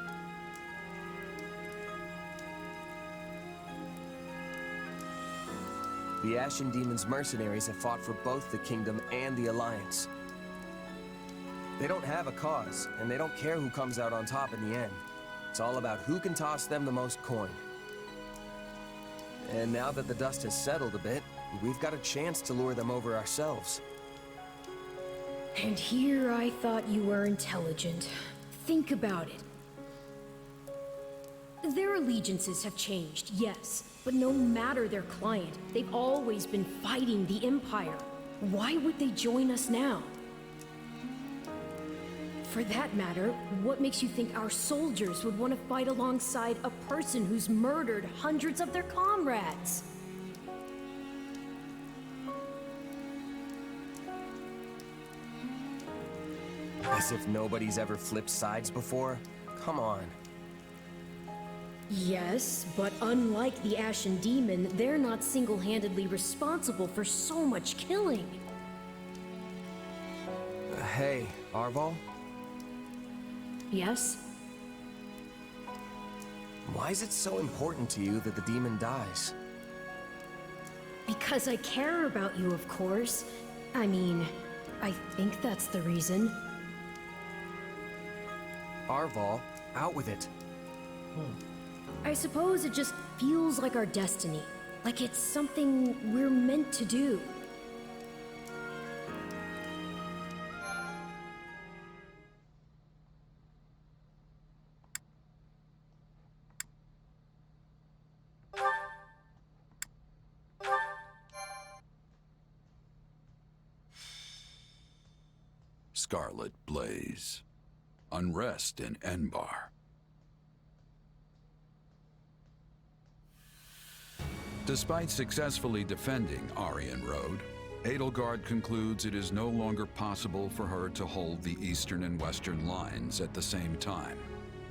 The Ashen Demon's mercenaries have fought for both the Kingdom and the Alliance. They don't have a cause, and they don't care who comes out on top in the end. It's all about who can toss them the most coin. And now that the dust has settled a bit, we've got a chance to lure them over ourselves. And here I thought you were intelligent. Think about it. Their allegiances have changed, yes, but no matter their client, they've always been fighting the Empire. Why would they join us now? For that matter, what makes you think our soldiers would want to fight alongside a person who's murdered hundreds of their comrades? As if nobody's ever flipped sides before? Come on. Yes, but unlike the Ashen Demon, they're not single-handedly responsible for so much killing. Hey, Arval? Yes? Why is it so important to you that the demon dies? Because I care about you, of course. I mean, I think that's the reason. Arval, out with it. I suppose it just feels like our destiny. Like it's something we're meant to do. Scarlet Blaze. Unrest in Enbar. Despite successfully defending Aryan Road, Edelgard concludes it is no longer possible for her to hold the eastern and western lines at the same time,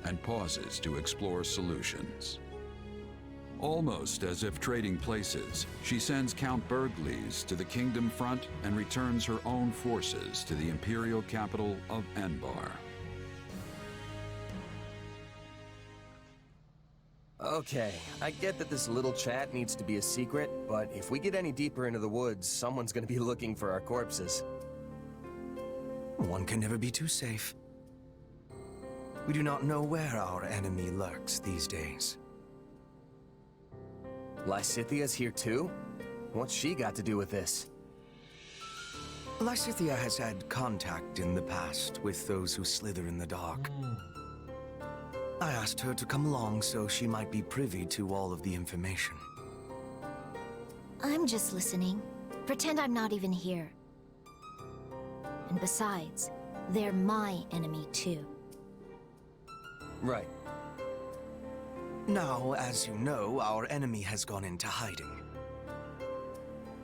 and pauses to explore solutions. Almost as if trading places, she sends Count Bergliez to the Kingdom Front and returns her own forces to the imperial capital of Enbar. Okay, I get that this little chat needs to be a secret, but if we get any deeper into the woods, someone's gonna be looking for our corpses. One can never be too safe. We do not know where our enemy lurks these days. Lysithia's here too? What's she got to do with this? Lysithia has had contact in the past with those who slither in the dark. I asked her to come along so she might be privy to all of the information. I'm just listening. Pretend I'm not even here. And besides, they're my enemy too. Right. Now, as you know, our enemy has gone into hiding.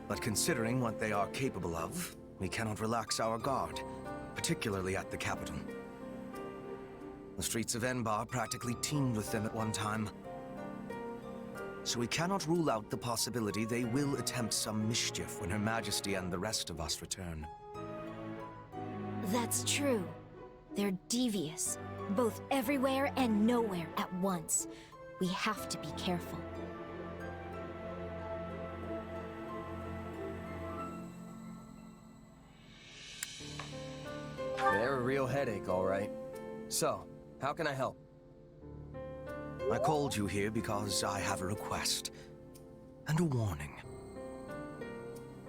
But considering what they are capable of, we cannot relax our guard, particularly at the capital. The streets of Enbar practically teemed with them at one time. So we cannot rule out the possibility they will attempt some mischief when Her Majesty and the rest of us return. That's true. They're devious, both everywhere and nowhere at once. We have to be careful. They're a real headache, all right. So, how can I help? I called you here because I have a request and a warning.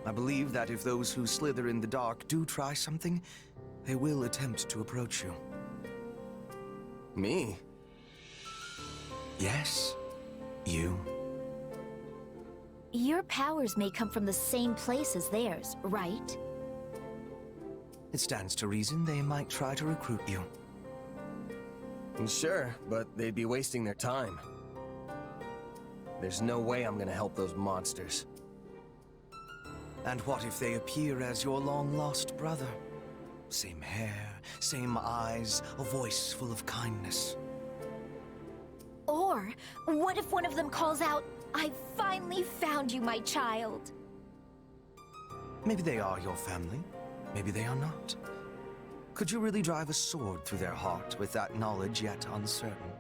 I believe that if those who slither in the dark do try something, they will attempt to approach you. Me? Yes, you. Your powers may come from the same place as theirs, right? It stands to reason they might try to recruit you. Sure, but they'd be wasting their time. There's no way I'm gonna help those monsters. And what if they appear as your long-lost brother? Same hair, same eyes, a voice full of kindness. Or, what if one of them calls out, "I finally found you, my child"? Maybe they are your family, maybe they are not. Could you really drive a sword through their heart with that knowledge yet uncertain?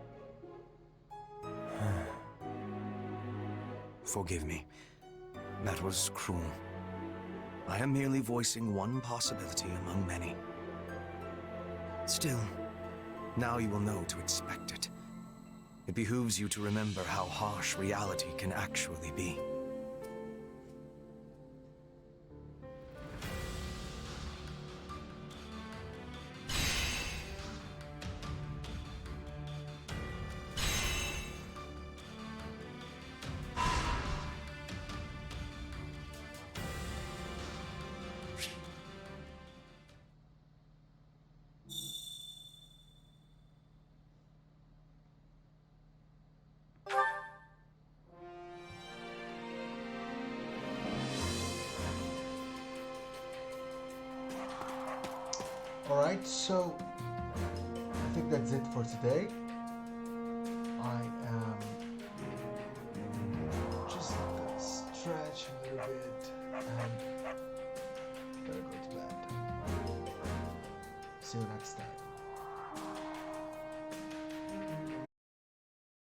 Forgive me. That was cruel. I am merely voicing one possibility among many. Still, now you will know to expect it. It behooves you to remember how harsh reality can actually be. Alright, so I think that's it for today. I am just gonna stretch a little bit and gotta go to bed. See you next time.